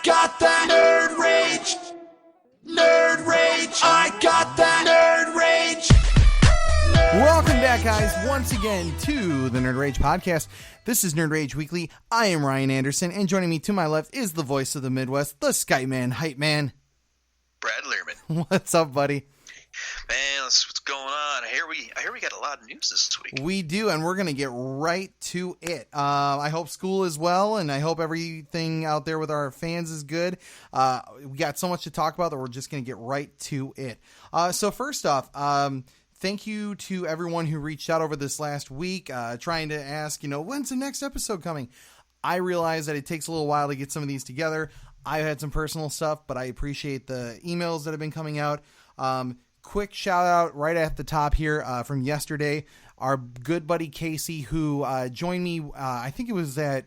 got that nerd rage. Nerd rage. I got that nerd rage. Welcome back, guys, once again to the Nerd Rage Podcast. This is Nerd Rage Weekly. I am Ryan Anderson, and joining me to my left is the voice of the Midwest, the Skyman, Hype Man. Brad Learman. What's up, buddy? Man, what's going on? I hear we got a lot of news this week. We do, and we're going to get right to it. I hope school is well, and I hope everything out there with our fans is good. We got so much to talk about that we're just going to get right to it. So first off, thank you to everyone who reached out over this last week, trying to ask, when's the next episode coming? I realize that it takes a little while to get some of these together. I had some personal stuff, but I appreciate the emails that have been coming out. Quick shout out right at the top here from yesterday. Our good buddy Casey, who joined me, I think it was at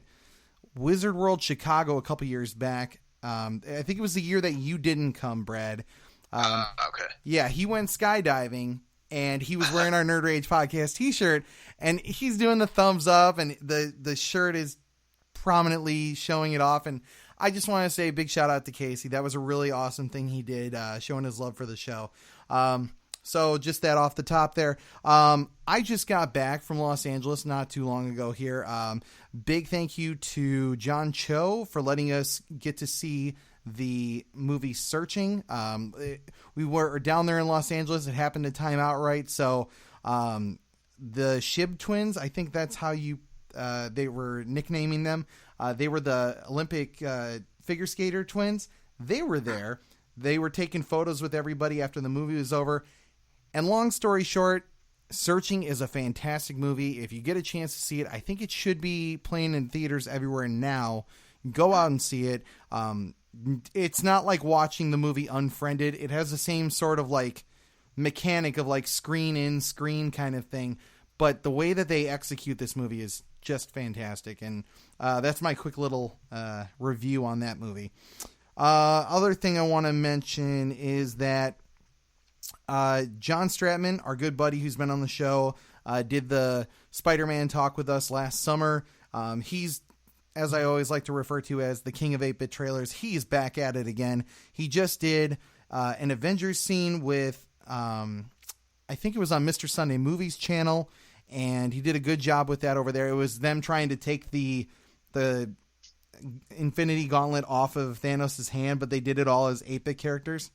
Wizard World Chicago a couple years back. I think it was the year that you didn't come, Brad. Okay. Yeah, he went skydiving, and he was wearing our Nerd Rage Podcast t-shirt, and he's doing the thumbs up, and the shirt is prominently showing it off. And I just want to say a big shout out to Casey. That was a really awesome thing he did, showing his love for the show. So just that off the top there. I just got back from Los Angeles not too long ago here. Big thank you to John Cho for letting us get to see the movie Searching. We were down there in Los Angeles. It happened to time out right. So the Shib twins, I think that's how they were nicknaming them. They were the Olympic figure skater twins. They were there. They were taking photos with everybody after the movie was over. And long story short, Searching is a fantastic movie. If you get a chance to see it, I think it should be playing in theaters everywhere now. Go out and see it. It's not like watching the movie Unfriended. It has the same sort of like mechanic of like screen in, screen kind of thing. But the way that they execute this movie is just fantastic. And that's my quick little review on that movie. Other thing I want to mention is that John Stratman, our good buddy who's been on the show, did the Spider-Man talk with us last summer. He's, as I always like to refer to as the king of 8-bit trailers, he's back at it again. He just did an Avengers scene with, I think it was on Mr. Sunday Movies channel, and he did a good job with that over there. It was them trying to take the Infinity Gauntlet off of Thanos' hand, but they did it all as 8-bit characters.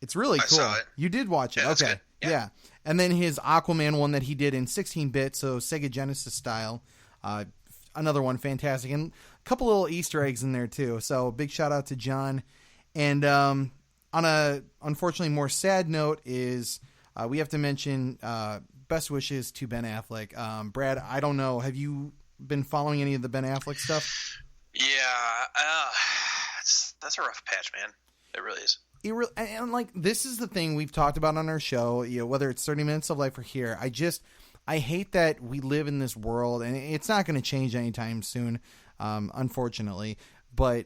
It's really cool. I saw it. You did watch it. Yeah, okay. Yeah. And then his Aquaman one that he did in 16-bit, so Sega Genesis style. Another one, fantastic. And a couple little Easter eggs in there too. So big shout out to John. And on a unfortunately more sad note is we have to mention best wishes to Ben Affleck. Brad, I don't know. Have you been following any of the Ben Affleck stuff? Yeah, that's a rough patch, man. It really is. And like, this is the thing we've talked about on our show, whether it's 30 Minutes of Life or here. I hate that we live in this world, and it's not going to change anytime soon, unfortunately, but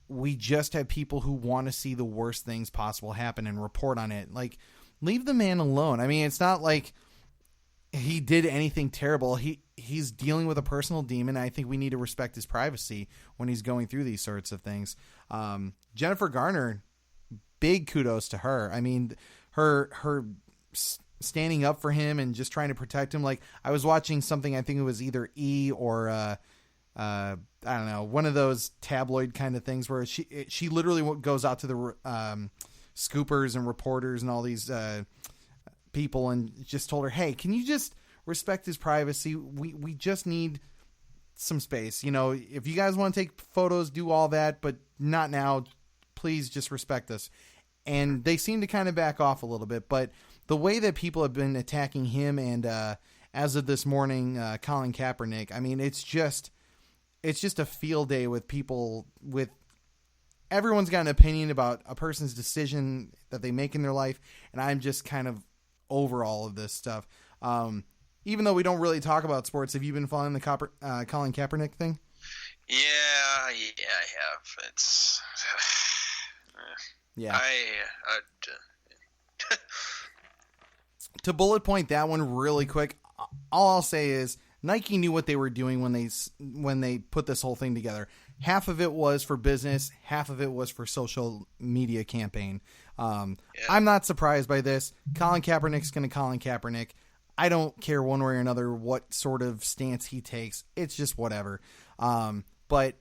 we just have people who want to see the worst things possible happen and report on it. Like, leave the man alone. I mean, it's not like he did anything terrible. He's dealing with a personal demon. I think we need to respect his privacy when he's going through these sorts of things. Jennifer Garner, big kudos to her. I mean, her standing up for him and just trying to protect him. Like, I was watching something, I think it was either E! Or I don't know, one of those tabloid kind of things where she literally goes out to the scoopers and reporters and all these people and just told her, hey, can you just respect his privacy? We just need some space. If you guys want to take photos, do all that, but not now. Please just respect us. And they seem to kind of back off a little bit, but the way that people have been attacking him and as of this morning, Colin Kaepernick, I mean, it's just a field day with people everyone's got an opinion about a person's decision that they make in their life. And I'm just kind of over all of this stuff. Even though we don't really talk about sports, have you been following the Colin Kaepernick thing? Yeah, I have. It's yeah. To bullet point that one really quick, all I'll say is Nike knew what they were doing when they put this whole thing together. half of it was for business, half of it was for social media campaign. I'm not surprised by this. Colin Kaepernick's going to Colin Kaepernick. I don't care one way or another what sort of stance he takes. It's just whatever. But,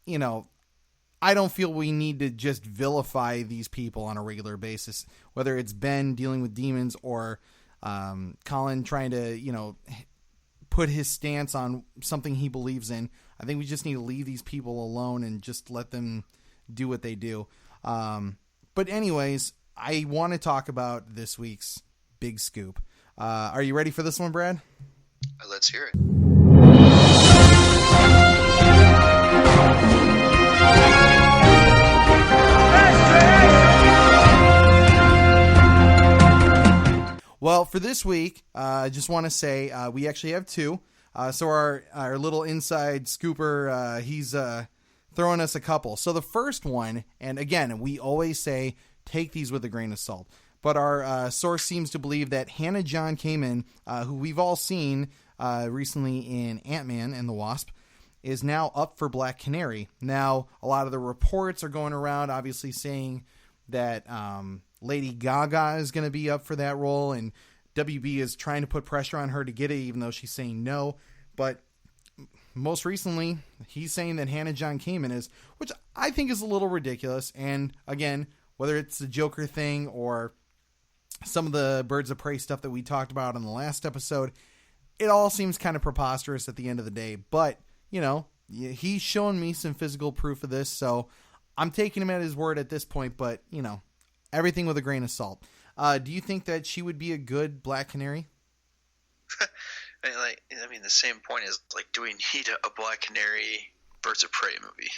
you know, I don't feel we need to just vilify these people on a regular basis, whether it's Ben dealing with demons or Colin trying to, you know, put his stance on something he believes in. I think we just need to leave these people alone and just let them do what they do. But anyways, I want to talk about this week's big scoop. Are you ready for this one, Brad? Let's hear it. Well, for this week, I just want to say we actually have two. So our little inside scooper, he's throwing us a couple. So the first one, and again, we always say take these with a grain of salt. But our source seems to believe that Hannah John Kamen, who we've all seen recently in Ant-Man and the Wasp, is now up for Black Canary. Now, a lot of the reports are going around, obviously saying that Lady Gaga is going to be up for that role, and WB is trying to put pressure on her to get it, even though she's saying no. But most recently, he's saying that Hannah John Kamen is, which I think is a little ridiculous. And again, whether it's the Joker thing or some of the Birds of Prey stuff that we talked about in the last episode, it all seems kind of preposterous at the end of the day. But, you know, he's shown me some physical proof of this, so I'm taking him at his word at this point. But, you know, everything with a grain of salt. Do you think that she would be a good Black Canary? I mean, the same point is, like, do we need a Black Canary Birds of Prey movie?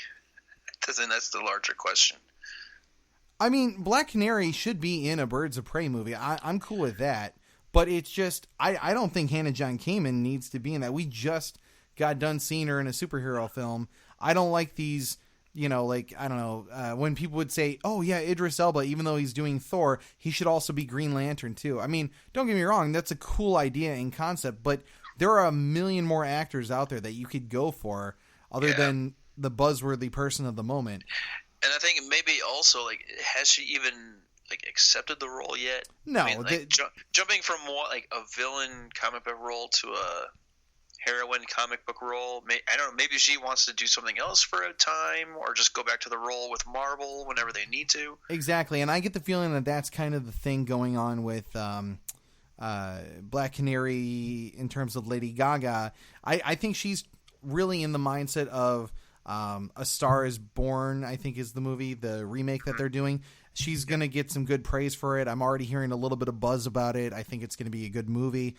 I think that's the larger question. I mean, Black Canary should be in a Birds of Prey movie. I'm cool with that. But it's just, I don't think Hannah John Kamen needs to be in that. We just got done seeing her in a superhero film. I don't like these, you know, like, I don't know, when people would say, oh yeah, Idris Elba, even though he's doing Thor, he should also be Green Lantern too. I mean, don't get me wrong, that's a cool idea and concept, but there are a million more actors out there that you could go for other than the buzzworthy person of the moment. And I think maybe also, like, has she even, like, accepted the role yet? No. I mean, like, jumping from what, like, a villain comic book role to a heroine comic book role. I don't know. Maybe she wants to do something else for a time, or just go back to the role with Marvel whenever they need to. Exactly, and I get the feeling that that's kind of the thing going on with Black Canary in terms of Lady Gaga. I think she's really in the mindset of A Star Is Born, I think is the movie, the remake that they're doing. She's going to get some good praise for it. I'm already hearing a little bit of buzz about it. I think it's going to be a good movie.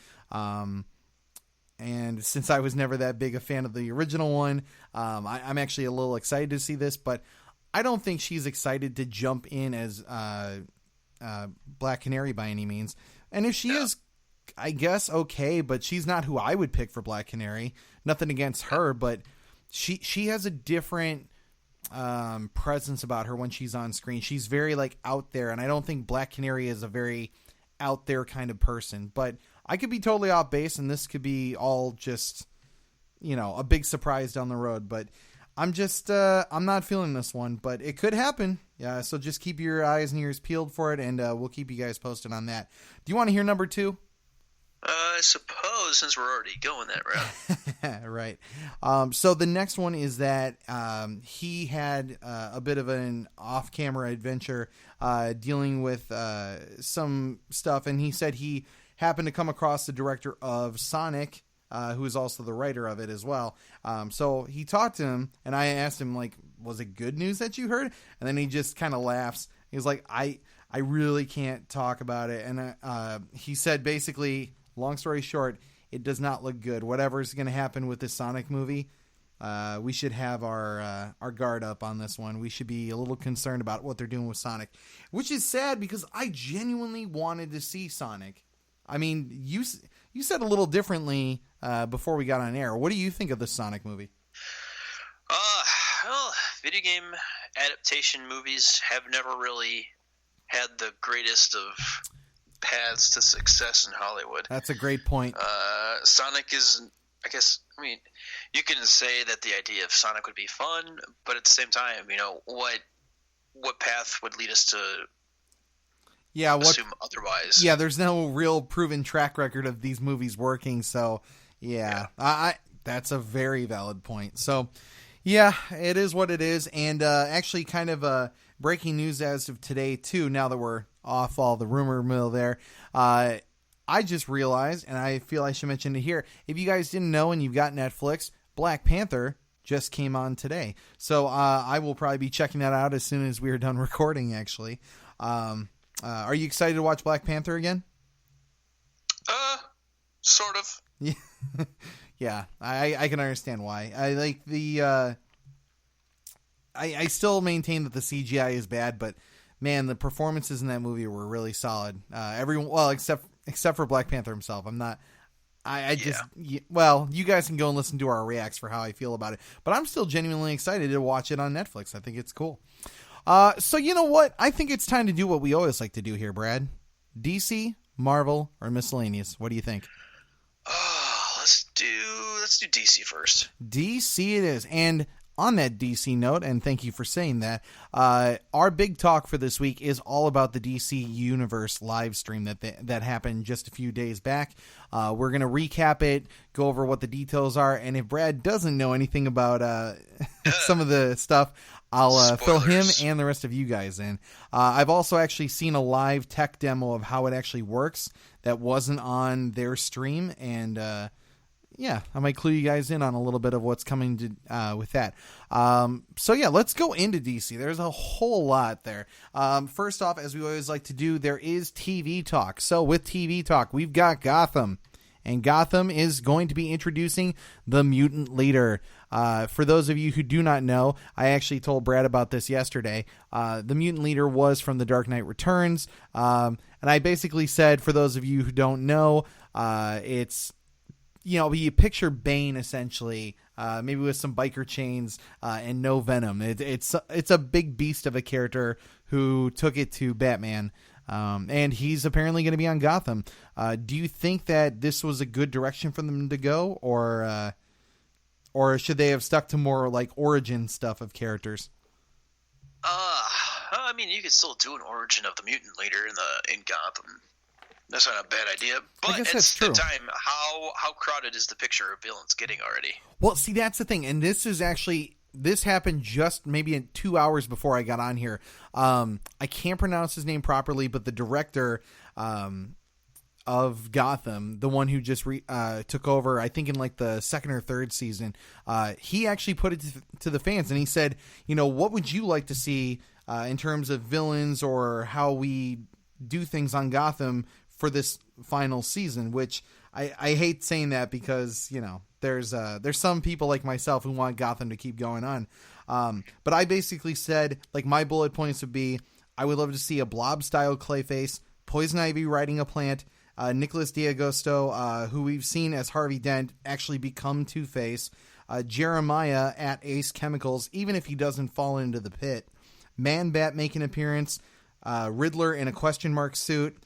And since I was never that big a fan of the original one, I'm actually a little excited to see this, but I don't think she's excited to jump in as Black Canary by any means. And if she is, I guess, okay, but she's not who I would pick for Black Canary. Nothing against her, but she has a different presence about her when she's on screen. She's very, like, out there, and I don't think Black Canary is a very out there kind of person, but I could be totally off base, and this could be all just, you know, a big surprise down the road. But I'm just, I'm not feeling this one, but it could happen. Yeah, so just keep your eyes and ears peeled for it, and we'll keep you guys posted on that. Do you want to hear number two? I suppose, since we're already going that route. Right. So the next one is that he had a bit of an off-camera adventure dealing with some stuff, and he said he happened to come across the director of Sonic, who is also the writer of it as well. So he talked to him, and I asked him, like, was it good news that you heard? And then he just kind of laughs. He was like, I really can't talk about it. And he said, basically, long story short, it does not look good. Whatever's going to happen with this Sonic movie, we should have our guard up on this one. We should be a little concerned about what they're doing with Sonic, which is sad because I genuinely wanted to see Sonic. I mean, you said a little differently before we got on air. What do you think of the Sonic movie? Well, video game adaptation movies have never really had the greatest of paths to success in Hollywood. That's a great point. Sonic is, I guess, I mean, you can say that the idea of Sonic would be fun, but at the same time, what path would lead us to assume otherwise? Yeah, there's no real proven track record of these movies working, so yeah. That's a very valid point. So yeah, it is what it is, and actually kind of breaking news as of today too, now that we're off all the rumor mill there, I just realized, and I feel I should mention it here, if you guys didn't know and you've got Netflix, Black Panther just came on today. So I will probably be checking that out as soon as we're done recording, actually. Are you excited to watch Black Panther again? Sort of. Yeah. Yeah, I can understand why. I like the... I still maintain that the CGI is bad, but man, the performances in that movie were really solid. Everyone, well, except for Black Panther himself. I'm not... Well, you guys can go and listen to our reacts for how I feel about it. But I'm still genuinely excited to watch it on Netflix. I think it's cool. So you know what? I think it's time to do what we always like to do here, Brad. DC, Marvel, or miscellaneous. What do you think? Let's do DC first. DC it is. And on that DC note, and thank you for saying that, our big talk for this week is all about the DC Universe live stream that happened just a few days back. We're going to recap it, go over what the details are, and if Brad doesn't know anything about some of the stuff, I'll fill him and the rest of you guys in. I've also actually seen a live tech demo of how it actually works that wasn't on their stream, and yeah, I might clue you guys in on a little bit of what's coming to with that. So yeah, let's go into DC. There's a whole lot there. First off, as we always like to do, there is TV talk. So with TV talk, we've got Gotham. And Gotham is going to be introducing the Mutant Leader. For those of you who do not know, I actually told Brad about this yesterday. The Mutant Leader was from The Dark Knight Returns. And I basically said, for those of you who don't know, it's... you picture Bane essentially, maybe with some biker chains and no venom. It's a big beast of a character who took it to Batman, and he's apparently going to be on Gotham. Do you think that this was a good direction for them to go, or should they have stuck to more like origin stuff of characters? I mean, you could still do an origin of the Mutant Leader in Gotham. That's not a bad idea, but at the same time, how crowded is the picture of villains getting already? Well, see, that's the thing, and this happened just maybe in 2 hours before I got on here. I can't pronounce his name properly, but the director of Gotham, the one who just took over, I think in like the second or third season, he actually put it to the fans, and he said, what would you like to see in terms of villains or how we do things on Gotham for this final season, which I hate saying that because, there's some people like myself who want Gotham to keep going on. But I basically said, like, my bullet points would be, I would love to see a blob-style Clayface, Poison Ivy riding a plant, Nicholas D'Agosto, who we've seen as Harvey Dent, actually become Two-Face, Jeremiah at Ace Chemicals, even if he doesn't fall into the pit, Man-Bat make an appearance, Riddler in a question mark suit,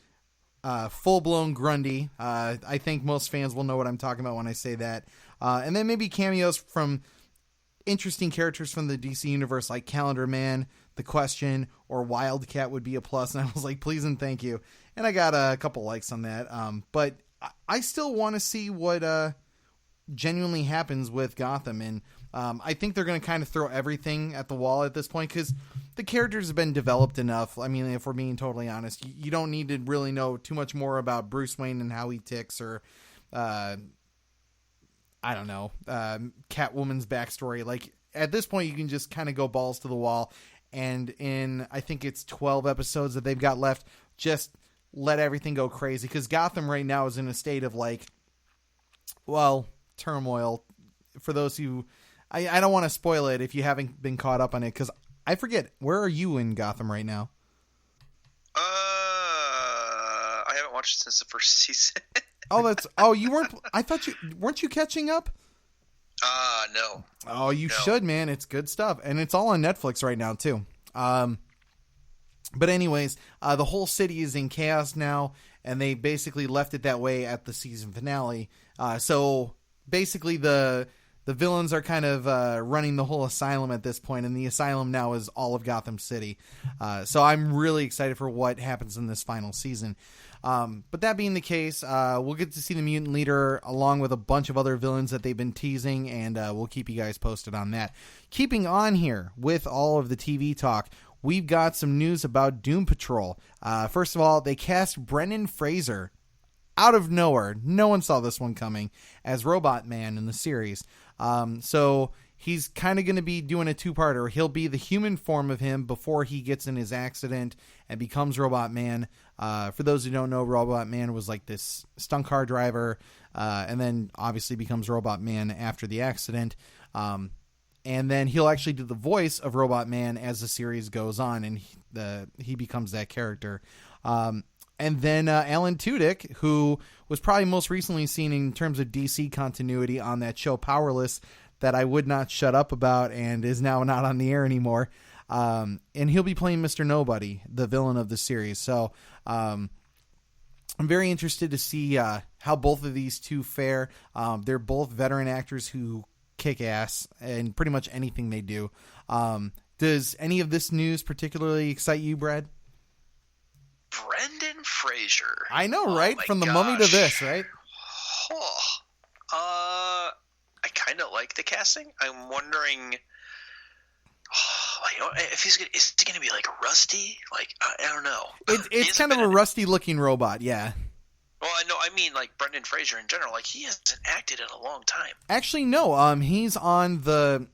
full-blown Grundy. I think most fans will know what I'm talking about when I say that. And then maybe cameos from interesting characters from the DC universe like Calendar Man, The Question, or Wildcat would be a plus. And I was like, please and thank you. And I got a couple likes on that. But I still want to see what genuinely happens with Gotham. And I think they're going to kind of throw everything at the wall at this point because the characters have been developed enough. I mean, if we're being totally honest, you don't need to really know too much more about Bruce Wayne and how he ticks or, I don't know, Catwoman's backstory. Like, at this point, you can just kind of go balls to the wall. And in, I think it's 12 episodes that they've got left, just let everything go crazy. Because Gotham right now is in a state of, like, well, turmoil. For those who... I don't want to spoil it if you haven't been caught up on it, because I forget, where are you in Gotham right now? I haven't watched it since the first season. You weren't, weren't you catching up? No. Oh, you should, man. It's good stuff. And it's all on Netflix right now, too. But anyways, the whole city is in chaos now, and they basically left it that way at the season finale. So basically the villains are kind of running the whole asylum at this point, and the asylum now is all of Gotham City. So I'm really excited for what happens in this final season. But that being the case, we'll get to see the mutant leader along with a bunch of other villains that they've been teasing, and we'll keep you guys posted on that. Keeping on here with all of the TV talk, we've got some news about Doom Patrol. First of all, they cast Brendan Fraser out of nowhere. No one saw this one coming as Robot Man in the series. So he's kind of going to be doing a two-parter. He'll be the human form of him before he gets in his accident and becomes Robot Man. For those who don't know, Robot Man was like this stunt car driver, and then obviously becomes Robot Man after the accident. And then he'll actually do the voice of Robot Man as the series goes on, and he becomes that character. And then Alan Tudyk, who was probably most recently seen in terms of DC continuity on that show Powerless that I would not shut up about and is now not on the air anymore. And he'll be playing Mr. Nobody, the villain of the series. So I'm very interested to see how both of these two fare. They're both veteran actors who kick ass in pretty much anything they do. Does any of this news particularly excite you, Brad? Brendan Fraser. I know, right? From the Mummy to this, right? I kind of like the casting. I'm wondering, if is he going to be like Rusty? Like, I don't know. It's kind of a Rusty-looking robot, yeah. Well, I mean, like Brendan Fraser in general. Like, he hasn't acted in a long time. Actually, no. He's on the.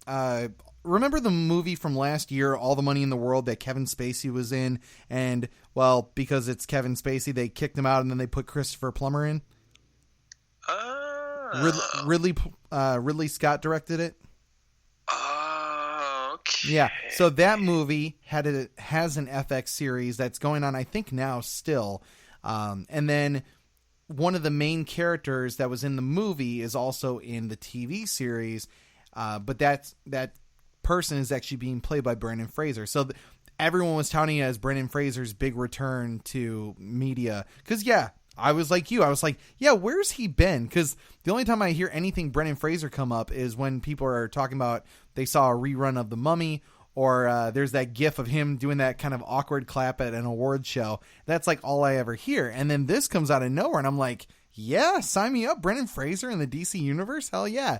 Remember the movie from last year, All the Money in the World, that Kevin Spacey was in? And, well, because it's Kevin Spacey, they kicked him out and then they put Christopher Plummer in? Ridley Scott directed it? Okay. Yeah, so that movie has an FX series that's going on, I think, now still. And then one of the main characters that was in the movie is also in the TV series, but that person is actually being played by Brendan Fraser. So everyone was touting it as Brendan Fraser's big return to media. Because, yeah, I was like you. I was like, yeah, where's he been? Because the only time I hear anything Brendan Fraser come up is when people are talking about they saw a rerun of The Mummy, or there's that gif of him doing that kind of awkward clap at an award show. That's like all I ever hear. And then this comes out of nowhere, and I'm like, yeah, sign me up. Brendan Fraser in the DC universe? Hell yeah.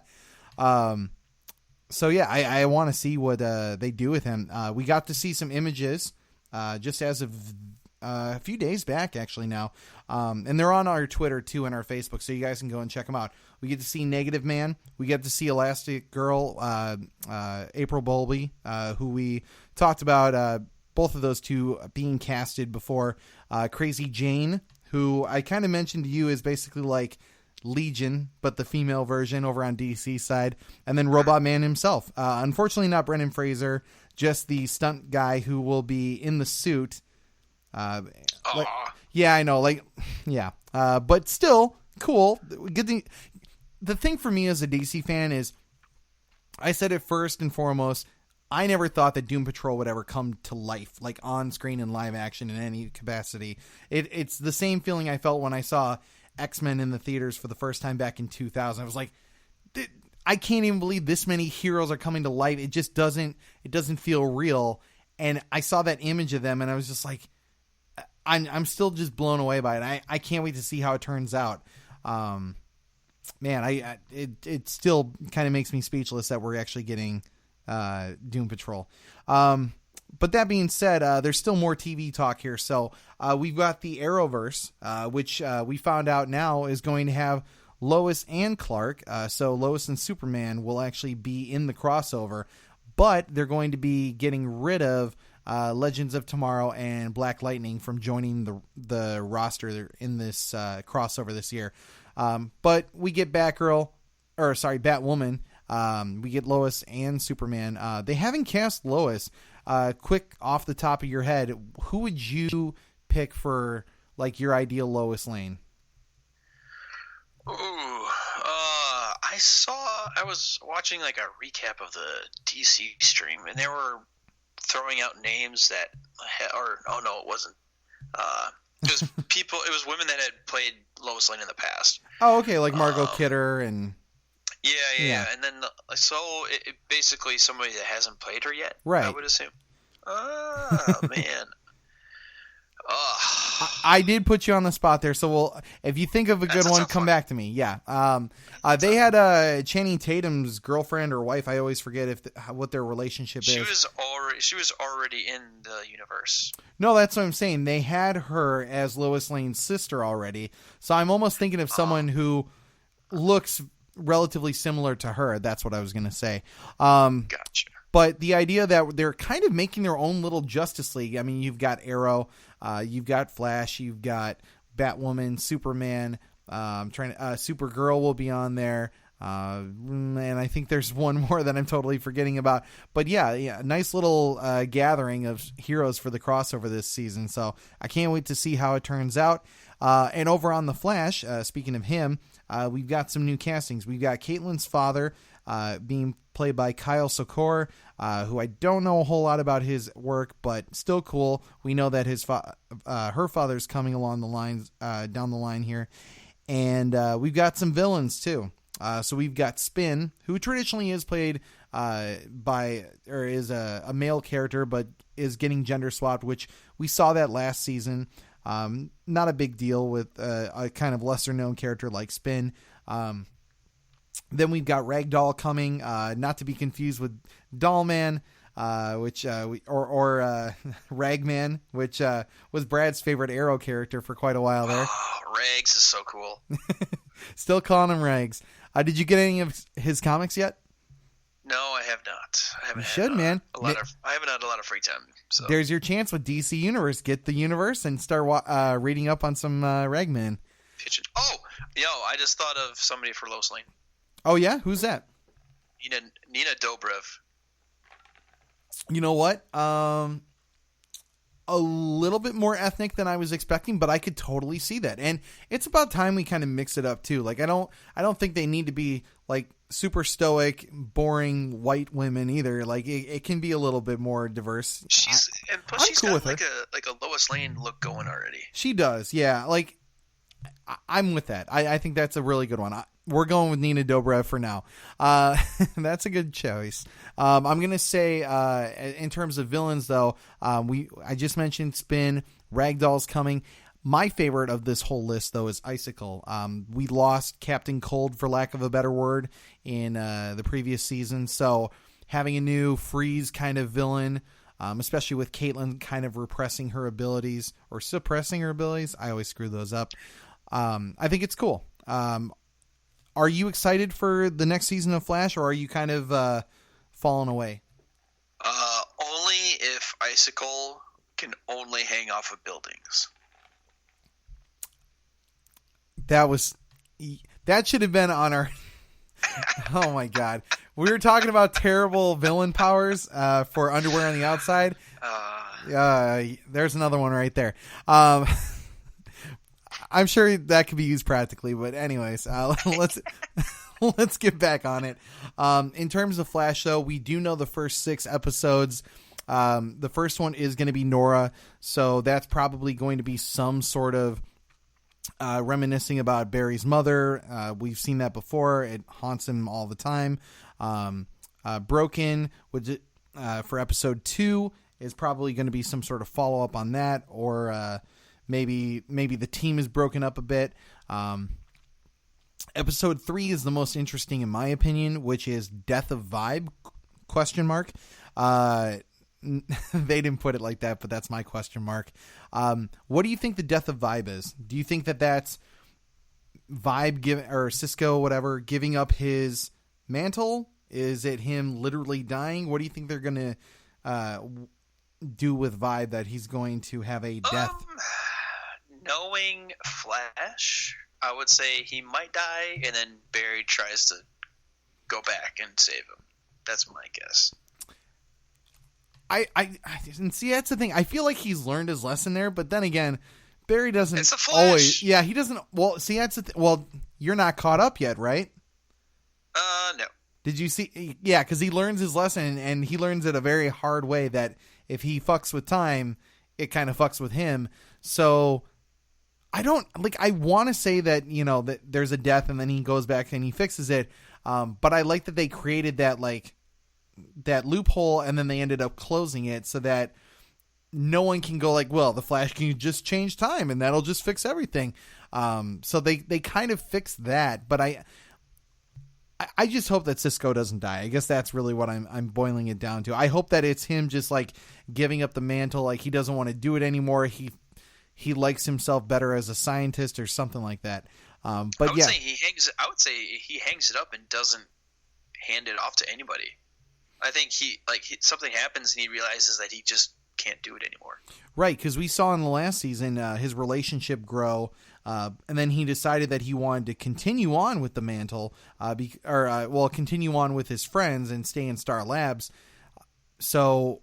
So, yeah, I want to see what they do with him. We got to see some images just as of a few days back, actually, now. And they're on our Twitter, too, and our Facebook, so you guys can go and check them out. We get to see Negative Man. We get to see Elastic Girl, April Bowlby, who we talked about, both of those two being casted before. Crazy Jane, who I kind of mentioned to you is basically like Legion, but the female version over on DC side, and then Robot Man himself. Unfortunately, not Brendan Fraser, just the stunt guy who will be in the suit. Yeah, I know, but still cool. The thing for me as a DC fan is, I said it first and foremost, I never thought that Doom Patrol would ever come to life, like on screen in live action in any capacity. It's the same feeling I felt when I saw X-Men in the theaters for the first time back in 2000. I was like, I can't even believe this many heroes are coming to life. It just doesn't feel real. And I saw that image of them and I was just like, I'm still just blown away by it. I can't wait to see how it turns out. It still kind of makes me speechless that we're actually getting Doom Patrol. But that being said, there's still more TV talk here. So we've got the Arrowverse, which we found out now is going to have Lois and Clark. So Lois and Superman will actually be in the crossover, but they're going to be getting rid of Legends of Tomorrow and Black Lightning from joining the roster in this crossover this year. But we get Batwoman. We get Lois and Superman. They haven't cast Lois. Quick off the top of your head, who would you pick for like your ideal Lois Lane? Ooh, I was watching like a recap of the DC stream, and they were throwing out names that, it wasn't. It was people. It was women that had played Lois Lane in the past. Oh, okay, like Margot Kidder and. Yeah. And then, basically somebody that hasn't played her yet, Right. I would assume. Oh, man. Oh. I did put you on the spot there, so if you think of a good one, come back to me. Yeah. They had Channing Tatum's girlfriend or wife. I always forget what their relationship is. She was already in the universe. No, that's what I'm saying. They had her as Lois Lane's sister already. So I'm almost thinking of someone who looks relatively similar to her. That's what I was going to say. Gotcha. But the idea that they're kind of making their own little Justice League. I mean, you've got Arrow, you've got Flash, you've got Batwoman, Superman. Supergirl will be on there. And I think there's one more that I'm totally forgetting about. But yeah, nice little gathering of heroes for the crossover this season. So I can't wait to see how it turns out. And over on The Flash, speaking of him, we've got some new castings. We've got Caitlin's father being played by Kyle Sokor, who I don't know a whole lot about his work, but still cool. We know that her father's coming along the lines down the line here. And we've got some villains too. So we've got Spin, who traditionally is played is a male character, but is getting gender swapped, which we saw that last season. Not a big deal with a kind of lesser known character like Spin. Then we've got Ragdoll coming, not to be confused with Dollman, Ragman, which was Brad's favorite Arrow character for quite a while there. Oh, Rags is so cool. Still calling him Rags. Did you get any of his comics yet? No, I have not. I haven't. You should, man. I haven't had a lot of free time. So there's your chance with DC Universe. Get the universe and start reading up on some Ragman. Oh, I just thought of somebody for Lois Lane. Oh yeah, who's that? Nina Dobrev. You know what? A little bit more ethnic than I was expecting, but I could totally see that. And it's about time we kind of mix it up too. Like I don't think they need to be like super stoic, boring white women either. Like it can be a little bit more diverse. She's cool got like a Lois Lane look going already. She does, yeah. Like I'm with that. I think that's a really good one. We're going with Nina Dobrev for now. That's a good choice. I'm going to say, in terms of villains, though, I just mentioned Spin. Ragdoll's coming. My favorite of this whole list, though, is Icicle. We lost Captain Cold, for lack of a better word, in the previous season. So having a new Freeze kind of villain, especially with Caitlin kind of repressing her abilities or suppressing her abilities. I always screw those up. I think it's cool. Are you excited for the next season of Flash, or are you kind of falling away? Only if Icicle can only hang off of buildings. That should have been on our... Oh my god. We were talking about terrible villain powers for underwear on the outside. There's another one right there. I'm sure that could be used practically, but anyways, let's get back on it. In terms of Flash, though, we do know the first 6 episodes. The first one is going to be Nora, so that's probably going to be some sort of reminiscing about Barry's mother. We've seen that before. It haunts him all the time. Broken, which for episode 2 is probably going to be some sort of follow-up on that, or maybe the team is broken up a bit. Episode 3 is the most interesting in my opinion, which is Death of Vibe, ? They didn't put it like that, but that's my question mark. What do you think the Death of Vibe is? Do you think that that's Vibe or Cisco, whatever, giving up his mantle? Is it him literally dying? What do you think they're going to do with Vibe, that he's going to have a death? Knowing Flash, I would say he might die, and then Barry tries to go back and save him. That's my guess. I and see, that's the thing. I feel like he's learned his lesson there, but then again, Barry doesn't it's the Flash. Always. Yeah, he doesn't. Well, see, that's the well, you're not caught up yet, right? No. Did you see? Yeah, because he learns his lesson, and he learns it a very hard way. That if he fucks with time, it kind of fucks with him. So I don't like. I want to say that that there's a death, and then he goes back and he fixes it. But I like that they created that loophole, and then they ended up closing it so that no one can go like, well, the Flash can just change time and that'll just fix everything. So they kind of fixed that, but I just hope that Cisco doesn't die. I guess that's really what I'm boiling it down to. I hope that it's him just like giving up the mantle, like he doesn't want to do it anymore. He likes himself better as a scientist or something like that. But I would say he hangs it up and doesn't hand it off to anybody. I think something happens and he realizes that he just can't do it anymore. Right, because we saw in the last season his relationship grow, and then he decided that he wanted to continue on with the mantle, continue on with his friends and stay in Star Labs. So,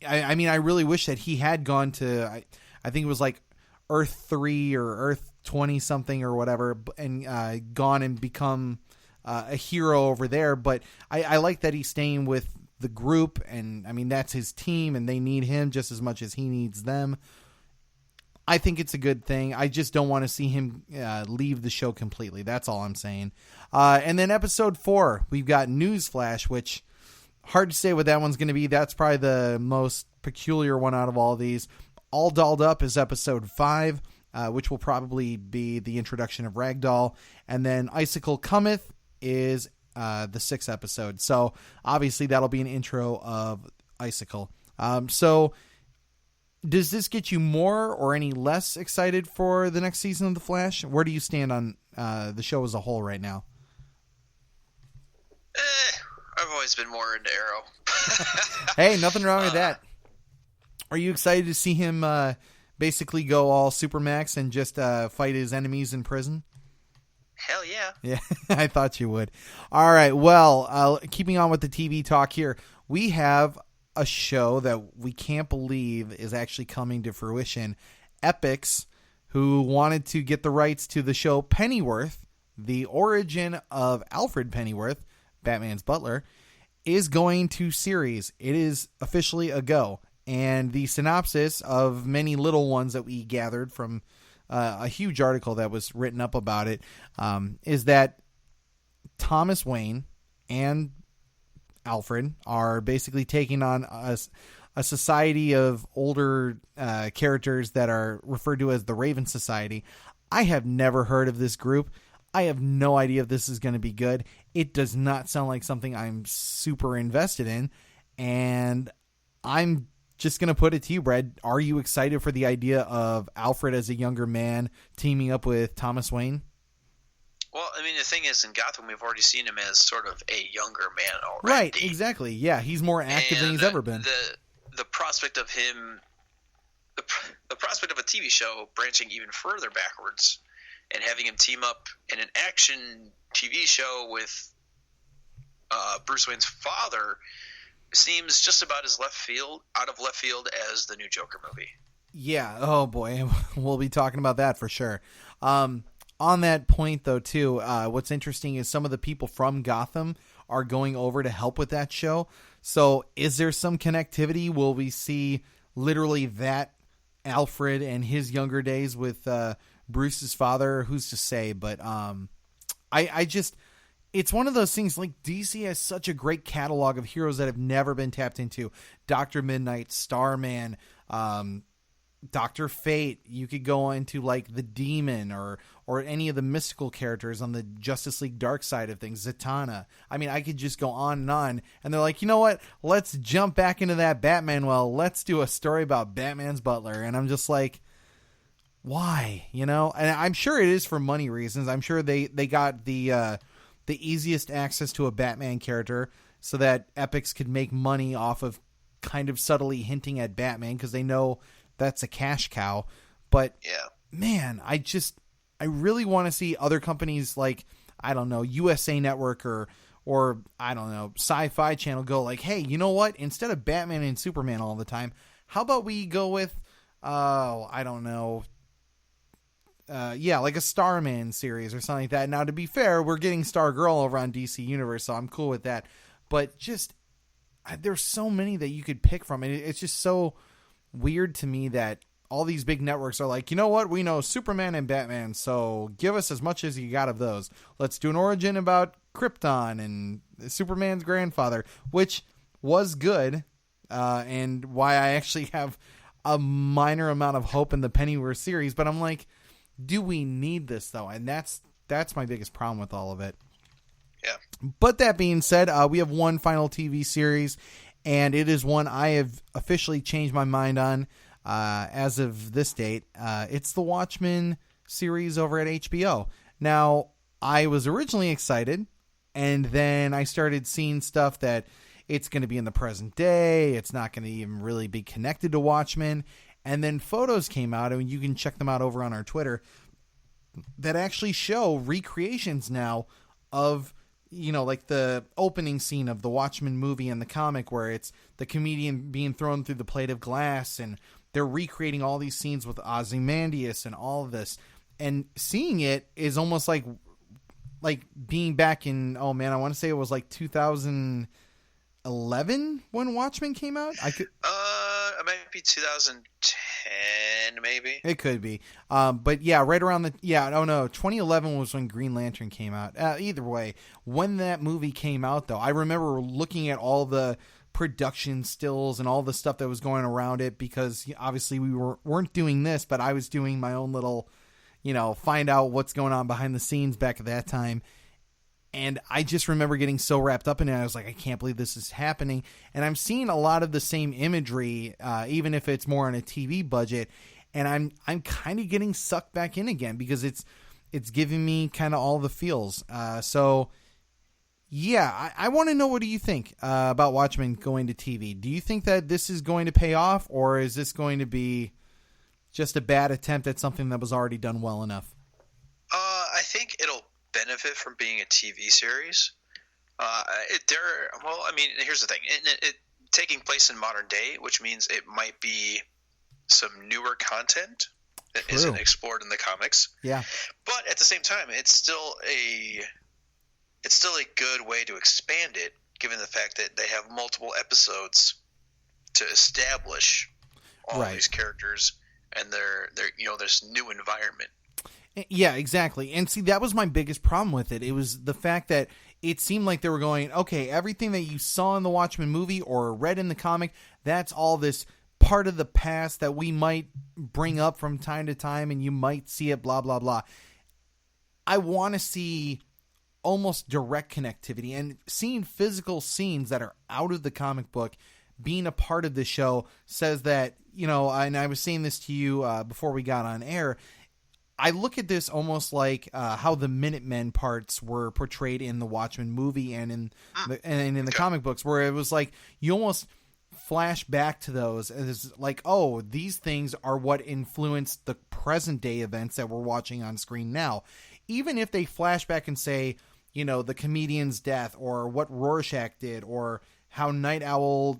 I mean, I really wish that he had gone to, I think it was like Earth 3 or Earth 20 something or whatever, and gone and become a hero over there. But I like that he's staying with the group, and I mean, that's his team, and they need him just as much as he needs them. I think it's a good thing. I just don't want to see him leave the show completely. That's all I'm saying. And then episode 4, we've got Newsflash, which hard to say what that one's going to be. That's probably the most peculiar one out of all of these. All Dolled Up is episode 5, which will probably be the introduction of Ragdoll. And then Icicle Cometh is the 6th episode. So obviously that'll be an intro of Icicle. So does this get you more or any less excited for the next season of The Flash? Where do you stand on the show as a whole right now? I've always been more into Arrow. Hey, nothing wrong with that. Are you excited to see him basically go all Supermax and just fight his enemies in prison? Hell yeah. Yeah, I thought you would. All right, well, keeping on with the TV talk here, we have a show that we can't believe is actually coming to fruition. Epix, who wanted to get the rights to the show Pennyworth, the origin of Alfred Pennyworth, Batman's butler, is going to series. It is officially a go. And the synopsis of many little ones that we gathered from a huge article that was written up about it is that Thomas Wayne and Alfred are basically taking on a society of older characters that are referred to as the Raven Society. I have never heard of this group. I have no idea if this is going to be good. It does not sound like something I'm super invested in. And I'm just going to put it to you, Brad. Are you excited for the idea of Alfred as a younger man teaming up with Thomas Wayne? Well, I mean, the thing is, in Gotham, we've already seen him as sort of a younger man already. Right, exactly. Yeah, he's more active than he's ever been. The prospect of him, the prospect of a TV show branching even further backwards and having him team up in an action TV show with Bruce Wayne's father seems just about as out of left field as the new Joker movie. Yeah. Oh boy, we'll be talking about that for sure. On that point, though, too, what's interesting is some of the people from Gotham are going over to help with that show. So is there some connectivity? Will we see literally that Alfred and his younger days with Bruce's father? Who's to say? But I just, it's one of those things, like DC has such a great catalog of heroes that have never been tapped into. Dr. Midnight, Starman, Dr. Fate. You could go into like the Demon or any of the mystical characters on the Justice League dark side of things, Zatanna. I mean, I could just go on, and they're like, you know what? Let's jump back into that Batman. Well, let's do a story about Batman's butler. And I'm just like, why? You know? And I'm sure it is for money reasons. I'm sure they got the easiest access to a Batman character so that Epix could make money off of kind of subtly hinting at Batman because they know that's a cash cow. But yeah, man, I really want to see other companies like, I don't know, USA Network or I don't know, Sci-Fi Channel go like, hey, you know what? Instead of Batman and Superman all the time, how about we go with, I don't know, like a Starman series or something like that. Now, to be fair, we're getting Stargirl over on DC Universe, so I'm cool with that. But just, there's so many that you could pick from. And it's just so weird to me that all these big networks are like, you know what? We know Superman and Batman, so give us as much as you got of those. Let's do an origin about Krypton and Superman's grandfather, which was good, and why I actually have a minor amount of hope in the Pennyworth series. But I'm like, do we need this though? And that's my biggest problem with all of it. Yeah. But that being said, we have one final TV series, and it is one I have officially changed my mind on as of this date. It's the Watchmen series over at HBO. Now, I was originally excited, and then I started seeing stuff that it's going to be in the present day. It's not going to even really be connected to Watchmen. And then photos came out, and you can check them out over on our Twitter, that actually show recreations now of, you know, like the opening scene of the Watchmen movie and the comic, where it's the comedian being thrown through the plate of glass, and they're recreating all these scenes with Ozymandias and all of this. And seeing it is almost like being back in, oh man, I want to say it was like 2011 when Watchmen came out. It might be 2010, maybe. It could be. But yeah, right around 2011 was when Green Lantern came out. Either way, when that movie came out, though, I remember looking at all the production stills and all the stuff that was going around it, because obviously we weren't doing this, but I was doing my own little, find out what's going on behind the scenes back at that time. And I just remember getting so wrapped up in it. I was like, I can't believe this is happening. And I'm seeing a lot of the same imagery, even if it's more on a TV budget. And I'm kind of getting sucked back in again, because it's giving me kind of all the feels. So yeah, I want to know, what do you think about Watchmen going to TV? Do you think that this is going to pay off, or is this going to be just a bad attempt at something that was already done well enough? I think it'll benefit from being a TV series. Here's the thing. It taking place in modern day, which means it might be some newer content that isn't explored in the comics. Yeah. But at the same time, it's still a good way to expand it, given the fact that they have multiple episodes to establish all these characters and their this new environment. Yeah, exactly. And see, that was my biggest problem with it. It was the fact that it seemed like they were going, okay, everything that you saw in the Watchmen movie or read in the comic, that's all this part of the past that we might bring up from time to time, and you might see it, blah, blah, blah. I want to see almost direct connectivity, and seeing physical scenes that are out of the comic book being a part of the show says that, and I was saying this to you before we got on air, I look at this almost like how the Minutemen parts were portrayed in the Watchmen movie and in the comic books, where it was like you almost flash back to those as like, oh, these things are what influenced the present day events that we're watching on screen now. Even if they flash back and say, the comedian's death, or what Rorschach did, or how Night Owl,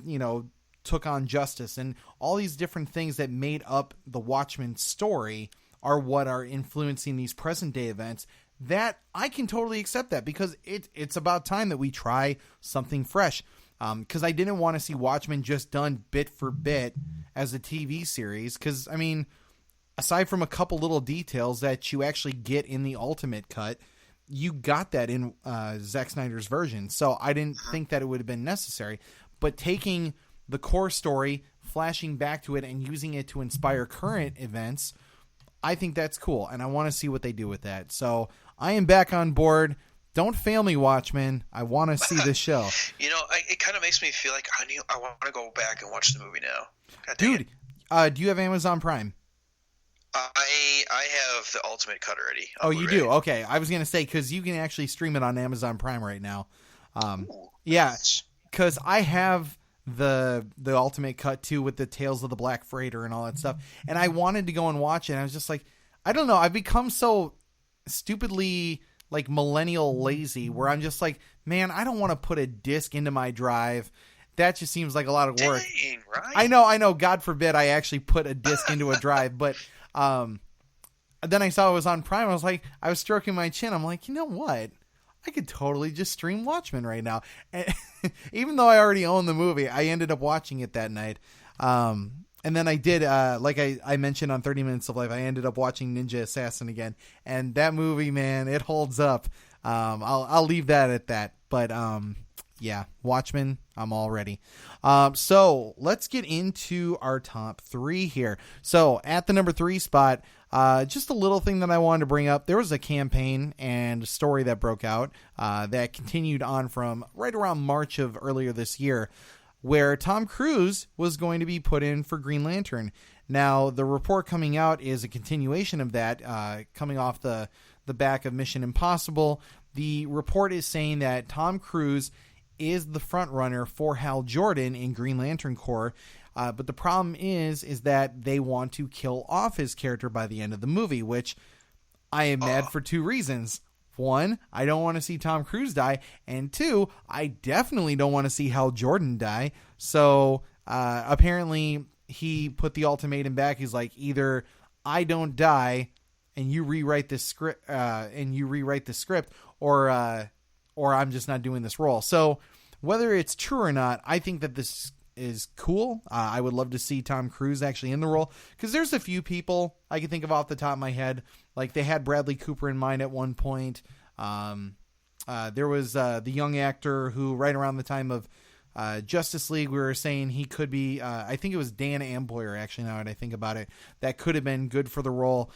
took on Justice, and all these different things that made up the Watchmen story are what are influencing these present day events, that I can totally accept that, because it's about time that we try something fresh. Because I didn't want to see Watchmen just done bit for bit as a TV series. Because, aside from a couple little details that you actually get in the Ultimate Cut, you got that in Zack Snyder's version. So I didn't think that it would have been necessary. But taking the core story, flashing back to it, and using it to inspire current events, I think that's cool, and I want to see what they do with that. So I am back on board. Don't fail me, Watchmen. I want to see this show. It kind of makes me feel like I want to go back and watch the movie now. Dude, do you have Amazon Prime? I have the Ultimate Cut already. Oh, you do? Okay. I was going to say, because you can actually stream it on Amazon Prime right now. Yeah, because I have the Ultimate Cut too, with the Tales of the Black Freighter and all that stuff, and I wanted to go and watch it, and I was just like, I don't know, I've become so stupidly like millennial lazy, where I'm just like, man, I don't want to put a disc into my drive. That just seems like a lot of work. Dang, right? I know, God forbid I actually put a disc into a drive, but then I saw it was on Prime. I was stroking my chin, I'm like, you know what, I could totally just stream Watchmen right now. And even though I already own the movie, I ended up watching it that night. And then I did, like I mentioned on 30 Minutes of Life, I ended up watching Ninja Assassin again. And that movie, man, it holds up. I'll leave that at that. But yeah, Watchmen, I'm all ready. So let's get into our top 3 here. So at the number 3 spot, just a little thing that I wanted to bring up. There was a campaign and a story that broke out that continued on from right around March of earlier this year, where Tom Cruise was going to be put in for Green Lantern. Now, the report coming out is a continuation of that, coming off the back of Mission Impossible. The report is saying that Tom Cruise is the front runner for Hal Jordan in Green Lantern Corps, but the problem is that they want to kill off his character by the end of the movie, which I am mad for 2 reasons. 1, I don't want to see Tom Cruise die, and 2, I definitely don't want to see Hal Jordan die. So apparently he put the ultimatum back. He's like, either I don't die and you rewrite this script, or I'm just not doing this role. So whether it's true or not, I think that this is cool. I would love to see Tom Cruise actually in the role, because there's a few people I can think of off the top of my head. Like, they had Bradley Cooper in mind at one point. There was the young actor who, right around the time of Justice League, we were saying he could be, I think it was Dan Boyle, actually, now that I think about it, that could have been good for the role.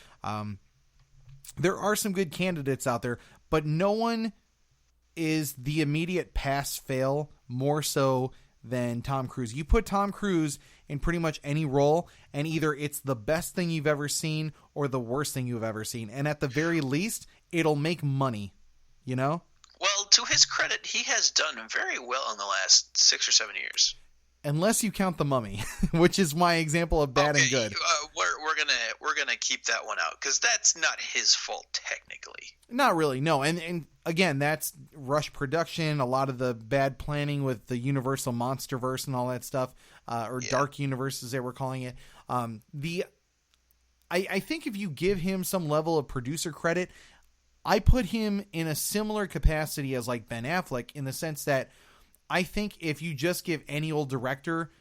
There are some good candidates out there, but no one is the immediate pass-fail more so than Tom Cruise. You put Tom Cruise in pretty much any role, and either it's the best thing you've ever seen or the worst thing you've ever seen. And at the very least, it'll make money, you know? Well, to his credit, he has done very well in the last 6 or 7 years. Unless you count The Mummy, which is my example of bad and good. We're gonna keep that one out, because that's not his fault technically. Not really, no. And again, that's rush production. A lot of the bad planning with the Universal Monsterverse and all that stuff, Dark Universe as they were calling it. I think if you give him some level of producer credit, I put him in a similar capacity as like Ben Affleck, in the sense that I think if you just give any old director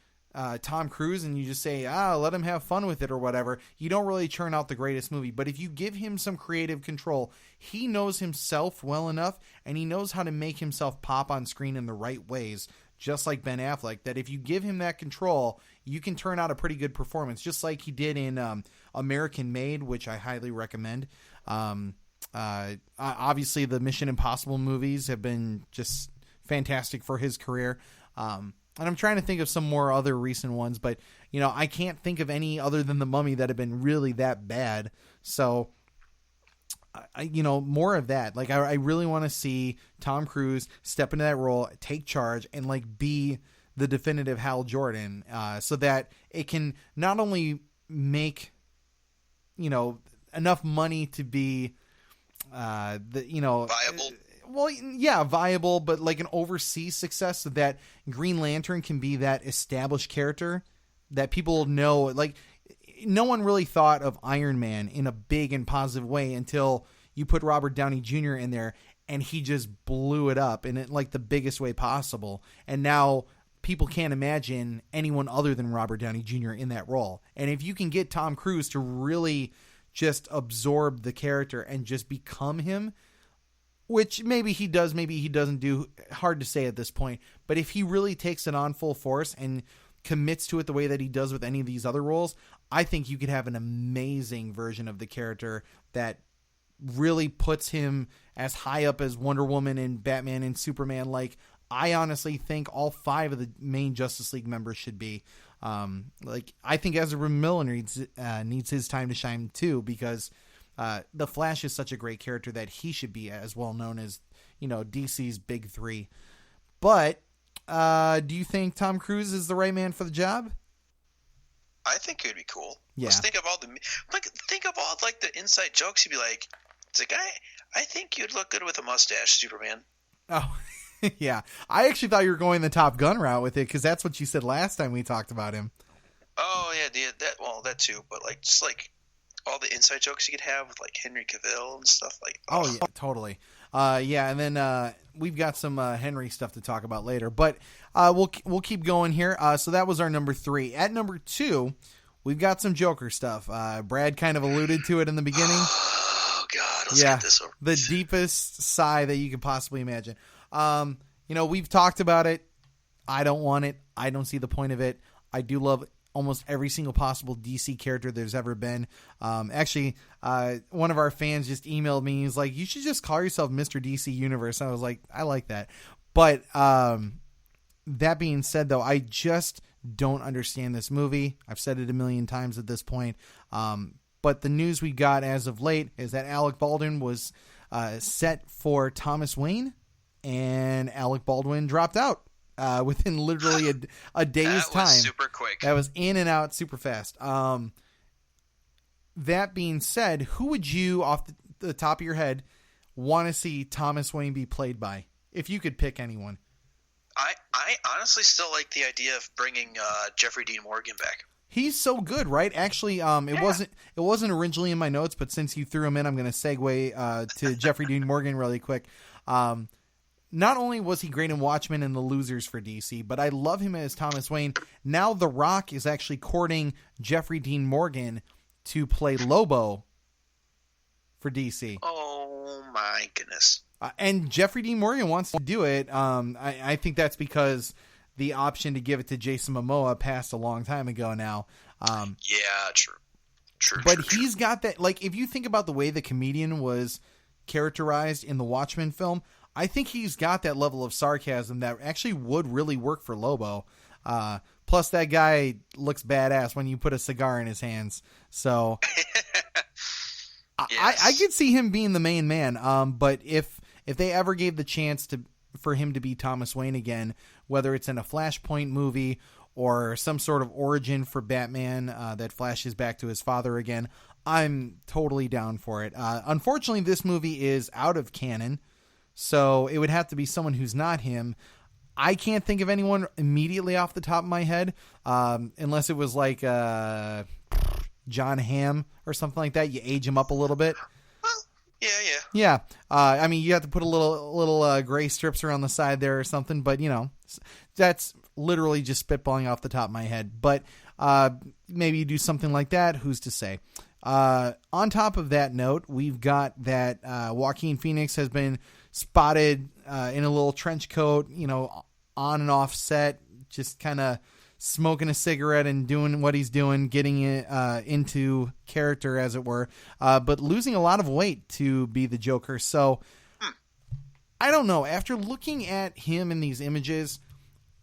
Tom Cruise and you just say, let him have fun with it or whatever, you don't really churn out the greatest movie. But if you give him some creative control, he knows himself well enough, and he knows how to make himself pop on screen in the right ways, just like Ben Affleck, that if you give him that control, you can turn out a pretty good performance, just like he did in American Made, which I highly recommend. Obviously, the Mission Impossible movies have been just fantastic for his career. And I'm trying to think of some more other recent ones, but, I can't think of any other than The Mummy that have been really that bad. So, more of that. Like, I really want to see Tom Cruise step into that role, take charge, and, like, be the definitive Hal Jordan, so that it can not only make, enough money to be, viable. Well, yeah, viable, but like an overseas success, so that Green Lantern can be that established character that people know. Like, no one really thought of Iron Man in a big and positive way until you put Robert Downey Jr. in there, and he just blew it up in like the biggest way possible. And now people can't imagine anyone other than Robert Downey Jr. in that role. And if you can get Tom Cruise to really just absorb the character and just become him, which maybe he does, maybe he doesn't do, hard to say at this point. But if he really takes it on full force and commits to it the way that he does with any of these other roles, I think you could have an amazing version of the character that really puts him as high up as Wonder Woman and Batman and Superman. Like, I honestly think all 5 of the main Justice League members should be. I think Ezra Miller needs his time to shine too, because the Flash is such a great character that he should be as well known as, DC's big 3. But do you think Tom Cruise is the right man for the job? I think it would be cool. Yeah. Let's think of all the inside jokes. You'd be like, it's like, I think you'd look good with a mustache, Superman. Oh, yeah. I actually thought you were going the Top Gun route with it, because that's what you said last time we talked about him. Oh yeah, that too. But like, just like all the inside jokes you could have with like Henry Cavill and stuff like. Oh yeah, totally. Yeah, and then we've got some Henry stuff to talk about later, but we'll keep going here. So that was our number 3. At number 2, we've got some Joker stuff. Brad kind of alluded to it in the beginning. Oh God, let's get this over. The deepest sigh that you could possibly imagine. We've talked about it. I don't want it. I don't see the point of it. I do love almost every single possible DC character there's ever been. Actually, one of our fans just emailed me. He's like, you should just call yourself Mr. DC Universe. And I was like, I like that. But that being said, though, I just don't understand this movie. I've said it a million times at this point. But the news we got as of late is that Alec Baldwin was set for Thomas Wayne, and Alec Baldwin dropped out. Within literally a day's time. That was super quick. That was in and out super fast. That being said, who would you, off the top of your head, want to see Thomas Wayne be played by? If you could pick anyone. I honestly still like the idea of bringing Jeffrey Dean Morgan back. He's so good, right? Actually, it wasn't originally in my notes, but since you threw him in, I'm going to segue to Jeffrey Dean Morgan really quick. Not only was he great in Watchmen and The Losers for DC, but I love him as Thomas Wayne. Now The Rock is actually courting Jeffrey Dean Morgan to play Lobo for DC. Oh my goodness. And Jeffrey Dean Morgan wants to do it. I think that's because the option to give it to Jason Momoa passed a long time ago now. Yeah, true. But he's got that, like, if you think about the way the comedian was characterized in the Watchmen film, I think he's got that level of sarcasm that actually would really work for Lobo. Plus, that guy looks badass when you put a cigar in his hands. So yes. I could see him being the main man. But if they ever gave the chance for him to be Thomas Wayne again, whether it's in a Flashpoint movie or some sort of origin for Batman that flashes back to his father again, I'm totally down for it. Unfortunately, this movie is out of canon. So it would have to be someone who's not him. I can't think of anyone immediately off the top of my head, unless it was like John Hamm or something like that. You age him up a little bit. Yeah. I mean, you have to put a little gray strips around the side there or something, but that's literally just spitballing off the top of my head. But maybe you do something like that. Who's to say? On top of that note, we've got that Joaquin Phoenix has been spotted in a little trench coat, on and off set, just kind of smoking a cigarette and doing what he's doing, getting into character, as it were, but losing a lot of weight to be the Joker. So I don't know. After looking at him in these images,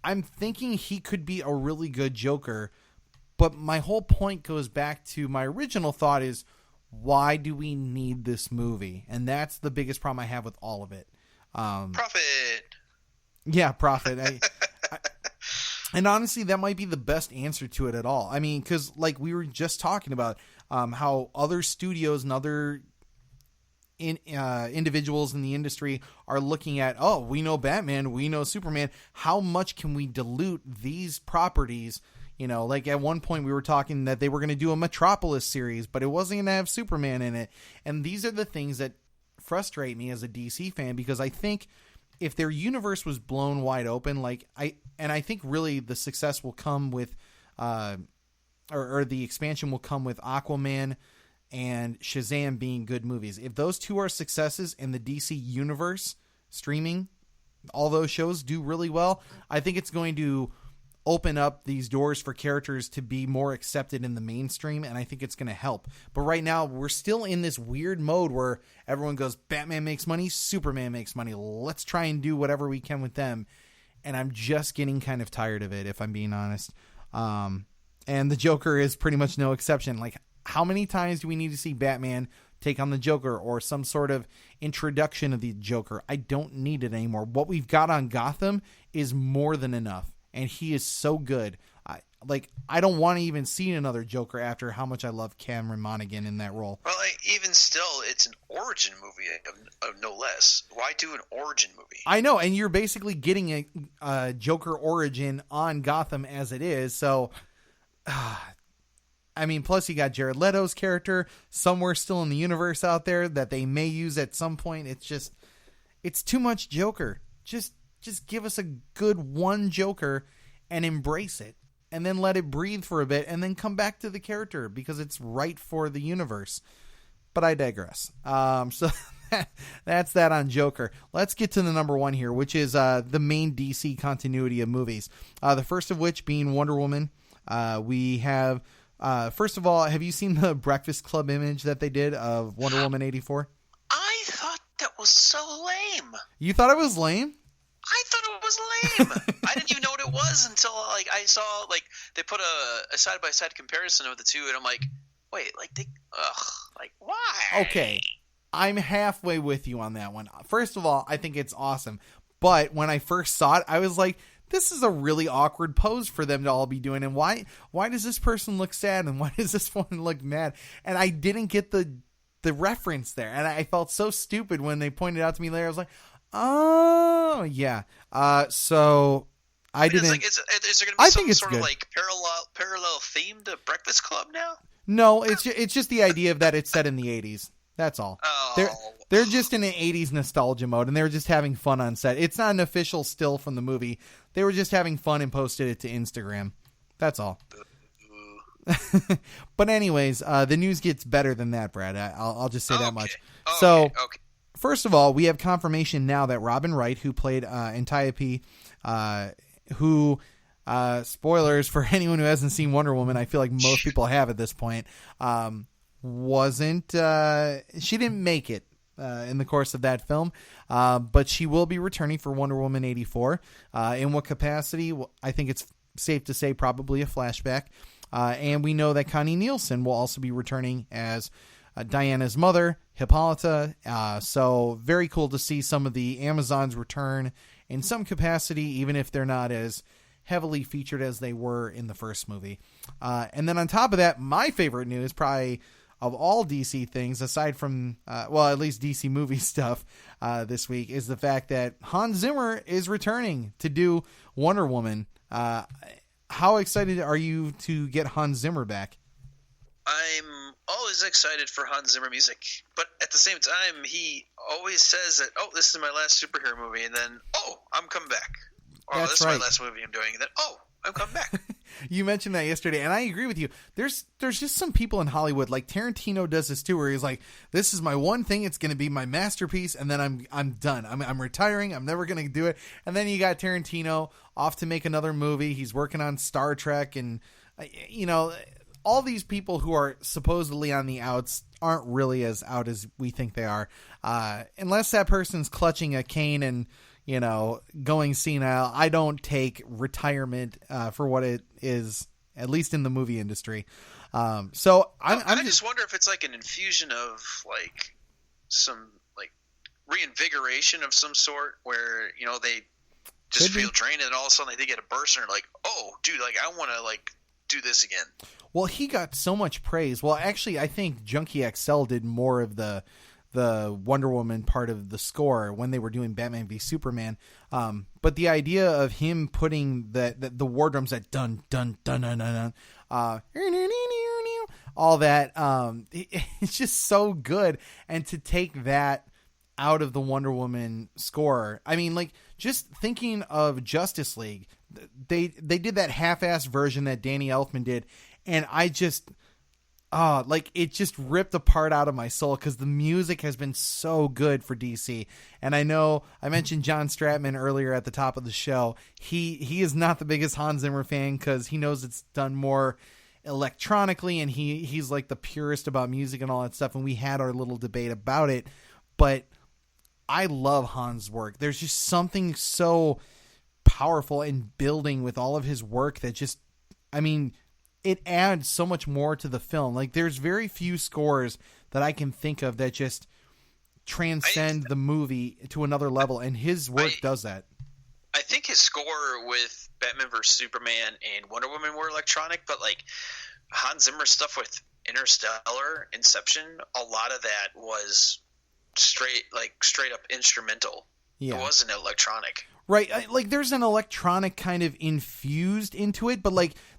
I'm thinking he could be a really good Joker. But my whole point goes back to my original thought is, why do we need this movie? And that's the biggest problem I have with all of it. Profit. Yeah, profit. And honestly, that might be the best answer to it at all. I mean, because like we were just talking about how other studios and other individuals in the industry are looking at, oh, we know Batman, we know Superman. How much can we dilute these properties? Like at one point we were talking that they were going to do a Metropolis series, but it wasn't going to have Superman in it. And these are the things that frustrate me as a DC fan, because I think if their universe was blown wide open, I think really the success will come with, or the expansion will come with Aquaman and Shazam being good movies. If those two are successes and the DC universe streaming, all those shows do really well, I think it's going to open up these doors for characters to be more accepted in the mainstream, and I think it's going to help. But right now, we're still in this weird mode where everyone goes, Batman makes money, Superman makes money, let's try and do whatever we can with them. And I'm just getting kind of tired of it, if I'm being honest. And the Joker is pretty much no exception. Like, how many times do we need to see Batman take on the Joker or some sort of introduction of the Joker? I don't need it anymore. What we've got on Gotham is more than enough. And he is so good. I don't want to even see another Joker after how much I love Cameron Monaghan in that role. Well, even still, it's an origin movie of no less. Why do an origin movie? I know, and you're basically getting a Joker origin on Gotham as it is. So, I mean, plus you got Jared Leto's character somewhere still in the universe out there that they may use at some point. It's just, it's too much Joker. Just give us a good one Joker and embrace it, and then let it breathe for a bit, and then come back to the character because it's right for the universe. But I digress. So that's that on Joker. Let's get to the number one here, which is the main DC continuity of movies. The first of which being Wonder Woman. We have, first of all, have you seen the Breakfast Club image that they did of Wonder Woman 84? I thought that was so lame. You thought it was lame? I thought it was lame. I didn't even know what it was until I saw they put a side by side comparison of the two, and I'm like, wait, why? Okay, I'm halfway with you on that one. First of all, I think it's awesome, but when I first saw it, I was like, this is a really awkward pose for them to all be doing, and why does this person look sad and why does this one look mad? And I didn't get the reference there, and I felt so stupid when they pointed it out to me later. I was like, oh yeah. So I didn't. Is there going to be some sort of parallel theme to Breakfast Club now? No, it's just the idea of that it's set in the 80s. That's all. Oh. They're just in an 80s nostalgia mode, and they were just having fun on set. It's not an official still from the movie. They were just having fun and posted it to Instagram. That's all. But anyways, the news gets better than that, Brad. I'll just say that much. So, first of all, we have confirmation now that Robin Wright, who played Antiope, who... spoilers for anyone who hasn't seen Wonder Woman, I feel like most people have at this point, she didn't make it in the course of that film, but she will be returning for Wonder Woman 84. In what capacity? Well, I think it's safe to say probably a flashback. And we know that Connie Nielsen will also be returning as Diana's mother, Hippolyta. So very cool to see some of the Amazons return in some capacity, even if they're not as heavily featured as they were in the first movie. And then on top of that, my favorite news, probably of all DC things, aside from, at least DC movie stuff this week, is the fact that Hans Zimmer is returning to do Wonder Woman. How excited are you to get Hans Zimmer back? I'm always excited for Hans Zimmer music, but at the same time, he always says that, this is my last superhero movie, and then, I'm coming back. That's this is right. my last movie I'm doing, and then, I'm coming back. You mentioned that yesterday, and I agree with you. There's just some people in Hollywood, like Tarantino does this too, where he's like, this is my one thing, it's going to be my masterpiece, and then I'm done. I'm retiring, I'm never going to do it. And then you got Tarantino off to make another movie. He's working on Star Trek, and, all these people who are supposedly on the outs aren't really as out as we think they are. Unless that person's clutching a cane and, going senile, I don't take retirement for what it is, at least in the movie industry. So I just wonder if it's like an infusion of some reinvigoration of some sort where, they just feel drained and all of a sudden they get a burst and they're like, oh, dude, I want to do this again. Well, he got so much praise. Well, actually, I think Junkie XL did more of the Wonder Woman part of the score when they were doing Batman v Superman. But the idea of him putting the war drums that dun dun dun dun dun, all that, it's just so good. And to take that out of the Wonder Woman score, I mean, just thinking of Justice League, they did that half-assed version that Danny Elfman did, and I just it just ripped a part out of my soul because the music has been so good for DC. And I know I mentioned John Stratman earlier at the top of the show. He is not the biggest Hans Zimmer fan because he knows it's done more electronically, and he's like the purist about music and all that stuff. And we had our little debate about it, but I love Hans' work. There's just something so powerful in building with all of his work that just, it adds so much more to the film. There's very few scores that I can think of that just transcend the movie to another level, and his work does that. I think his score with Batman vs Superman and Wonder Woman were electronic, but Hans Zimmer stuff with Interstellar, Inception, a lot of that was straight up instrumental. Yeah. It wasn't electronic. Right, there's an electronic kind of infused into it, but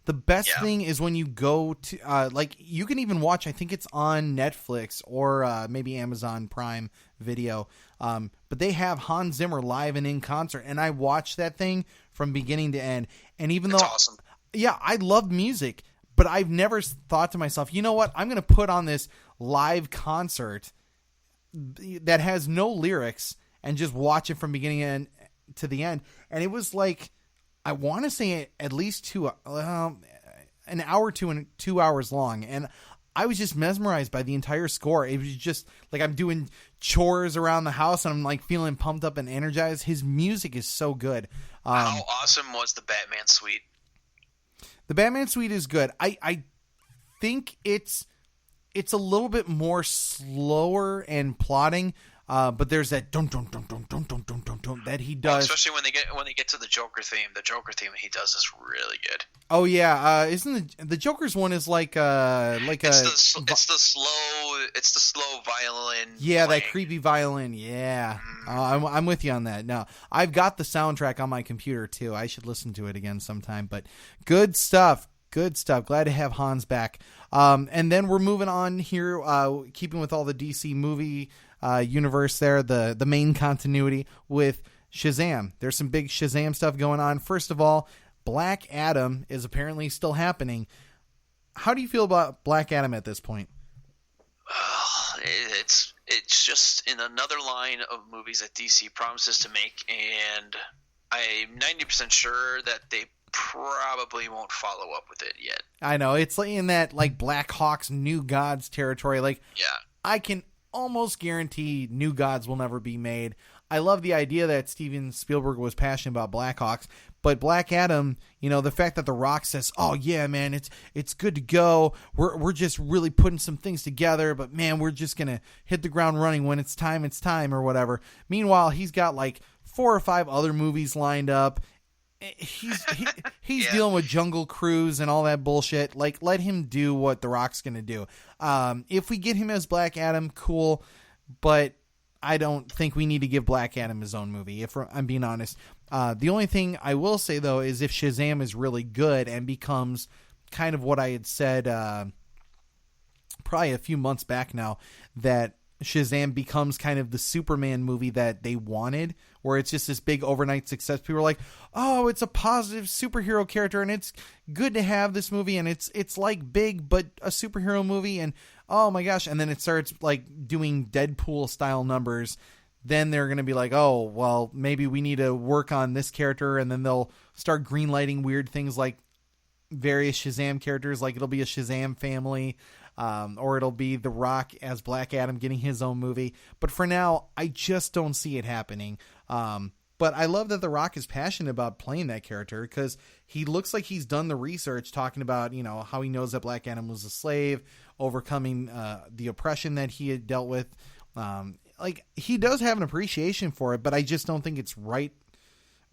The best thing is when you go to like you can even watch. I think it's on Netflix or maybe Amazon Prime Video. But they have Hans Zimmer live and in concert, and I watched that thing from beginning to end. And even That's though, awesome. Yeah, I love music, but I've never thought to myself, you know what? I'm going to put on this live concert that has no lyrics and just watch it from beginning to the end. And it was like, I want to say at least an hour to 2 hours long. And I was just mesmerized by the entire score. It was just like I'm doing chores around the house and I'm like feeling pumped up and energized. His music is so good. How awesome was the Batman suite? The Batman suite is good. I think it's a little bit more slower and plotting, but there's that dun dun dun dun dun dun dun dun dun that he does. Especially when they get to the Joker theme. The Joker theme he does is really good. Oh yeah, isn't the Joker's one is like it's the slow violin. Yeah, playing. that creepy violin. Yeah, I'm with you on that. Now I've got the soundtrack on my computer too. I should listen to it again sometime. But good stuff. Good stuff. Glad to have Hans back. And then we're moving on here, keeping with all the DC movie universe there, the main continuity with Shazam. There's some big Shazam stuff going on. First of all, Black Adam is apparently still happening. How do you feel about Black Adam at this point? It's just in another line of movies that DC promises to make, and I'm 90% sure that they probably won't follow up with it yet. I know. It's like in that like Black Hawk's New Gods territory. Like, yeah. I can almost guarantee New Gods will never be made. I love the idea that Steven Spielberg was passionate about Black Hawks, but Black Adam, the fact that The Rock says, "Oh yeah, man, it's good to go. We're just really putting some things together, but man, we're just gonna hit the ground running when it's time, or whatever." Meanwhile, he's got like 4 or 5 other movies lined up. He's dealing with Jungle Cruise and all that bullshit. Like, let him do what The Rock's gonna do. If we get him as Black Adam, cool, but I don't think we need to give Black Adam his own movie, if I'm being honest. The only thing I will say, though, is if Shazam is really good and becomes kind of what I had said probably a few months back now, that Shazam becomes kind of the Superman movie that they wanted, where it's just this big overnight success. People are like, "Oh, it's a positive superhero character, and it's good to have this movie, and it's like big, but a superhero movie, and oh my gosh," and then it starts like doing Deadpool style numbers. Then they're going to be like, "Oh, well, maybe we need to work on this character," and then they'll start greenlighting weird things like various Shazam characters, like it'll be a Shazam family. Or it'll be The Rock as Black Adam getting his own movie. But for now, I just don't see it happening. But I love that The Rock is passionate about playing that character, because he looks like he's done the research talking about, how he knows that Black Adam was a slave, overcoming the oppression that he had dealt with. Like, he does have an appreciation for it, but I just don't think it's right.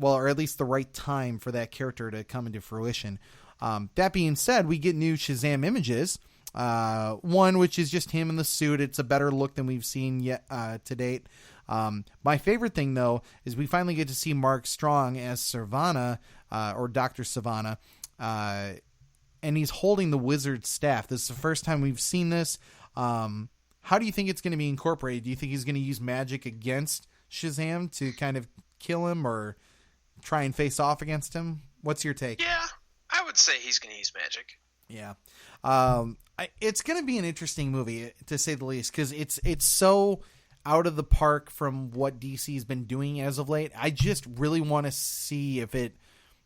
Well, or at least the right time for that character to come into fruition. That being said, we get new Shazam images. One which is just him in the suit. It's a better look than we've seen yet to date. My favorite thing, though, is we finally get to see Mark Strong as Sivana, or Dr. Sivana, and he's holding the wizard's staff. This is the first time we've seen this. How do you think it's going to be incorporated? Do you think he's going to use magic against Shazam to kind of kill him or try and face off against him? What's your take? Yeah, I would say he's going to use magic. Yeah. It's going to be an interesting movie, to say the least, because it's so out of the park from what DC's been doing as of late. I just really want to see if it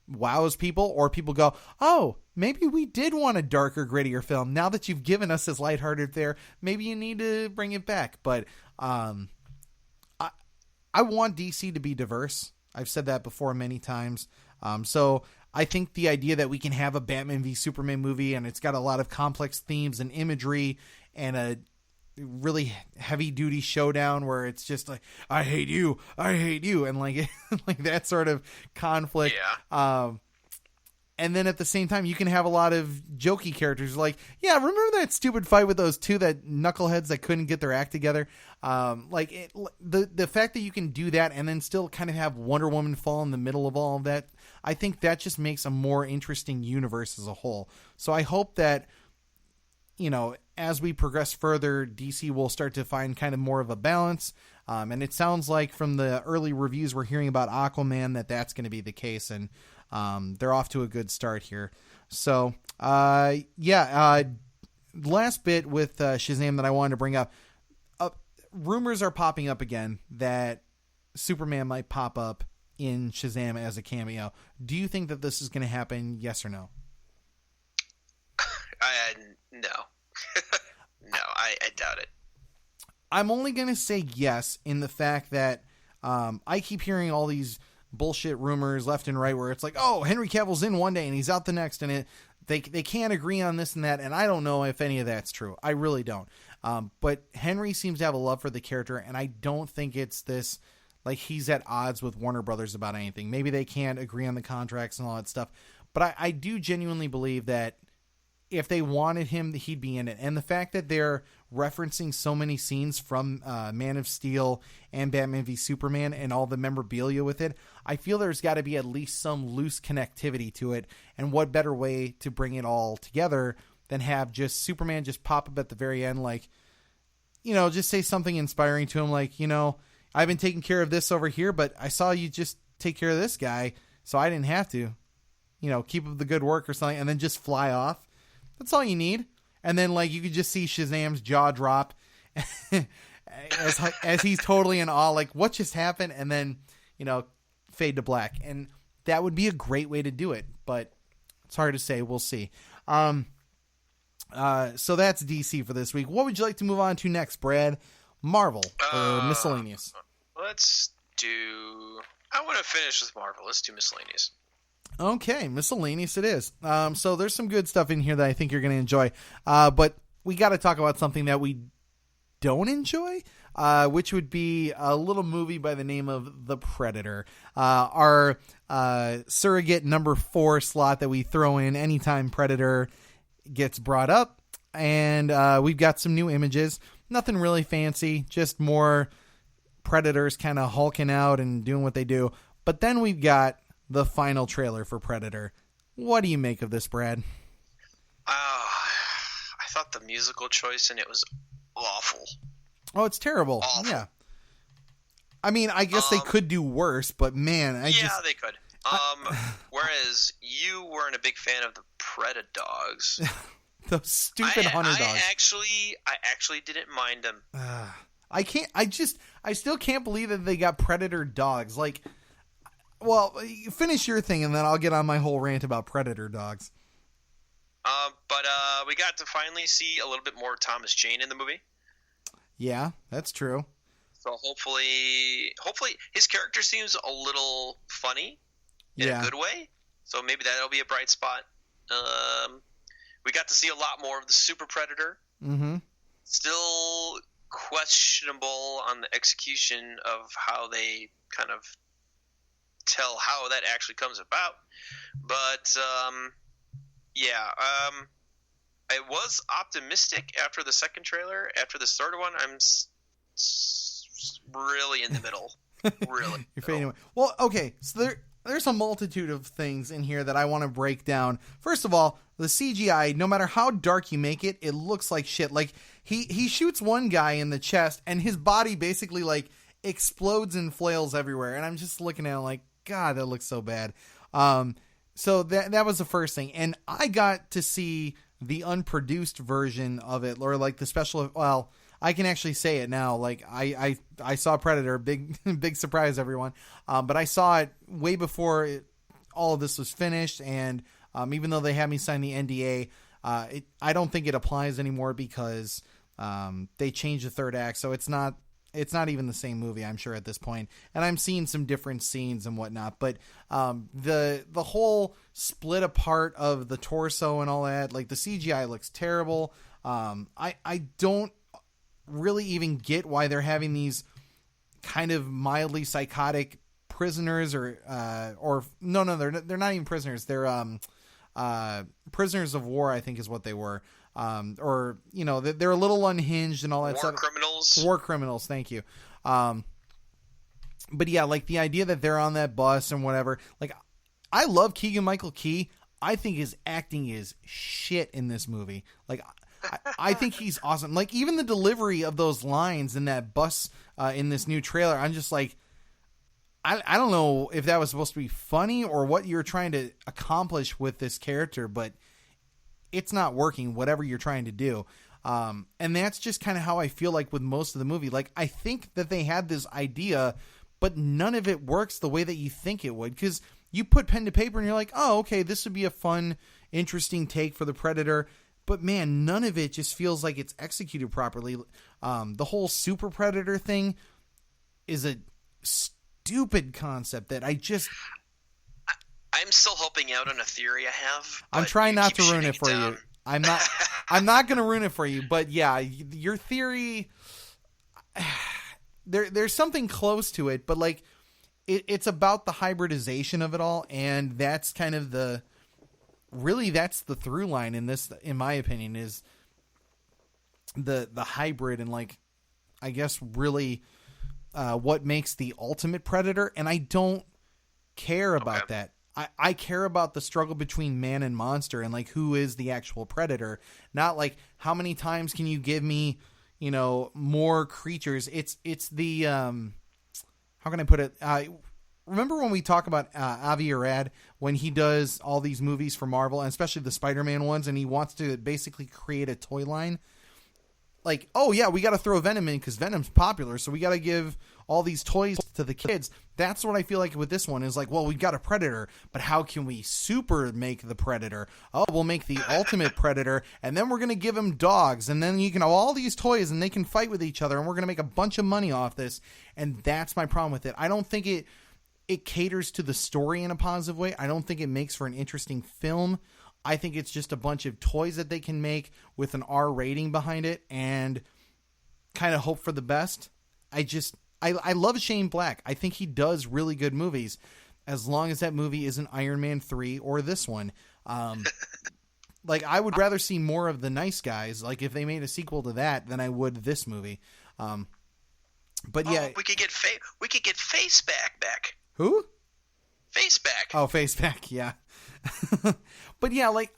wows people, or people go, "Oh, maybe we did want a darker, grittier film. Now that you've given us this lighthearted there, maybe you need to bring it back." But I want DC to be diverse. I've said that before many times. So I think the idea that we can have a Batman v Superman movie, and it's got a lot of complex themes and imagery and a really heavy duty showdown where it's just like, I hate you, and like like that sort of conflict. Yeah. And then at the same time, you can have a lot of jokey characters like, yeah, remember that stupid fight with those two that knuckleheads that couldn't get their act together? The fact that you can do that and then still kind of have Wonder Woman fall in the middle of all of that, I think that just makes a more interesting universe as a whole. So I hope that, as we progress further, DC will start to find kind of more of a balance. And it sounds like from the early reviews we're hearing about Aquaman that's going to be the case. And they're off to a good start here. So, last bit with Shazam that I wanted to bring up. Rumors are popping up again that Superman might pop up in Shazam as a cameo. Do you think that this is going to happen? Yes or no? No. No, I doubt it. I'm only going to say yes in the fact that I keep hearing all these bullshit rumors left and right where it's like, oh, Henry Cavill's in one day and he's out the next, and they can't agree on this and that, and I don't know if any of that's true. I really don't. But Henry seems to have a love for the character, and I don't think it's this, like he's at odds with Warner Brothers about anything. Maybe they can't agree on the contracts and all that stuff, but I do genuinely believe that if they wanted him, he'd be in it. And the fact that they're referencing so many scenes from Man of Steel and Batman v Superman and all the memorabilia with it, I feel there's got to be at least some loose connectivity to it. And what better way to bring it all together than have just Superman just pop up at the very end, like, just say something inspiring to him, like, I've been taking care of this over here, but I saw you just take care of this guy, so I didn't have to, keep up the good work or something, and then just fly off. That's all you need. And then, like, you could just see Shazam's jaw drop as he's totally in awe, like, what just happened? And then, fade to black. And that would be a great way to do it. But it's hard to say. We'll see. So that's DC for this week. What would you like to move on to next, Brad? Marvel or miscellaneous? Let's do... I want to finish with Marvel. Let's do miscellaneous. Okay, miscellaneous it is. So there's some good stuff in here that I think you're going to enjoy. But we got to talk about something that we don't enjoy, which would be a little movie by the name of The Predator. Our surrogate number 4 slot that we throw in anytime Predator gets brought up. And we've got some new images. Nothing really fancy, just more Predators kind of hulking out and doing what they do. But then we've got the final trailer for Predator. What do you make of this, Brad? I thought the musical choice in it was awful. Oh, it's terrible. Awful. Yeah. I mean, I guess they could do worse, but man, they could. Whereas you weren't a big fan of the Predadogs. Those stupid hunter dogs. I actually didn't mind them. I still can't believe that they got Predator dogs. Like, well, finish your thing, and then I'll get on my whole rant about Predator dogs. But we got to finally see a little bit more Thomas Jane in the movie. Yeah, that's true. So hopefully his character seems a little funny in a good way. So maybe that'll be a bright spot. We got to see a lot more of the Super Predator. Mm-hmm. Still questionable on the execution of how they kind of tell how that actually comes about, but I was optimistic after the second trailer. After the third one, I'm really in the middle. Really, you're fading away. Well, okay, so there's a multitude of things in here that I want to break down. First of all, the CGI, no matter how dark you make it, it looks like shit. Like he shoots one guy in the chest, and his body basically like explodes and flails everywhere, and I'm just looking at it like, God, that looks so bad. So that was the first thing. And I got to see the unproduced version of it, or like the special, well, I can actually say it now. Like I saw Predator, big surprise, everyone. But I saw it way before all of this was finished. And even though they had me sign the NDA, I don't think it applies anymore because they changed the third act. So it's not even the same movie, I'm sure, at this point. And I'm seeing some different scenes and whatnot. But the whole split apart of the torso and all that, like the CGI looks terrible. I don't really even get why they're having these kind of mildly psychotic prisoners or no, they're not even prisoners. They're prisoners of war, I think is what they were. Or, you know, they're a little unhinged and all that stuff. War criminals, thank you. But yeah, like the idea that they're on that bus and whatever. Like, I love Keegan-Michael Key. I think his acting is shit in this movie. Like, I think he's awesome. Like, even the delivery of those lines in that bus in this new trailer, I'm just like, I don't know if that was supposed to be funny or what you're trying to accomplish with this character, but it's not working, whatever you're trying to do. And that's just kind of how I feel like with most of the movie. Like, I think that they had this idea, but none of it works the way that you think it would. Because you put pen to paper and you're like, oh, okay, this would be a fun, interesting take for the Predator. But man, none of it just feels like it's executed properly. The whole Super Predator thing is a stupid concept that I'm still hoping out on a theory I have. I'm trying not to ruin it for you. I'm not going to ruin it for you, but yeah, your theory, there's something close to it, but like it's about the hybridization of it all. And that's kind of that's the through line in this, in my opinion, is the hybrid and like, I guess really, what makes the ultimate Predator. And I don't care about that. I care about the struggle between man and monster and like who is the actual predator, not like how many times can you give me, you know, more creatures. It's the, how can I put it? Remember when we talk about Avi Arad, when he does all these movies for Marvel and especially the Spider-Man ones, and he wants to basically create a toy line? Like, oh yeah, we got to throw Venom in because Venom's popular, so we got to give all these toys to the kids. That's what I feel like with this one is like, well, we've got a Predator, but how can we super make the Predator? Oh, we'll make the ultimate Predator, and then we're going to give him dogs, and then you can have all these toys, and they can fight with each other, and we're going to make a bunch of money off this. And that's my problem with it. I don't think it caters to the story in a positive way. I don't think it makes for an interesting film. I think it's just a bunch of toys that they can make with an R rating behind it and kind of hope for the best. I love Shane Black. I think he does really good movies as long as that movie isn't Iron Man 3 or this one. Like, I would rather see more of The Nice Guys, like if they made a sequel to that, than I would this movie. But yeah. We could get Face back. Who? Face back. Oh, Face back, yeah. But yeah, like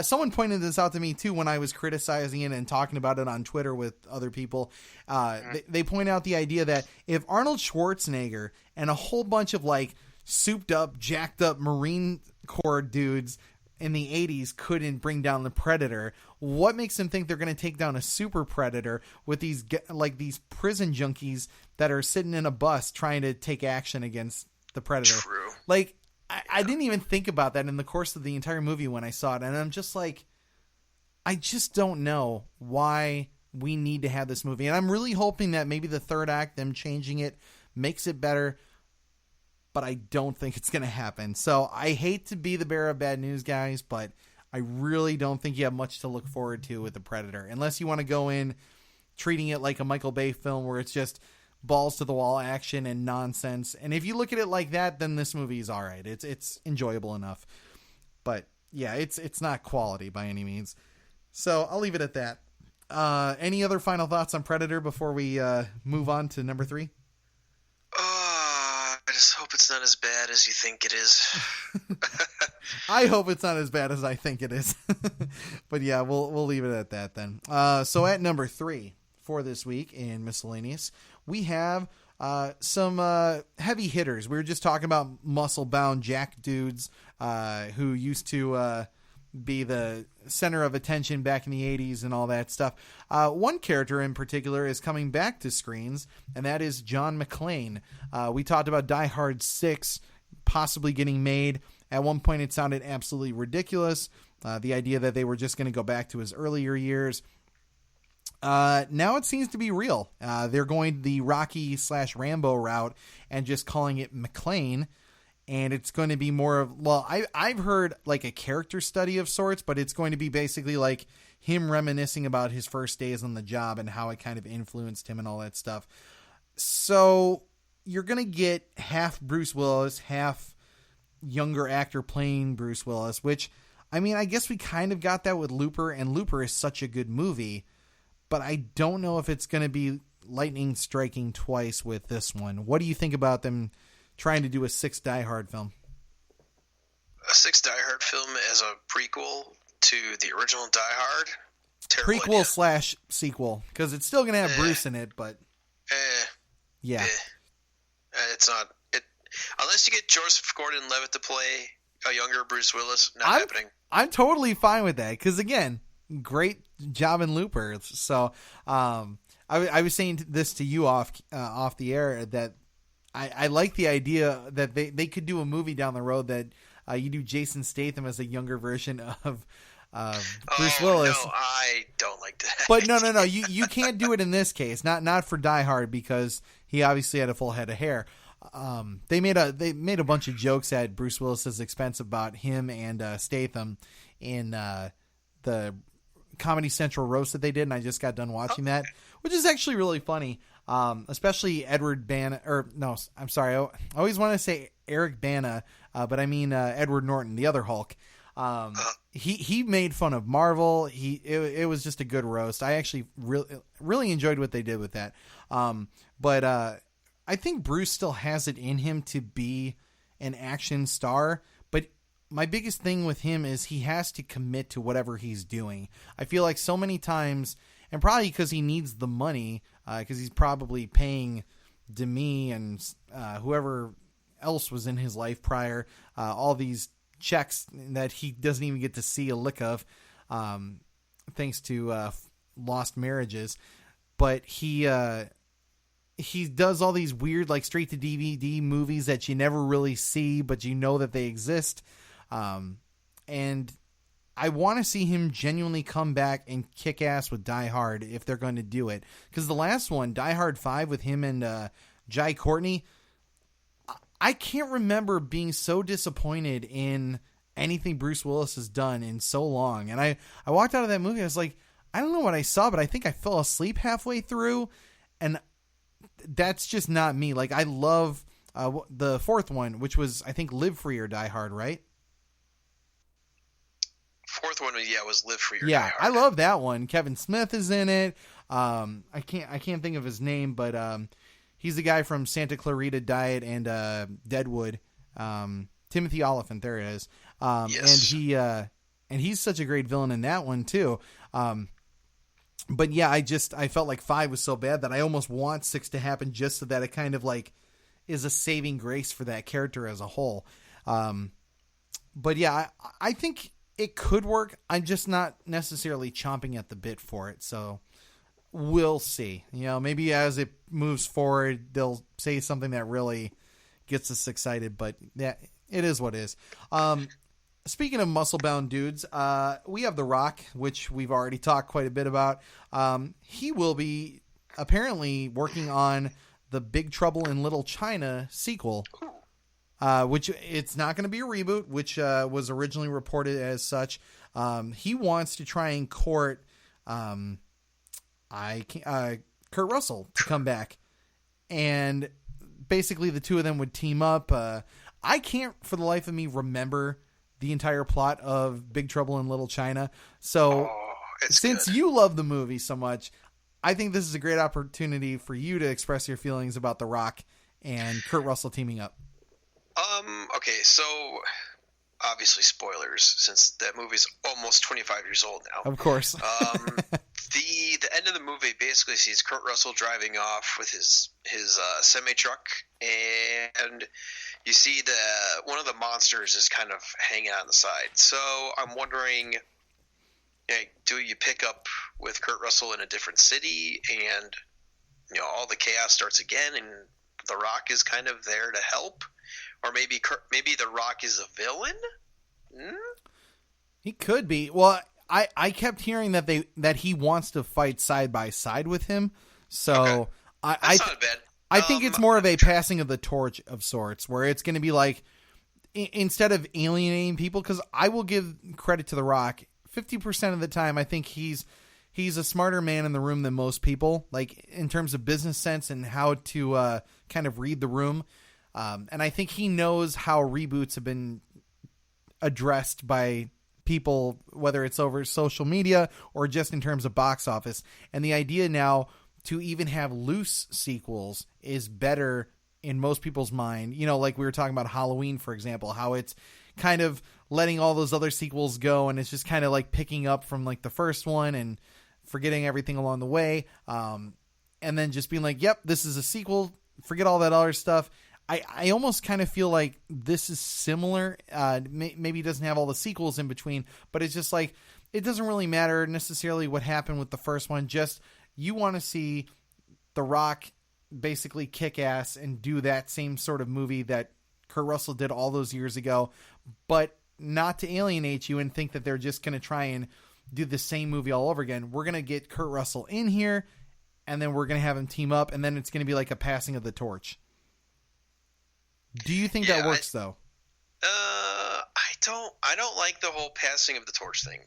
someone pointed this out to me too when I was criticizing it and talking about it on Twitter with other people. They point out the idea that if Arnold Schwarzenegger and a whole bunch of like souped up, jacked up Marine Corps dudes in the 80s couldn't bring down the Predator, what makes them think they're going to take down a super Predator with these prison junkies that are sitting in a bus trying to take action against the Predator? True. Like, I didn't even think about that in the course of the entire movie when I saw it. And I'm just like, I just don't know why we need to have this movie. And I'm really hoping that maybe the third act, them changing it, makes it better. But I don't think it's going to happen. So I hate to be the bearer of bad news, guys, but I really don't think you have much to look forward to with The Predator. Unless you want to go in treating it like a Michael Bay film where it's just balls to the wall action and nonsense. And if you look at it like that, then this movie is all right. It's enjoyable enough. But yeah, it's not quality by any means. So I'll leave it at that. Any other final thoughts on Predator before we move on to number 3? I just hope it's not as bad as you think it is. I hope it's not as bad as I think it is. But yeah, we'll leave it at that then. So at number 3 for this week in Miscellaneous, we have some heavy hitters. We were just talking about muscle-bound jack dudes who used to be the center of attention back in the 80s and all that stuff. One character in particular is coming back to screens, and that is John McClane. We talked about Die Hard 6 possibly getting made. At one point, it sounded absolutely ridiculous. The idea that they were just going to go back to his earlier years. Now it seems to be real. They're going the Rocky/Rambo route and just calling it McClane. And it's going to be more of, well, I've heard like a character study of sorts, but it's going to be basically like him reminiscing about his first days on the job and how it kind of influenced him and all that stuff. So you're going to get half Bruce Willis, half younger actor playing Bruce Willis, which I mean, I guess we kind of got that with Looper, and Looper is such a good movie, but I don't know if it's going to be lightning striking twice with this one. What do you think about them trying to do a 6 Die Hard film? A 6 Die Hard film as a prequel to the original Die Hard? Terrible Prequel idea. slash sequel, because it's still going to have Bruce in it, but yeah. It's not... Unless you get Joseph Gordon-Levitt to play a younger Bruce Willis, not happening. I'm totally fine with that, because again, great job in Looper. So I was saying this to you off the air that I like the idea that they could do a movie down the road that you do Jason Statham as a younger version of Bruce Willis. No, I don't like that. But no. You can't do it in this case. Not for Die Hard, because he obviously had a full head of hair. They made a bunch of jokes at Bruce Willis's expense about him and Statham in the Comedy Central roast that they did, and I just got done watching that, which is actually really funny. Especially Edward Bana, or no, I'm sorry, I always want to say Eric Bana, but I mean Edward Norton, the other Hulk. He made fun of Marvel. It was just a good roast. I actually really enjoyed what they did with that. But I think Bruce still has it in him to be an action star, but my biggest thing with him is he has to commit to whatever he's doing. I feel like so many times, and probably because he needs the money, because he's probably paying Demi and whoever else was in his life prior, all these checks that he doesn't even get to see a lick of, thanks to lost marriages. But he does all these weird, like, straight to DVD movies that you never really see, but you know that they exist. And I want to see him genuinely come back and kick ass with Die Hard if they're going to do it. Because the last one, Die Hard 5 with him and Jai Courtney, I can't remember being so disappointed in anything Bruce Willis has done in so long. And I walked out of that movie, I was like, I don't know what I saw, but I think I fell asleep halfway through. And that's just not me. Like, I love the fourth one, which was, I think, Live Free or Die Hard, right? Fourth one, was Live Free or Yeah, Die Hard. I love that one. Kevin Smith is in it. I can't think of his name, but he's the guy from Santa Clarita Diet and Deadwood. Timothy Olyphant, there it is. Yes. And he's such a great villain in that one too. But yeah, I felt like 5 was so bad that I almost want 6 to happen just so that it kind of like is a saving grace for that character as a whole. But yeah, I think it could work. I'm just not necessarily chomping at the bit for it. So we'll see. Maybe as it moves forward, they'll say something that really gets us excited, but yeah, it is what it is. Speaking of muscle-bound dudes, we have The Rock, which we've already talked quite a bit about. He will be apparently working on the Big Trouble in Little China sequel, which it's not going to be a reboot, which was originally reported as such. He wants to try and court Kurt Russell to come back, and basically the two of them would team up. I can't for the life of me remember the entire plot of Big Trouble in Little China. So since you love the movie so much, I think this is a great opportunity for you to express your feelings about The Rock and Kurt Russell teaming up. Okay, so obviously spoilers since that movie's almost 25 years old now. Of course. The end of the movie basically sees Kurt Russell driving off with his semi truck, and you see one of the monsters is kind of hanging on the side. So I'm wondering, do you pick up with Kurt Russell in a different city, and all the chaos starts again, and The Rock is kind of there to help, or maybe The Rock is a villain? He could be. Well, I kept hearing that he wants to fight side by side with him. So okay. That's not bad. I think it's more of a passing of the torch of sorts, where it's going to be like, instead of alienating people, because I will give credit to The Rock, 50% of the time I think he's a smarter man in the room than most people, like in terms of business sense and how to kind of read the room. And I think he knows how reboots have been addressed by people, whether it's over social media or just in terms of box office. And the idea now to even have loose sequels is better in most people's mind. You know, like we were talking about Halloween, for example, how it's kind of letting all those other sequels go, and it's just kind of like picking up from like the first one and forgetting everything along the way. And then just being like, yep, this is a sequel. Forget all that other stuff. I almost kind of feel like this is similar. Maybe it doesn't have all the sequels in between, but it's just like, it doesn't really matter necessarily what happened with the first one. Just you want to see The Rock basically kick ass and do that same sort of movie that Kurt Russell did all those years ago, but not to alienate you and think that they're just going to try and do the same movie all over again. We're going to get Kurt Russell in here, and then we're going to have him team up, and then it's going to be like a passing of the torch. Do you think that works though? I don't like the whole passing of the torch thing.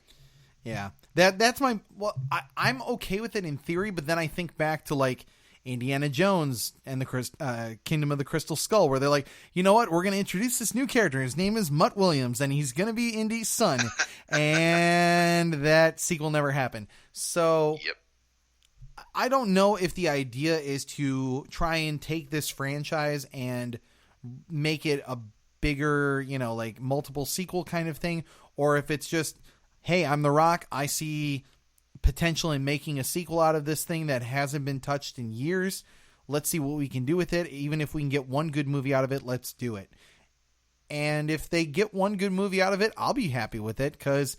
Yeah, that's my. Well, I'm okay with it in theory, but then I think back to like Indiana Jones and the Kingdom of the Crystal Skull, where they're like, you know what, we're going to introduce this new character. His name is Mutt Williams, and he's going to be Indy's son, and that sequel never happened. So, yep. I don't know if the idea is to try and take this franchise and make it a bigger, you know, like multiple sequel kind of thing, or if it's just, hey, I'm The Rock, I see potential in making a sequel out of this thing that hasn't been touched in years. Let's see what we can do with it. Even if we can get one good movie out of it, let's do it. And if they get one good movie out of it, I'll be happy with it, because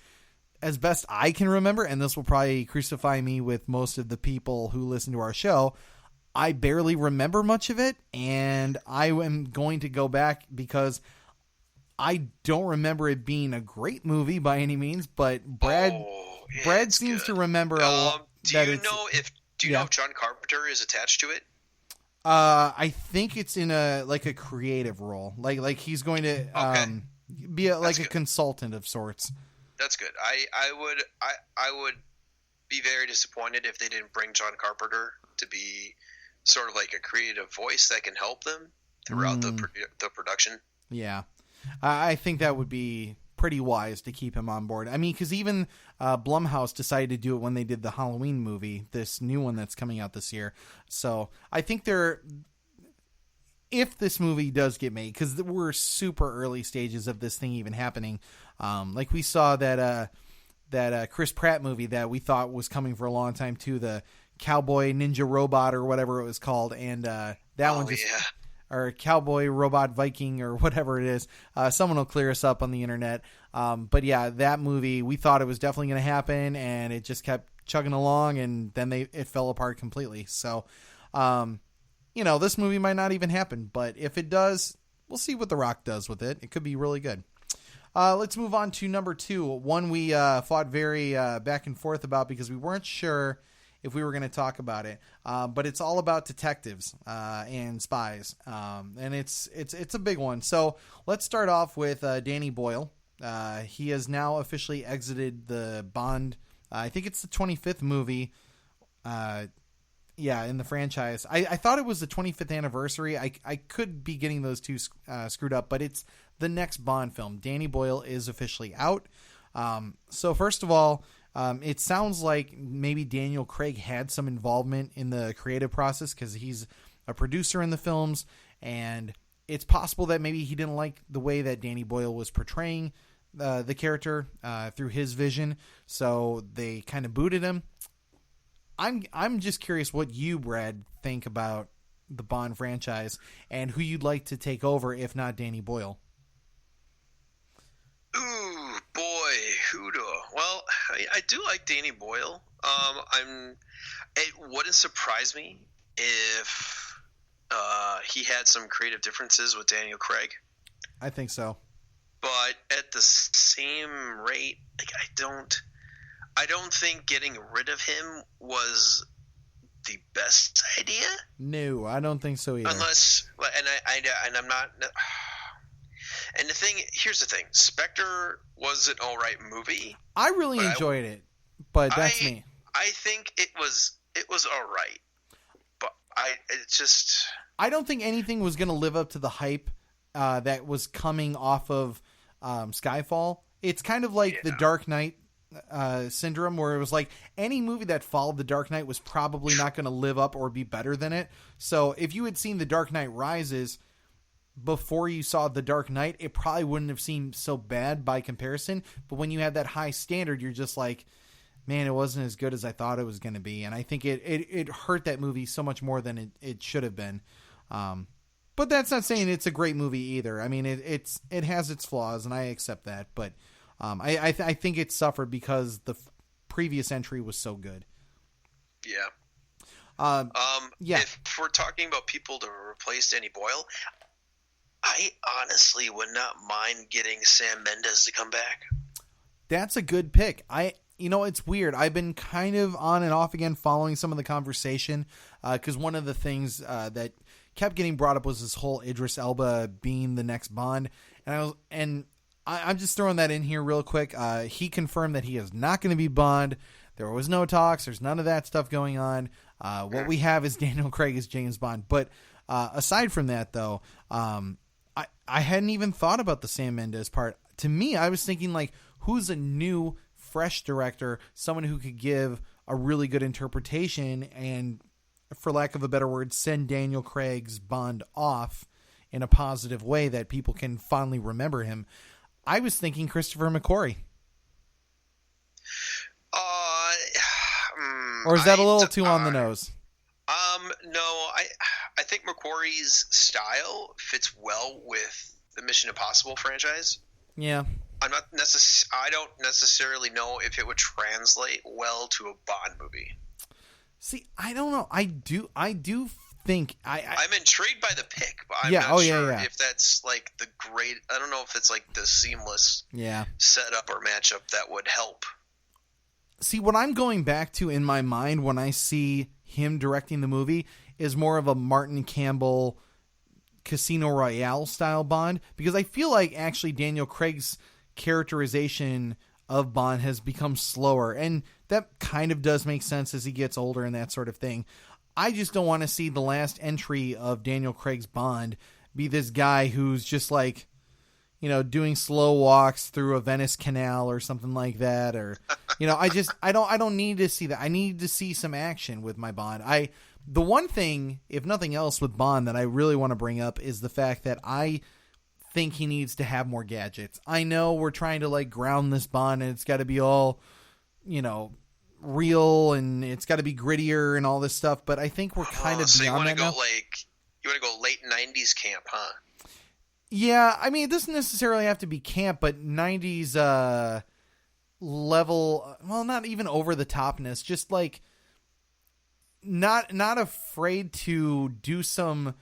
as best I can remember, and this will probably crucify me with most of the people who listen to our show, I barely remember much of it, and I am going to go back because I don't remember it being a great movie by any means, but Brad seems to remember a lot. Do you know if John Carpenter is attached to it? I think it's in a creative role, like he's going to be a consultant of sorts. That's good. I would be very disappointed if they didn't bring John Carpenter to be sort of like a creative voice that can help them throughout the production. Yeah. I think that would be pretty wise to keep him on board. I mean, because even Blumhouse decided to do it when they did the Halloween movie, this new one that's coming out this year. So I think if this movie does get made, because we're super early stages of this thing even happening, like we saw that Chris Pratt movie that we thought was coming for a long time too, the Cowboy Ninja Robot or whatever it was called, and or Cowboy Robot Viking or whatever it is. Someone will clear us up on the internet. But yeah, that movie, we thought it was definitely going to happen, and it just kept chugging along, and then it fell apart completely. So, this movie might not even happen, but if it does, we'll see what The Rock does with it. It could be really good. Let's move on to number 2. One we fought very back and forth about because we weren't sure if we were going to talk about it, but it's all about detectives and spies, and it's a big one. So let's start off with Danny Boyle. He has now officially exited the Bond. I think it's the 25th movie. In the franchise. I thought it was the 25th anniversary. I could be getting those two screwed up, but it's the next Bond film. Danny Boyle is officially out. So first of all, it sounds like maybe Daniel Craig had some involvement in the creative process because he's a producer in the films, and it's possible that maybe he didn't like the way that Danny Boyle was portraying the character through his vision, so they kind of booted him. I'm just curious what you, Brad, think about the Bond franchise and who you'd like to take over if not Danny Boyle. Ooh, boy, well, I do like Danny Boyle. It wouldn't surprise me if he had some creative differences with Daniel Craig. I think so. But at the same rate, I don't think getting rid of him was the best idea. No, I don't think so either. Unless, and I'm not. And here's the thing: Spectre was an all right movie. I really enjoyed it, but that's me. I think it was all right, but I don't think anything was going to live up to the hype that was coming off of Skyfall, It's kind of like the Dark Knight syndrome, where it was like any movie that followed the Dark Knight was probably not going to live up or be better than it. So if you had seen the Dark Knight Rises before you saw the Dark Knight, it probably wouldn't have seemed so bad by comparison. But when you have that high standard, you're just like, man, it wasn't as good as I thought it was going to be. And I think it hurt that movie so much more than it should have been. But that's not saying it's a great movie either. I mean, it has its flaws, and I accept that. But I think it suffered because the previous entry was so good. Yeah. If we're talking about people to replace Danny Boyle, I honestly would not mind getting Sam Mendes to come back. That's a good pick. It's weird. I've been kind of on and off again following some of the conversation because one of the things that kept getting brought up was this whole Idris Elba being the next Bond, and I'm just throwing that in here real quick. He confirmed that he is not going to be Bond. There was no talks. There's none of that stuff going on. What we have is Daniel Craig as James Bond. But aside from that, though, I hadn't even thought about the Sam Mendes part. To me, I was thinking, like, who's a new, fresh director, someone who could give a really good interpretation and, for lack of a better word, send Daniel Craig's Bond off in a positive way that people can fondly remember him. I was thinking Christopher McQuarrie. Or is that a little too on the nose? No, I think McQuarrie's style fits well with the Mission Impossible franchise. Yeah. I don't necessarily know if it would translate well to a Bond movie. See, I don't know. I do think I'm intrigued by the pick, but I'm not sure if that's like the great. I don't know if it's like the seamless setup or matchup that would help. See, what I'm going back to in my mind when I see him directing the movie is more of a Martin Campbell Casino Royale style Bond, because I feel like actually Daniel Craig's characterization of Bond has become slower, and that kind of does make sense as he gets older and that sort of thing. I just don't want to see the last entry of Daniel Craig's Bond be this guy who's just like, doing slow walks through a Venice canal or something like that. Or, I don't need to see that. I need to see some action with my Bond. The one thing, if nothing else, with Bond that I really want to bring up is the fact that I think he needs to have more gadgets. I know we're trying to like ground this Bond and it's got to be all, real and it's got to be grittier and all this stuff, but I think we're kind of beyond that now. You want to go late 90s camp, huh? Yeah, I mean, it doesn't necessarily have to be camp, but 90s level, well, not even over the topness, just like not afraid to do some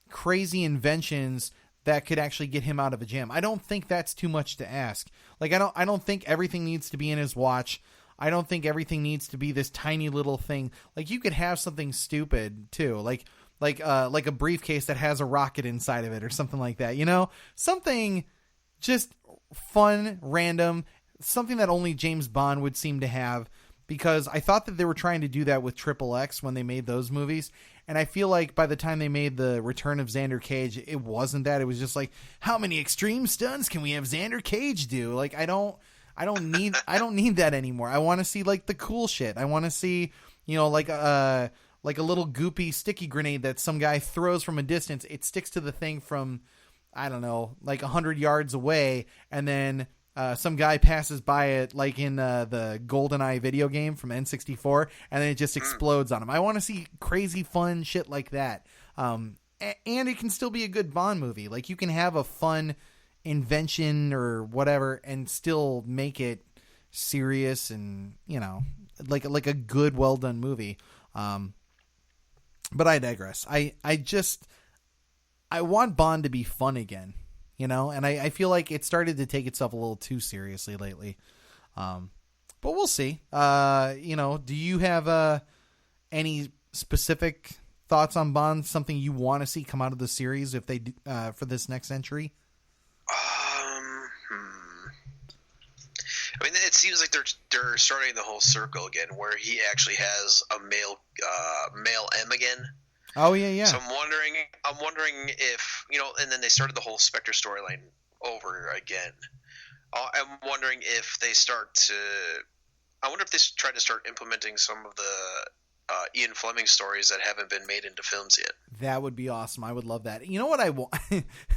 crazy inventions that could actually get him out of a jam. I don't think that's too much to ask. Like, I don't think everything needs to be in his watch. I don't think everything needs to be this tiny little thing. Like, you could have something stupid too, like a briefcase that has a rocket inside of it or something like that. Something just fun, random, something that only James Bond would seem to have. Because I thought that they were trying to do that with Triple X when they made those movies, and I feel like by the time they made the Return of Xander Cage, it wasn't that. It was just like, how many extreme stunts can we have Xander Cage do? Like, I don't need that anymore. I want to see like the cool shit. I want to see, like a little goopy sticky grenade that some guy throws from a distance. It sticks to the thing from, I don't know, like 100 yards away, and then some guy passes by it, like in the GoldenEye video game from N64, and then it just explodes on him. I want to see crazy fun shit like that. And it can still be a good Bond movie. Like, you can have a fun invention or whatever and still make it serious and, like a good, well done movie. But I digress. I want Bond to be fun again. And I feel like it started to take itself a little too seriously lately. But we'll see. Do you have any specific thoughts on Bond? Something you want to see come out of the series if they for this next entry? I mean, it seems like they're starting the whole circle again, where he actually has a male M again. Oh yeah. So I'm wondering if and then they started the whole Spectre storyline over again. I'm wondering if they start to. I wonder if they try to start implementing some of the Ian Fleming stories that haven't been made into films yet. That would be awesome. I would love that. You know what I want?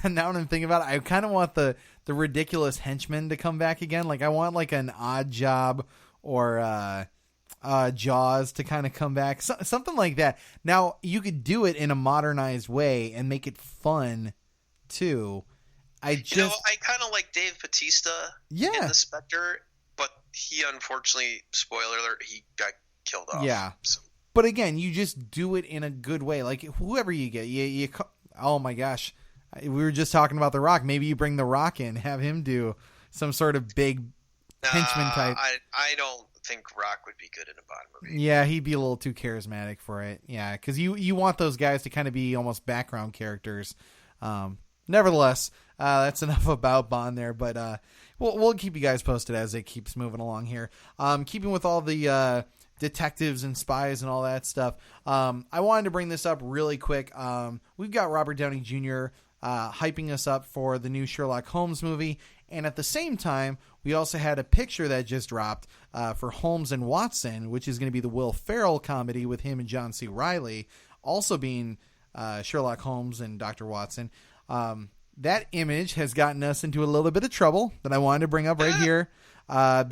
Now that I'm thinking about it, I kind of want the ridiculous henchmen to come back again. Like I want like an Odd Job or Jaws to kind of come back, something like that. Now you could do it in a modernized way and make it fun too. I kind of like Dave Bautista in The Spectre, but he unfortunately, spoiler alert, he got killed off. Yeah. So. But again, you just do it in a good way. Like whoever you get, oh my gosh, we were just talking about The Rock. Maybe you bring The Rock in, have him do some sort of big henchman type. I don't think Rock would be good in a Bond movie. Yeah, he'd be a little too charismatic for it. Yeah, because you want those guys to kind of be almost background characters. Nevertheless, that's enough about Bond there, but we'll keep you guys posted as it keeps moving along here. Keeping with all the detectives and spies and all that stuff, I wanted to bring this up really quick. We've got Robert Downey Jr. Hyping us up for the new Sherlock Holmes movie, and at the same time, we also had a picture that just dropped for Holmes and Watson, which is going to be the Will Ferrell comedy with him and John C. Reilly, also being Sherlock Holmes and Dr. Watson. That image has gotten us into a little bit of trouble that I wanted to bring up right here,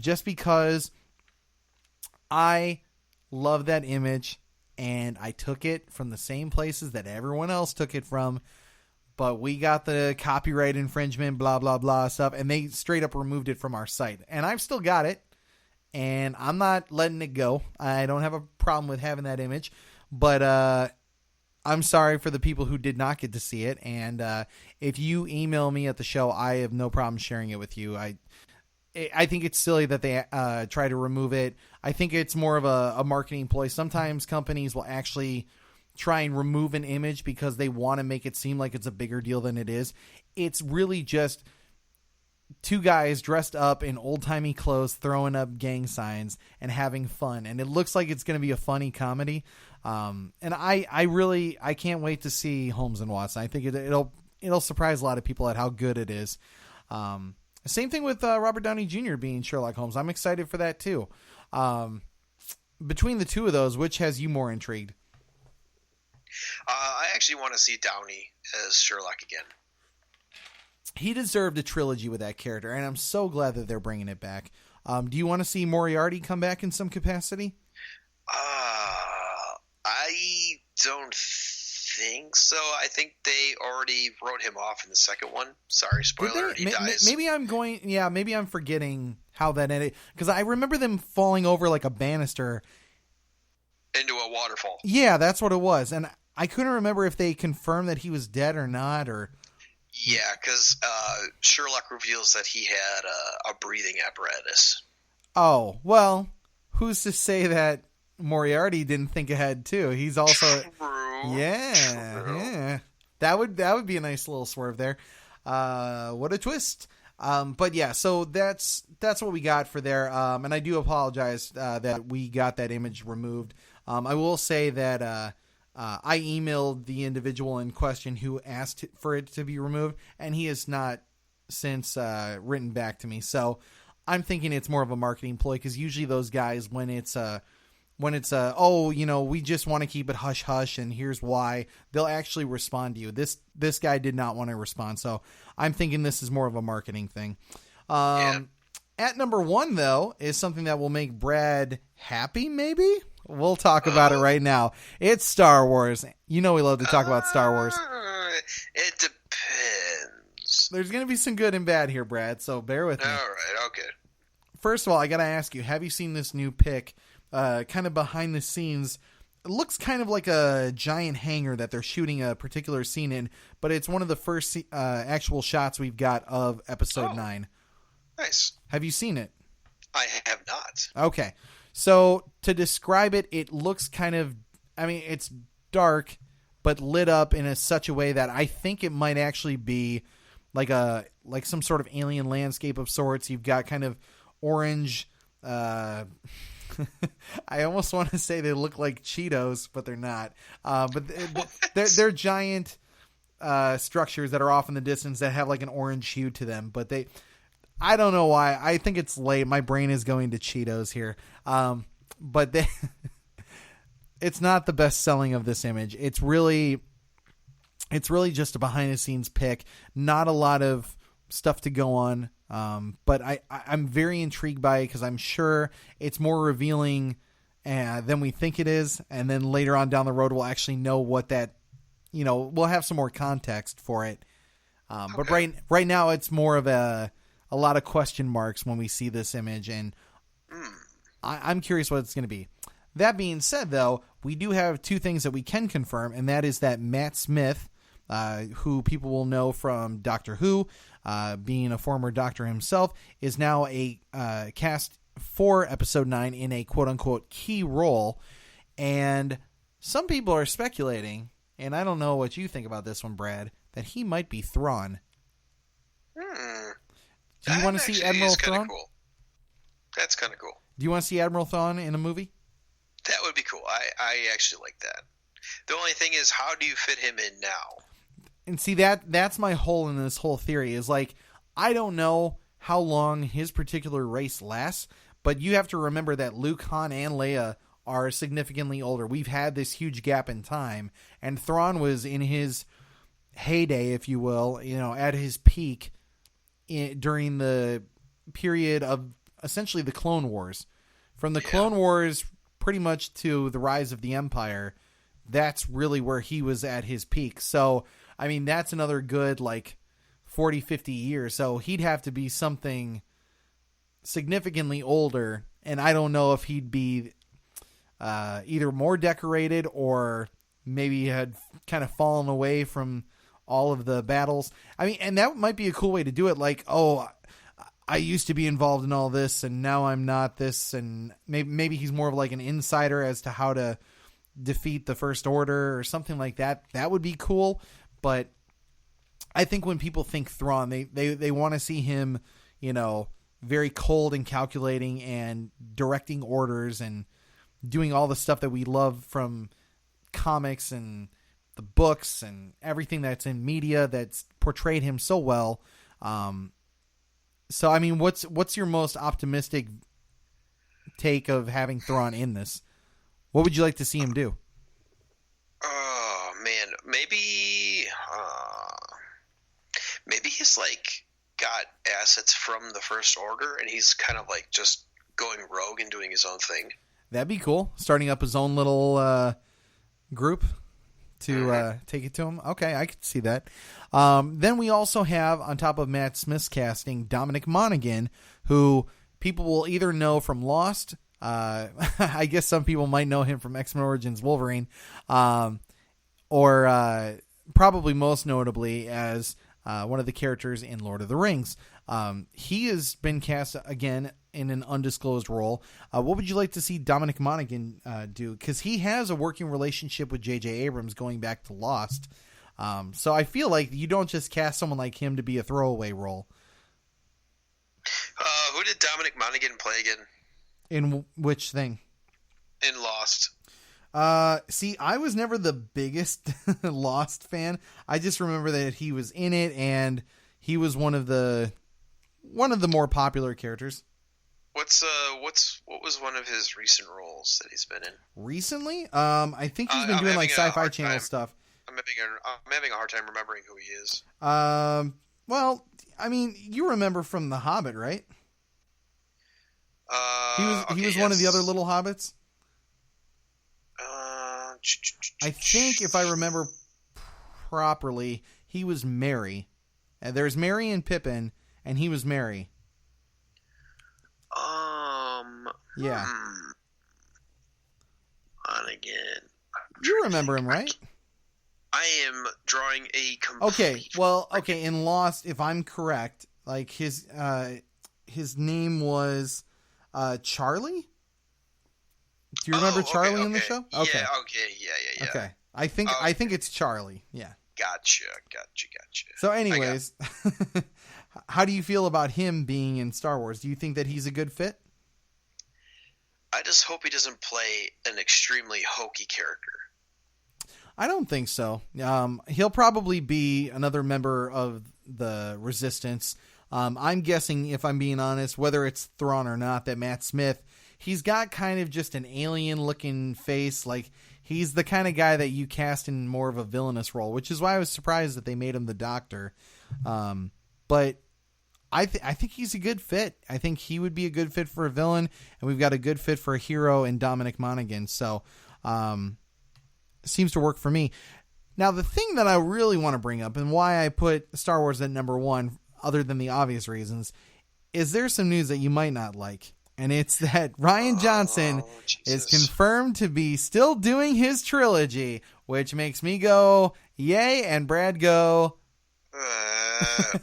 just because I love that image and I took it from the same places that everyone else took it from, but we got the copyright infringement, blah, blah, blah stuff, and they straight up removed it from our site. And I've still got it, and I'm not letting it go. I don't have a problem with having that image, but I'm sorry for the people who did not get to see it, and if you email me at the show, I have no problem sharing it with you. I think it's silly that they try to remove it. I think it's more of a marketing ploy. Sometimes companies will actually try and remove an image because they want to make it seem like it's a bigger deal than it is. It's really just two guys dressed up in old-timey clothes throwing up gang signs and having fun, and it looks like it's going to be a funny comedy. And I can't wait to see Holmes and Watson. I think it'll surprise a lot of people at how good it is. Same thing with Robert Downey Jr. being Sherlock Holmes. I'm excited for that too. Between the two of those, which has you more intrigued? I actually want to see Downey as Sherlock again. He deserved a trilogy with that character, and I'm so glad that they're bringing it back. Do you want to see Moriarty come back in some capacity? I don't think so. I think they already wrote him off in the second one. Sorry, spoiler, he dies. Maybe I'm forgetting how that ended, because I remember them falling over like a banister into a waterfall. Yeah, that's what it was, and I couldn't remember if they confirmed that he was dead or not, or... Yeah, because Sherlock reveals that he had a breathing apparatus. Oh, well, who's to say that Moriarty didn't think ahead too? He's also... True. Yeah. That would be a nice little swerve there. What a twist. But yeah, so that's what we got for there. And I do apologize that we got that image removed. I will say that I emailed the individual in question who asked for it to be removed, and he has not since written back to me. So I'm thinking it's more of a marketing ploy, because usually those guys, when it's we just want to keep it hush hush and here's why, they'll actually respond to you. This guy did not want to respond, so I'm thinking this is more of a marketing thing. At number 1 though is something that will make Brad happy. Maybe we'll talk about it right now. It's Star Wars. You know we love to talk about Star Wars. It depends. There's going to be some good and bad here, Brad, so bear with me. All right, okay. First of all, I got to ask you, have you seen this new pic? Kind of behind the scenes, it looks kind of like a giant hangar that they're shooting a particular scene in, but it's one of the first actual shots we've got of episode 9. Nice. Have you seen it? I have not. Okay. So to describe it, it looks kind of, it's dark, but lit up in such a way that I think it might actually be like some sort of alien landscape of sorts. You've got kind of orange, I almost want to say they look like Cheetos, but they're not. But they're giant structures that are off in the distance that have like an orange hue to them. But I don't know why. I think it's late. My brain is going to Cheetos here. But it's not the best selling of this image. It's really just a behind the scenes pick. Not a lot of stuff to go on. But I'm very intrigued by it because I'm sure it's more revealing than we think it is. And then later on down the road, we'll actually know what that, we'll have some more context for it. But right now it's more of a lot of question marks when we see this image. And I'm curious what it's going to be. That being said, though, we do have two things that we can confirm, and that is that Matt Smith, who people will know from Doctor Who, being a former doctor himself, is now a cast for Episode 9 in a quote-unquote key role. And some people are speculating, and I don't know what you think about this one, Brad, that he might be Thrawn. Do you want to see Admiral Thrawn? Cool. That's kind of cool. Do you want to see Admiral Thrawn in a movie? That would be cool. I actually like that. The only thing is, how do you fit him in now? And see, that's my hole in this whole theory is like, I don't know how long his particular race lasts, but you have to remember that Luke, Han, and Leia are significantly older. We've had this huge gap in time, and Thrawn was in his heyday, if you will, at his peak during the period of essentially the Clone Wars. From the Clone Wars pretty much to the rise of the Empire, that's really where he was at his peak. So, I mean, that's another good, 40, 50 years. So he'd have to be something significantly older, and I don't know if he'd be either more decorated or maybe had kind of fallen away from all of the battles. I mean, and that might be a cool way to do it. Like, oh, I used to be involved in all this and now I'm not this. And maybe he's more of like an insider as to how to defeat the First Order or something like that. That would be cool. But I think when people think Thrawn, they want to see him, very cold and calculating and directing orders and doing all the stuff that we love from comics and the books and everything that's in media that's portrayed him so well. So, I mean, what's your most optimistic take of having Thrawn in this? What would you like to see him do? Oh, man. Maybe he's got assets from the First Order and he's kind of just going rogue and doing his own thing. That'd be cool. Starting up his own little group to take it to him. Okay, I could see that. Then we also have, on top of Matt Smith's casting, Dominic Monaghan, who people will either know from Lost. I guess some people might know him from X-Men Origins Wolverine. Or probably most notably as one of the characters in Lord of the Rings. He has been cast again in an undisclosed role. What would you like to see Dominic Monaghan do? Because he has a working relationship with J.J. Abrams going back to Lost. So I feel like you don't just cast someone like him to be a throwaway role. Who did Dominic Monaghan play again? In which thing? In Lost. See, I was never the biggest Lost fan. I just remember that he was in it and he was one of the more popular characters. What was one of his recent roles that he's been in? Recently? I think he's been doing Sci-Fi Channel stuff. I'm having a hard time remembering who he is. Well, I mean, you remember from The Hobbit, right? He was one of the other little hobbits. I think if I remember properly, he was Merry. There's Merry and Pippin, and he was Merry. Yeah. On again. You remember him, right? I am drawing a complete... Okay, in Lost, if I'm correct, his name was Charlie? Do you remember Charlie in the show? Okay. Yeah. Okay. I think it's Charlie. Yeah. Gotcha. So anyways, how do you feel about him being in Star Wars? Do you think that he's a good fit? I just hope he doesn't play an extremely hokey character. I don't think so. He'll probably be another member of the Resistance. I'm guessing, if I'm being honest, whether it's Thrawn or not, that Matt Smith, he's got kind of just an alien-looking face. Like, he's the kind of guy that you cast in more of a villainous role, which is why I was surprised that they made him the Doctor. But I think he's a good fit. I think he would be a good fit for a villain, and we've got a good fit for a hero in Dominic Monaghan. So, seems to work for me. Now, the thing that I really want to bring up and why I put Star Wars at number one, other than the obvious reasons, is there's some news that you might not like. And it's that Rian Johnson is confirmed to be still doing his trilogy, which makes me go, yay, and Brad go...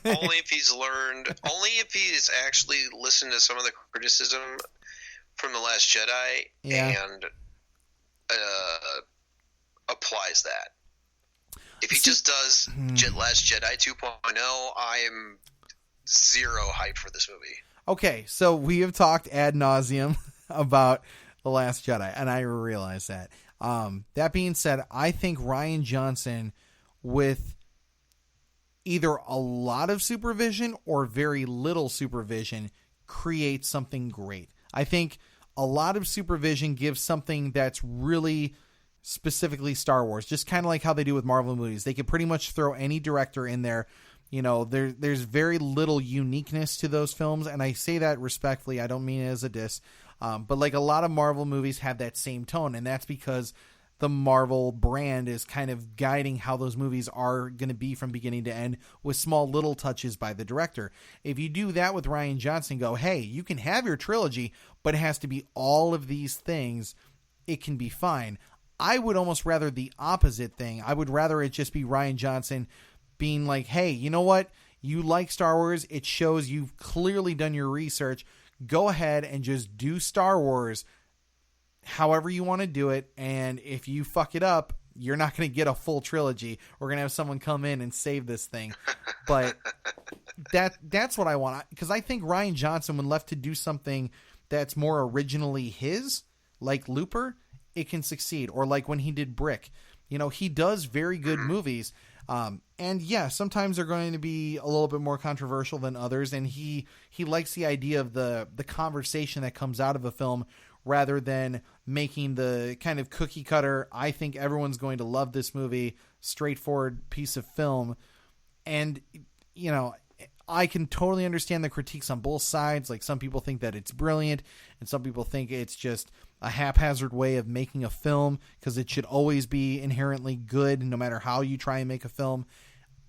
only if he's actually listened to some of the criticism from The Last Jedi and applies that. If he just does Last Jedi 2.0, I am zero hype for this movie. Okay, so we have talked ad nauseum about The Last Jedi, and I realize that. That being said, I think Rian Johnson, with either a lot of supervision or very little supervision, creates something great. I think a lot of supervision gives something that's really specifically Star Wars, just kind of like how they do with Marvel movies. They can pretty much throw any director in there. You know, there's very little uniqueness to those films, and I say that respectfully. I don't mean it as a diss. But like a lot of Marvel movies have that same tone, and that's because the Marvel brand is kind of guiding how those movies are going to be from beginning to end with small little touches by the director. If you do that with Rian Johnson, go, hey, you can have your trilogy, but it has to be all of these things. It can be fine. I would almost rather the opposite thing. I would rather it just be Rian Johnson being like, hey, you know what? You like Star Wars. It shows you've clearly done your research. Go ahead and just do Star Wars however you want to do it. And if you fuck it up, you're not going to get a full trilogy. We're going to have someone come in and save this thing. But that's what I want. Because I think Rian Johnson, when left to do something that's more originally his, like Looper, it can succeed. Or like when he did Brick. You know, he does very good movies. And yeah, sometimes they're going to be a little bit more controversial than others. And he likes the idea of the conversation that comes out of a film rather than making the kind of cookie cutter, I think everyone's going to love this movie, straightforward piece of film. And, you know, I can totally understand the critiques on both sides. Like, some people think that it's brilliant, and some people think it's just a haphazard way of making a film because it should always be inherently good no matter how you try and make a film.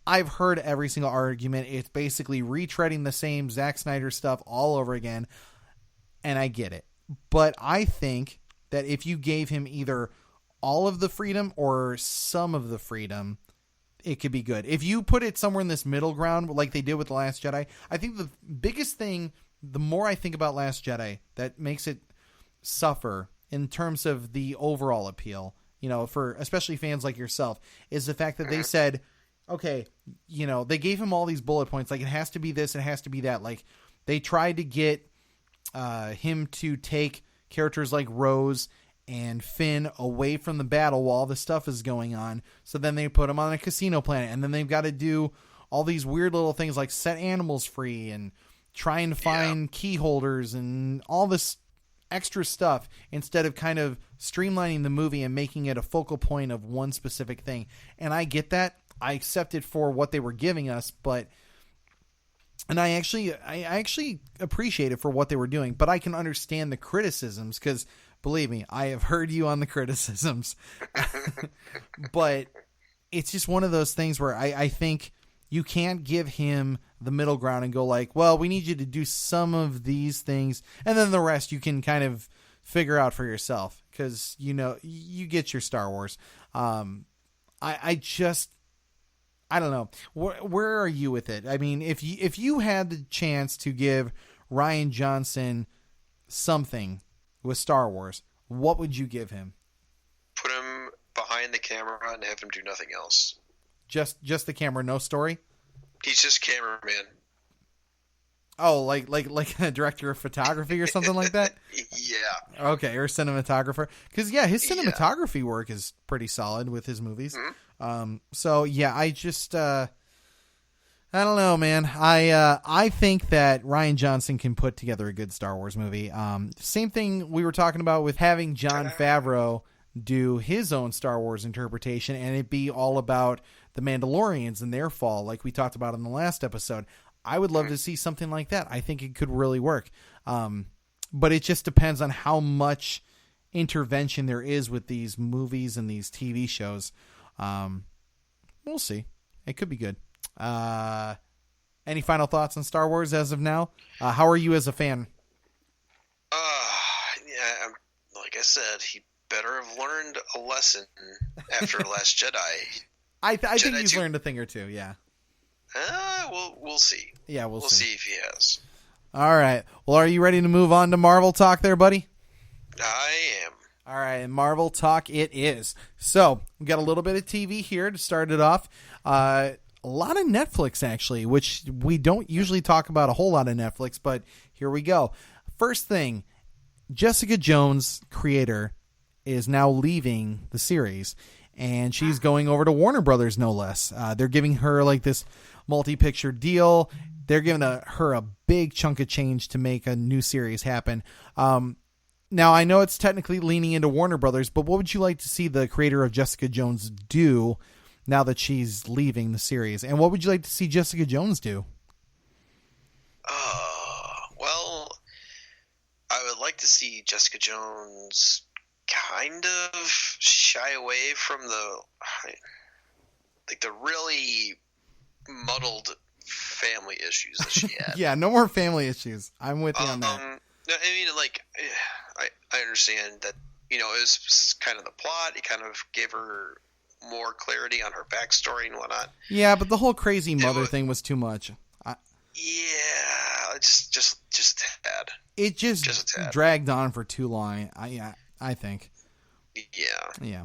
I've heard every single argument. It's basically retreading the same Zack Snyder stuff all over again, and I get it. But I think that if you gave him either all of the freedom or some of the freedom, it could be good. If you put it somewhere in this middle ground, like they did with The Last Jedi, I think the biggest thing, the more I think about Last Jedi, that makes it suffer in terms of the overall appeal, you know, for especially fans like yourself, is the fact that they said, okay, you know, they gave him all these bullet points. Like, it has to be this, it has to be that. Like, they tried to get him to take characters like Rose and Finn away from the battle while all this stuff is going on. So then they put him on a casino planet, and then they've got to do all these weird little things like set animals free and try and find key holders and all this extra stuff instead of kind of streamlining the movie and making it a focal point of one specific thing. And I get that. I accept it for what they were giving us, and I actually appreciate it for what they were doing, but I can understand the criticisms because, believe me, I have heard you on the criticisms. But it's just one of those things where I think you can't give him the middle ground and go like, well, we need you to do some of these things, and then the rest you can kind of figure out for yourself because, you know, you get your Star Wars. I don't know. Where are you with it? I mean, if you had the chance to give Rian Johnson something with Star Wars, what would you give him? Put him behind the camera and have him do nothing else. Just the camera, no story? He's just cameraman. Oh, like a director of photography or something like that? Yeah. Okay, or cinematographer. Because, yeah, his cinematography work is pretty solid with his movies. Mm-hmm. So, yeah, I just... I don't know, man. I think that Rian Johnson can put together a good Star Wars movie. Same thing we were talking about with having Jon Favreau do his own Star Wars interpretation, and it be all about the Mandalorians and their fall, like we talked about in the last episode. I would love to see something like that. I think it could really work. But it just depends on how much intervention there is with these movies and these TV shows. We'll see. It could be good. Any final thoughts on Star Wars as of now? How are you as a fan? Yeah, like I said, he better have learned a lesson after The Last Jedi. I think he's learned a thing or two, yeah. We'll see. Yeah, we'll see. We'll see if he has. All right. Well, are you ready to move on to Marvel talk there, buddy? I am. All right, Marvel talk it is. So, we got a little bit of TV here to start it off. A lot of Netflix, actually, which we don't usually talk about a whole lot of Netflix, but here we go. First thing, Jessica Jones, creator, is now leaving the series, and she's going over to Warner Brothers, no less. They're giving her like this multi-picture deal. They're giving her a big chunk of change to make a new series happen. Now, I know it's technically leaning into Warner Brothers, but what would you like to see the creator of Jessica Jones do now that she's leaving the series? And what would you like to see Jessica Jones do? Well, I would like to see Jessica Jones kind of shy away from the really muddled family issues that she had. Yeah, no more family issues. I'm with you on that. I mean, like, I understand that, it was kind of the plot. It kind of gave her more clarity on her backstory and whatnot. Yeah, but the whole crazy mother thing was too much. Just a tad. It just dragged on for too long. I think. Yeah.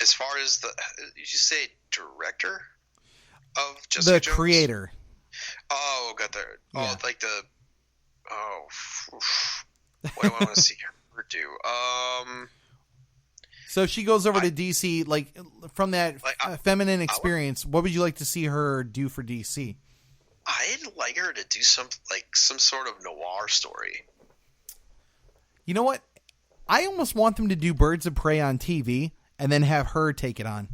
As far as did you say director of Jessica Jones? The creator. Oh, got there. Yeah. Oh, like the. Oh, what do I want to see her do? So she goes over to DC, like from that feminine experience. What would you like to see her do for DC? I'd like her to do some sort of noir story. You know what? I almost want them to do Birds of Prey on TV and then have her take it on.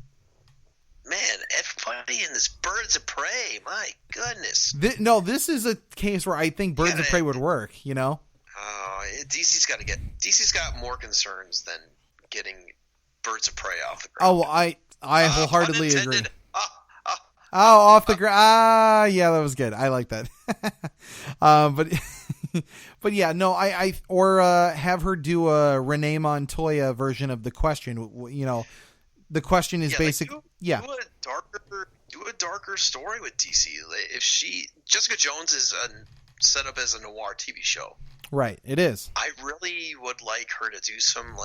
Man, everybody in this Birds of Prey, my goodness. This is a case where I think Birds of Prey would work, DC's got more concerns than getting Birds of Prey off the ground. Oh, I wholeheartedly agree. Off the ground. Yeah, that was good. I like that. But yeah, no, or have her do a Renee Montoya version of The Question. The Question is basic. Do a darker story with DC. If Jessica Jones is set up as a noir TV show. Right, it is. I really would like her to do some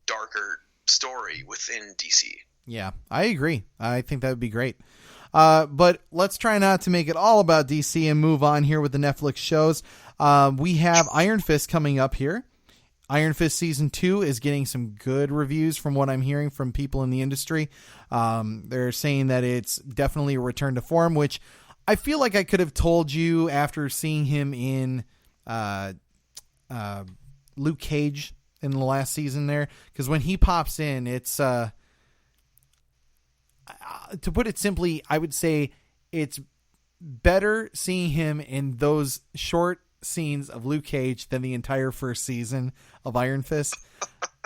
darker story within DC. Yeah, I agree. I think that would be great. But let's try not to make it all about DC and move on here with the Netflix shows. We have Iron Fist coming up here. Iron Fist Season 2 is getting some good reviews from what I'm hearing from people in the industry. They're saying that it's definitely a return to form, which I feel like I could have told you after seeing him in Luke Cage in the last season there. Because when he pops in, it's... to put it simply, I would say it's better seeing him in those short scenes of Luke Cage than the entire first season of Iron Fist.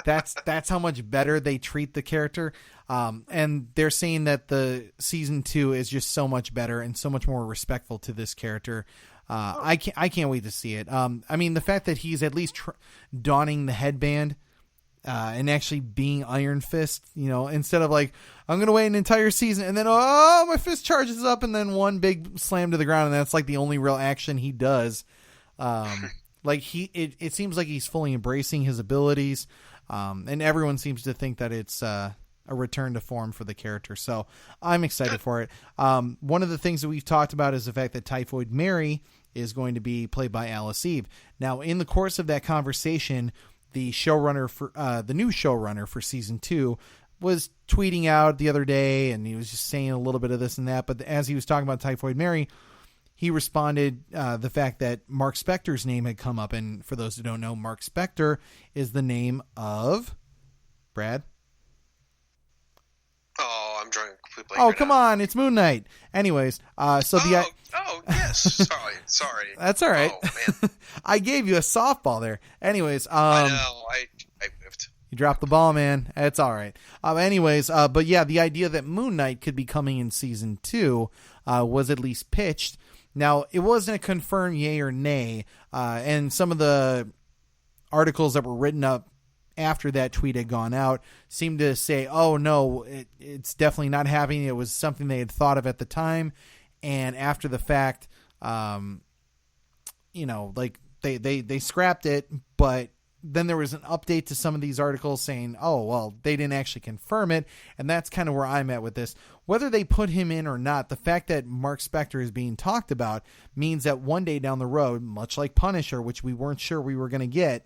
That's how much better they treat the character. And they're saying that the season 2 is just so much better and so much more respectful to this character. I can't wait to see it. I mean, the fact that he's at least donning the headband and actually being Iron Fist, instead of I'm going to wait an entire season and then, my fist charges up and then one big slam to the ground. And that's the only real action he does. It seems like he's fully embracing his abilities. And everyone seems to think that it's a return to form for the character. So I'm excited for it. One of the things that we've talked about is the fact that Typhoid Mary is going to be played by Alice Eve. Now, in the course of that conversation, the new showrunner for season 2 was tweeting out the other day, and he was just saying a little bit of this and that. But as he was talking about Typhoid Mary, he responded the fact that Mark Spector's name had come up. And for those who don't know, Mark Spector is the name of Brad. Oh, I'm drawing a complete blank. Oh, right come now. on. It's Moon Knight. Anyways, so the... Oh, yes. Sorry. That's all right. Oh, man. I gave you a softball there. Anyways, I know. I whiffed. you dropped the ball, man. It's all right. But yeah, the idea that Moon Knight could be coming in season 2 was at least pitched. Now, it wasn't a confirmed yay or nay, and some of the articles that were written up after that tweet had gone out seemed to say, oh, no, it's definitely not happening. It was something they had thought of at the time, and after the fact, like they scrapped it, but then there was an update to some of these articles saying, oh, well, they didn't actually confirm it. And that's kind of where I'm at with this. Whether they put him in or not, the fact that Mark Spector is being talked about means that one day down the road, much like Punisher, which we weren't sure we were going to get,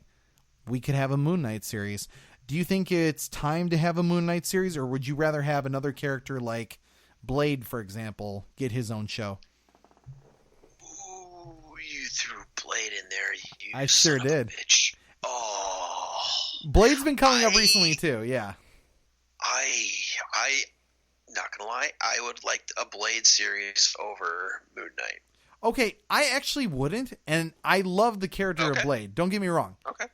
we could have a Moon Knight series. Do you think it's time to have a Moon Knight series, or would you rather have another character like Blade, for example, get his own show? Ooh, you threw Blade in there. You I sure son of a did. bitch. Oh, Blade's been coming up recently too. Yeah. I, not gonna lie, I would like a Blade series over Moon Knight. Okay, I actually wouldn't, and I love the character of Blade. Don't get me wrong. Okay.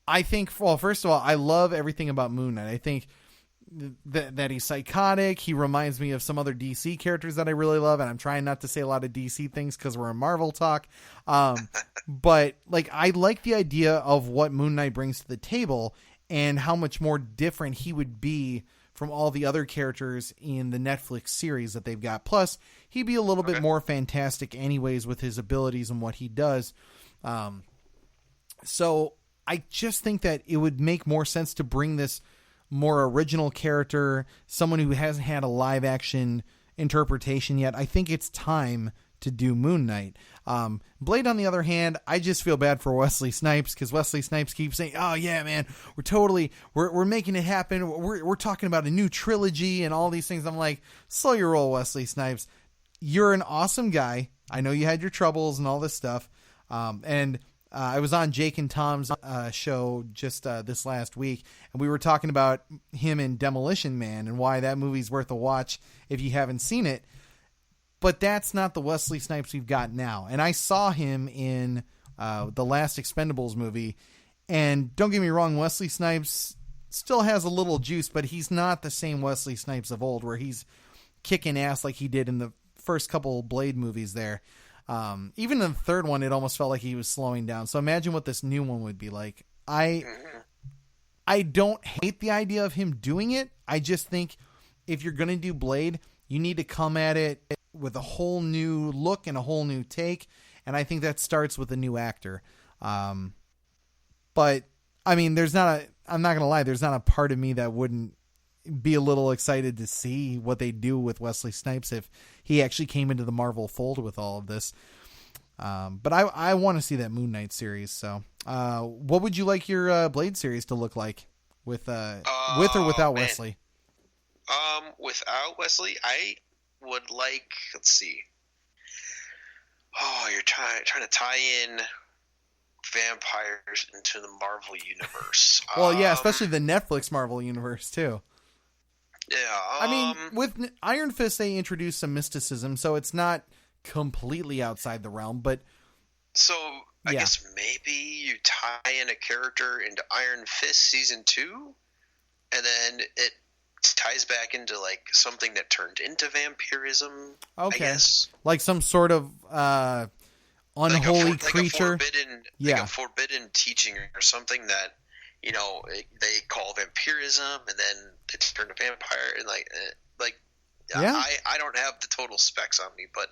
I think, well, first of all, I love everything about Moon Knight. I think that he's psychotic. He reminds me of some other DC characters that I really love, and I'm trying not to say a lot of DC things because we're in Marvel talk. But like, I like the idea of what Moon Knight brings to the table and how much more different he would be from all the other characters in the Netflix series that they've got. Plus, he'd be a little bit more fantastic anyways with his abilities and what he does. So I just think that it would make more sense to bring this more original character, someone who hasn't had a live action interpretation yet. I think it's time to do Moon Knight. Blade, on the other hand, I just feel bad for Wesley Snipes, because Wesley Snipes keeps saying, oh yeah, man, we're making it happen. We're talking about a new trilogy and all these things. I'm like, slow your roll, Wesley Snipes. You're an awesome guy. I know you had your troubles and all this stuff. I was on Jake and Tom's show just this last week, and we were talking about him in Demolition Man and why that movie's worth a watch if you haven't seen it. But that's not the Wesley Snipes we've got now. And I saw him in the last Expendables movie, and don't get me wrong, Wesley Snipes still has a little juice, but he's not the same Wesley Snipes of old where he's kicking ass like he did in the first couple Blade movies there. Even in the third one, it almost felt like he was slowing down. So imagine what this new one would be like. I don't hate the idea of him doing it. I just think if you're going to do Blade, you need to come at it with a whole new look and a whole new take. And I think that starts with a new actor. But I mean, I'm not going to lie, there's not a part of me that wouldn't be a little excited to see what they do with Wesley Snipes if he actually came into the Marvel fold with all of this. But I want to see that Moon Knight series. So, what would you like your Blade series to look like with or without Wesley? Without Wesley, I would like, let's see. Oh, you're trying to tie in vampires into the Marvel universe. Well, yeah, especially the Netflix Marvel universe too. Yeah. I mean, with Iron Fist, they introduced some mysticism, so it's not completely outside the realm, but... So, I guess maybe you tie in a character into Iron Fist Season 2, and then it ties back into, like, something that turned into vampirism, I guess. Like some sort of unholy creature. Like a forbidden teaching or something that... You know, they call vampirism, and then it turned to vampire, and I don't have the total specs on me, but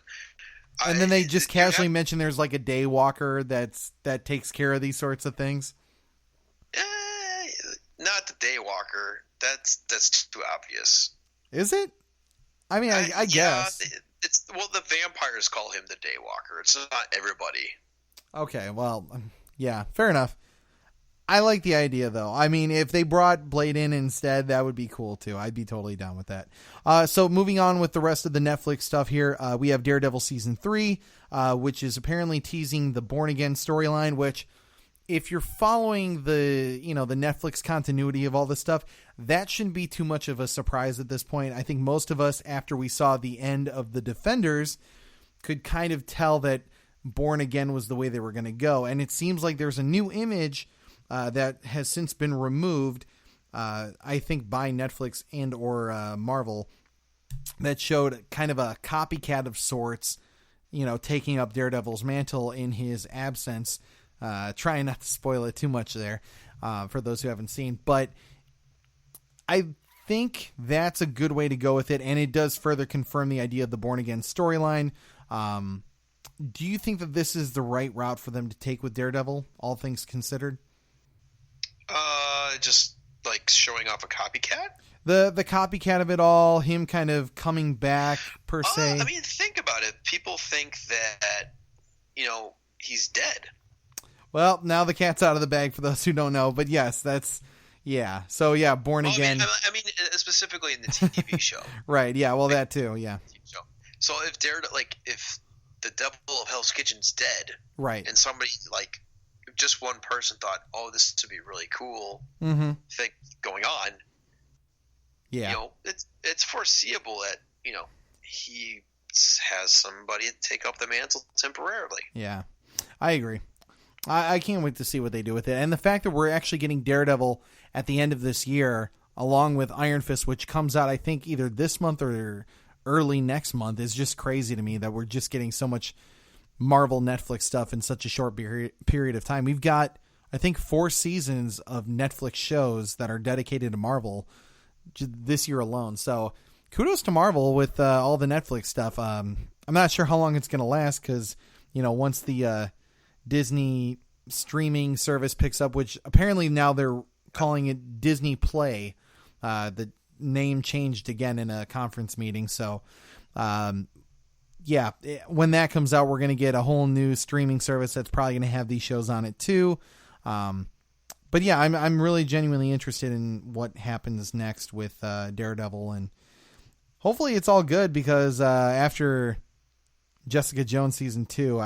and then they just casually mention there's like a daywalker that takes care of these sorts of things. Not the daywalker. That's too obvious. Is it? I mean, I guess the vampires call him the daywalker. It's not everybody. Okay, well, yeah, fair enough. I like the idea, though. I mean, if they brought Blade in instead, that would be cool, too. I'd be totally down with that. So moving on with the rest of the Netflix stuff here, we have Daredevil Season 3, which is apparently teasing the Born Again storyline, which, if you're following the Netflix continuity of all this stuff, that shouldn't be too much of a surprise at this point. I think most of us, after we saw the end of The Defenders, could kind of tell that Born Again was the way they were going to go. And it seems like there's a new image that has since been removed, I think by Netflix and or Marvel, that showed kind of a copycat of sorts, taking up Daredevil's mantle in his absence. Trying not to spoil it too much there for those who haven't seen. But I think that's a good way to go with it, and it does further confirm the idea of the Born Again storyline. Do you think that this is the right route for them to take with Daredevil, all things considered? Just like showing off a copycat? The copycat of it all, him kind of coming back, per se. I mean, think about it. People think that, he's dead. Well, now the cat's out of the bag for those who don't know. But yes, yeah. So, yeah, Born Again. I mean, specifically in the TV show. Right, yeah, well, that too, yeah. So if if the Devil of Hell's Kitchen's dead, right, and somebody, just one person thought, oh, this would be really cool thing going on, yeah, it's foreseeable that, he has somebody take up the mantle temporarily. Yeah, I agree. I can't wait to see what they do with it. And the fact that we're actually getting Daredevil at the end of this year, along with Iron Fist, which comes out, I think, either this month or early next month, is just crazy to me that we're just getting so much Marvel Netflix stuff in such a short period of time. We've got, I think, 4 seasons of Netflix shows that are dedicated to Marvel this year alone. So kudos to Marvel with all the Netflix stuff. I'm not sure how long it's going to last because, once the Disney streaming service picks up, which apparently now they're calling it Disney Play. The name changed again in a conference meeting. So, yeah, when that comes out, we're going to get a whole new streaming service that's probably going to have these shows on it too. But yeah, I'm really genuinely interested in what happens next with Daredevil, and hopefully it's all good because after Jessica Jones season 2,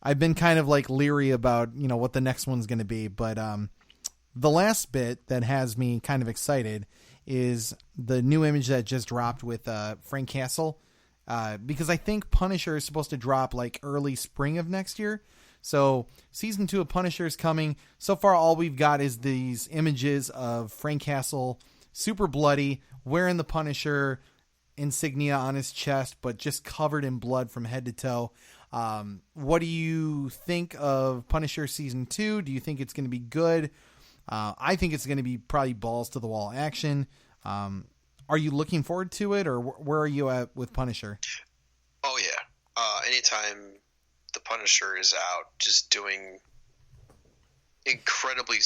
I've been kind of leery about, what the next one's going to be. But the last bit that has me kind of excited is the new image that just dropped with Frank Castle. Because I think Punisher is supposed to drop early spring of next year. So season 2 of Punisher is coming. So far, all we've got is these images of Frank Castle, super bloody, wearing the Punisher insignia on his chest, but just covered in blood from head to toe. What do you think of Punisher season 2? Do you think it's going to be good? I think it's going to be probably balls to the wall action. Are you looking forward to it, or where are you at with Punisher? Oh yeah. Anytime the Punisher is out, just doing incredibly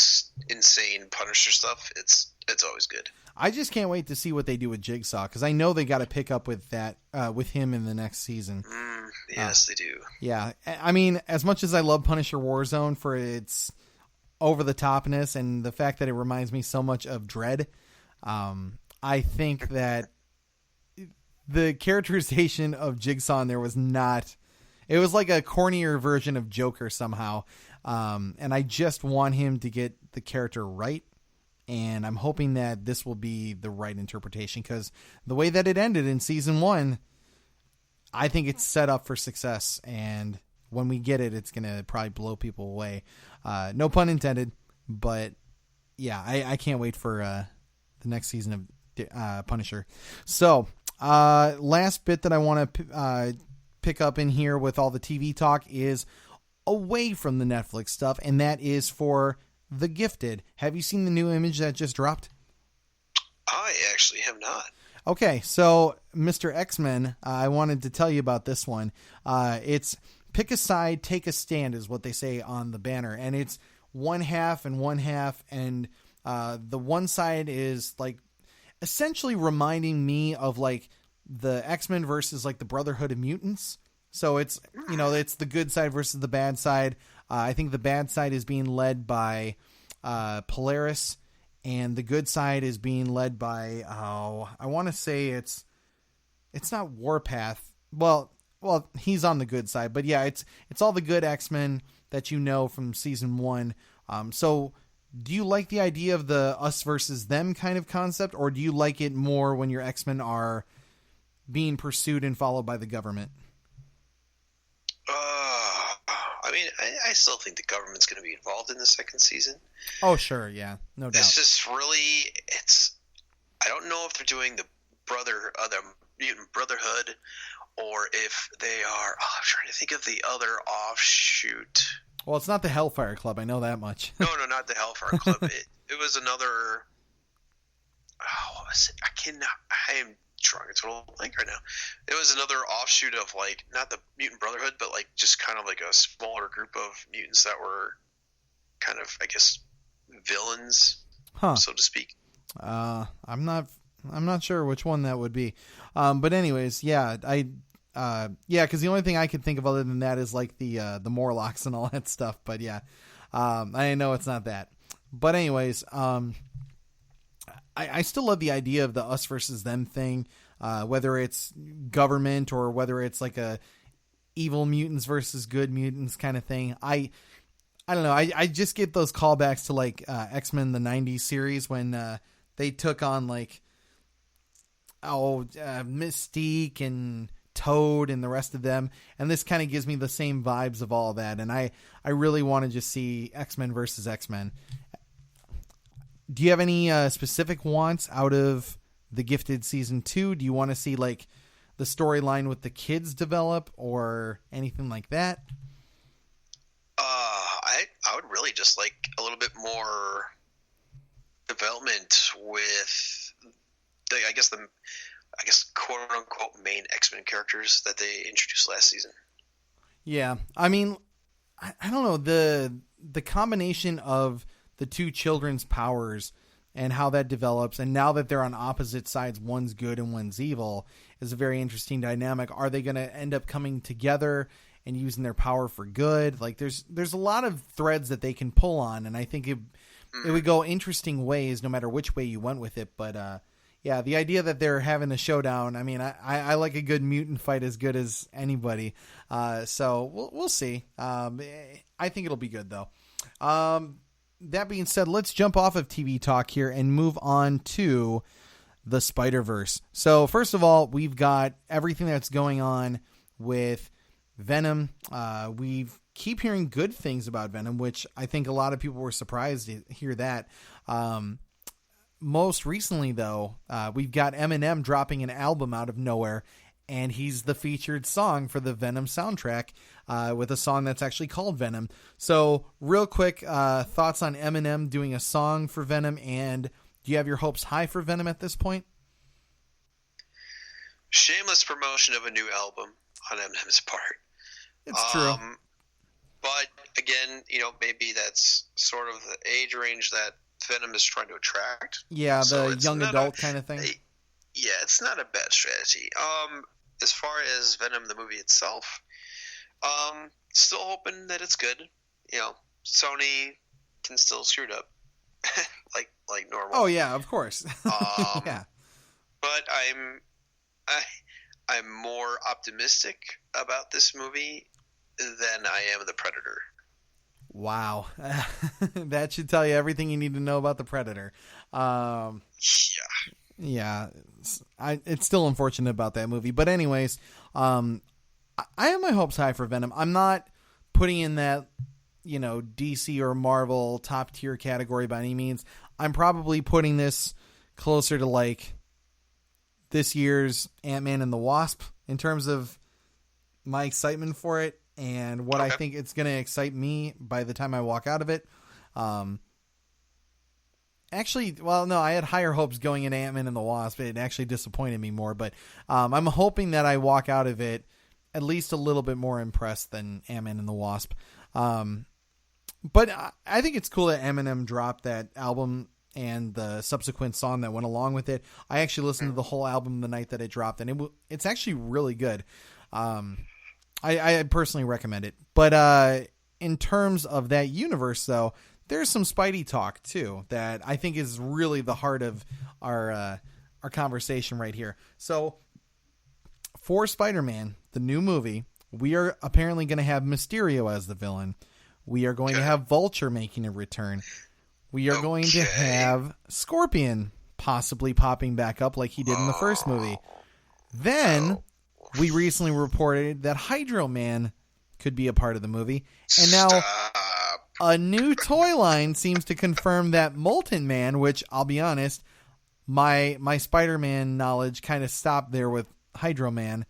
insane Punisher stuff, it's always good. I just can't wait to see what they do with Jigsaw, because I know they got to pick up with that with him in the next season. Yes, they do. Yeah, I mean, as much as I love Punisher Warzone for its over-the-topness and the fact that it reminds me so much of Dredd, I think that the characterization of Jigsaw in there was not... It was like a cornier version of Joker somehow, and I just want him to get the character right. And I'm hoping that this will be the right interpretation, because the way that it ended in season 1, I think it's set up for success. And when we get it, it's going to probably blow people away. No pun intended, but yeah, I can't wait for the next season of Punisher. So last bit that I want to pick up in here with all the TV talk is away from the Netflix stuff, and that is for The Gifted. Have you seen the new image that just dropped? I actually have not. Okay, so Mr. X-Men, I wanted to tell you about this one. It's pick a side, take a stand is what they say on the banner, and it's one half and one half, and the one side is essentially reminding me of the X-Men versus the Brotherhood of Mutants. So it's, it's the good side versus the bad side. I think the bad side is being led by Polaris, and the good side is being led by, I want to say it's not Warpath. Well, he's on the good side, but yeah, it's all the good X-Men that you know from season 1. So do you like the idea of the us versus them kind of concept, or do you like it more when your X-Men are being pursued and followed by the government? I mean, I still think the government's going to be involved in the second season. Oh, sure. Yeah, no doubt. It's just really, I don't know if they're doing the Mutant Brotherhood, or if they are, I'm trying to think of the other offshoot. Well, it's not the Hellfire Club. I know that much. No, not the Hellfire Club. It was another, what was it? I am drawing a total blank right now. It was another offshoot of, like, not the Mutant Brotherhood, but like just kind of like a smaller group of mutants that were kind of, I guess, villains, so to speak. I'm not sure which one that would be. But anyways, yeah, because the only thing I could think of other than that is like the Morlocks and all that stuff. But yeah, I know it's not that. But anyways, I still love the idea of the us versus them thing, whether it's government or whether it's like a evil mutants versus good mutants kind of thing. I don't know. I just get those callbacks to like X-Men the 90s series when they took on like Mystique and Toad and the rest of them, and this kind of gives me the same vibes of all that, and I really want to just see X-Men versus X-Men. Do you have any specific wants out of the Gifted season 2? Do you want to see like the storyline with the kids develop or anything like that? I would really just like a little bit more development with I guess quote unquote main X-Men characters that they introduced last season. Yeah, I mean, I don't know, the combination of the two children's powers and how that develops, and now that they're on opposite sides, one's good and one's evil, is a very interesting dynamic. Are they going to end up coming together and using their power for good? Like there's a lot of threads that they can pull on, and I think it would go interesting ways no matter which way you went with it. But yeah, the idea that they're having a showdown, I mean, I like a good mutant fight as good as anybody. So we'll see. I think it'll be good though. That being said, let's jump off of TV talk here and move on to the Spider-Verse. So first of all, we've got everything that's going on with Venom. We keep hearing good things about Venom, which I think a lot of people were surprised to hear that. Most recently, though, we've got Eminem dropping an album out of nowhere, and he's the featured song for the Venom soundtrack with a song that's actually called Venom. So real quick, thoughts on Eminem doing a song for Venom, and do you have your hopes high for Venom at this point? Shameless promotion of a new album on Eminem's part. It's true. But again, maybe that's sort of the age range that Venom is trying to attract. Yeah, so the young adult kind of thing. Yeah, it's not a bad strategy. As far as Venom, the movie itself, still hoping that it's good. Sony can still screw it up, like normal. Oh yeah, of course. Yeah. But I'm more optimistic about this movie than I am the Predator. Wow. That should tell you everything you need to know about the Predator. Yeah. It's still unfortunate about that movie. But anyways, I have my hopes high for Venom. I'm not putting in that, DC or Marvel top tier category by any means. I'm probably putting this closer to like this year's Ant-Man and the Wasp in terms of my excitement for it and what I think it's going to excite me by the time I walk out of it. Actually, well, no, I had higher hopes going into Ant-Man and the Wasp. It actually disappointed me more, but I'm hoping that I walk out of it at least a little bit more impressed than Ant-Man and the Wasp. But I think it's cool that Eminem dropped that album and the subsequent song that went along with it. I actually listened to the whole album the night that it dropped, and it's actually really good. I personally recommend it. But in terms of that universe, though, there's some Spidey talk too that I think is really the heart of our conversation right here. So for Spider-Man, the new movie, we are apparently going to have Mysterio as the villain. We are going to have Vulture making a return. We are going to have Scorpion possibly popping back up like he did in the first movie. Then we recently reported that Hydro Man could be a part of the movie. And now a new toy line seems to confirm that Molten Man, which I'll be honest, my Spider-Man knowledge kind of stopped there with Hydro Man.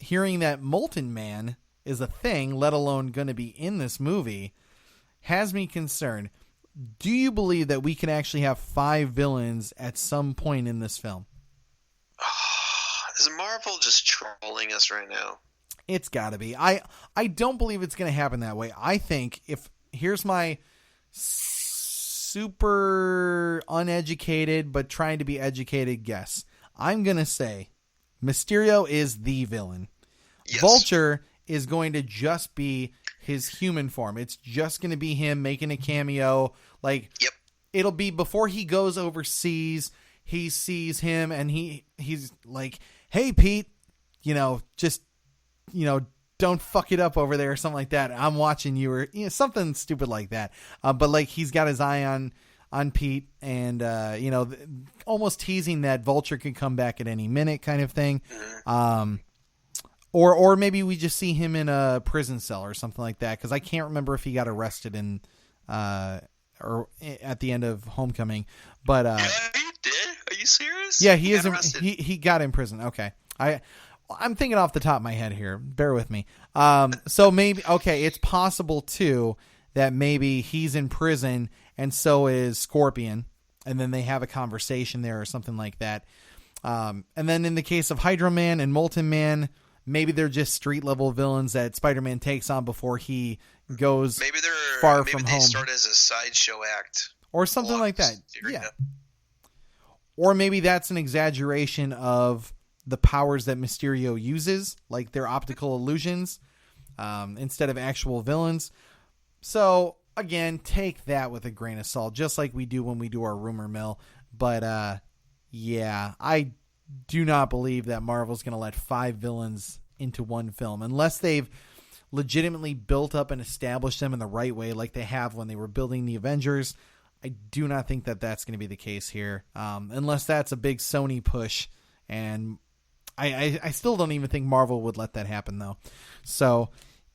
Hearing that Molten Man is a thing, let alone going to be in this movie, has me concerned. Do you believe that we can actually have 5 villains at some point in this film? Is Marvel just trolling us right now? It's got to be. I don't believe it's going to happen that way. I think here's my super uneducated but trying to be educated guess. I'm going to say Mysterio is the villain. Yes. Vulture is going to just be his human form. It's just going to be him making a cameo. Like, it'll be before he goes overseas, he sees him and he's like, hey, Pete, just, don't fuck it up over there or something like that. I'm watching you, or something stupid like that. But like, he's got his eye on Pete and, almost teasing that Vulture could come back at any minute kind of thing. Or maybe we just see him in a prison cell or something like that. Cause I can't remember if he got arrested or at the end of Homecoming, but, yeah, he did. Are you serious? Yeah, he is. He got in prison. Okay. I'm thinking off the top of my head here. Bear with me. So maybe, okay, it's possible too that maybe he's in prison and so is Scorpion, and then they have a conversation there or something like that. And then in the case of Hydro Man and Molten Man, maybe they're just street level villains that Spider-Man takes on before he goes far from home. Maybe they start as a sideshow act. Or something like that. Yeah. Or maybe that's an exaggeration of the powers that Mysterio uses, like their optical illusions, instead of actual villains. So, again, take that with a grain of salt, just like we do when we do our rumor mill. But, yeah, I do not believe that Marvel's going to let 5 villains into one film, unless they've legitimately built up and established them in the right way, like they have when they were building the Avengers. I do not think that that's going to be the case here, unless that's a big Sony push, and I still don't even think Marvel would let that happen, though. So,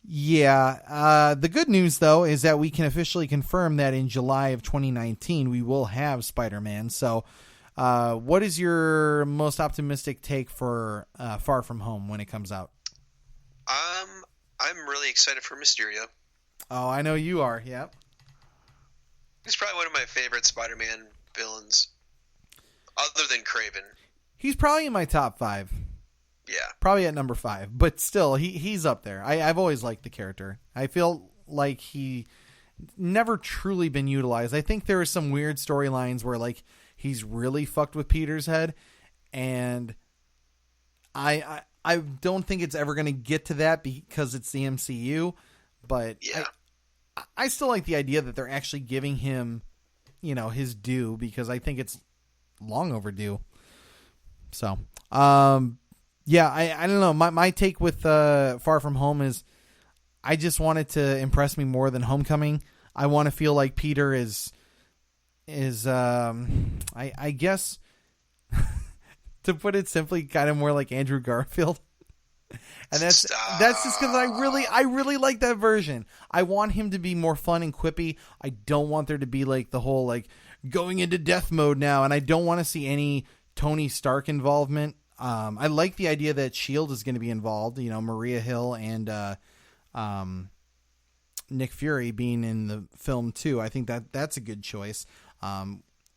yeah, the good news, though, is that we can officially confirm that in July of 2019, we will have Spider-Man. So, what is your most optimistic take for Far From Home when it comes out? I'm really excited for Mysterio. Oh, I know you are, yep. He's probably one of my favorite Spider-Man villains, other than Kraven. He's probably in my top 5. Yeah. Probably at number 5, but still, he's up there. I've always liked the character. I feel like he never truly been utilized. I think there are some weird storylines where, like, he's really fucked with Peter's head, and I don't think it's ever going to get to that because it's the MCU, but yeah. I still like the idea that they're actually giving him, his due, because I think it's long overdue. So, yeah, I don't know. My take with Far From Home is I just want it to impress me more than Homecoming. I want to feel like Peter is I guess to put it simply, kind of more like Andrew Garfield. And that's just because I really like that version. I want him to be more fun and quippy. I don't want there to be like the whole like going into death mode now, and I don't want to see any Tony Stark involvement. I like the idea that S.H.I.E.L.D. is going to be involved. Maria Hill and Nick Fury being in the film too. I think that's a good choice.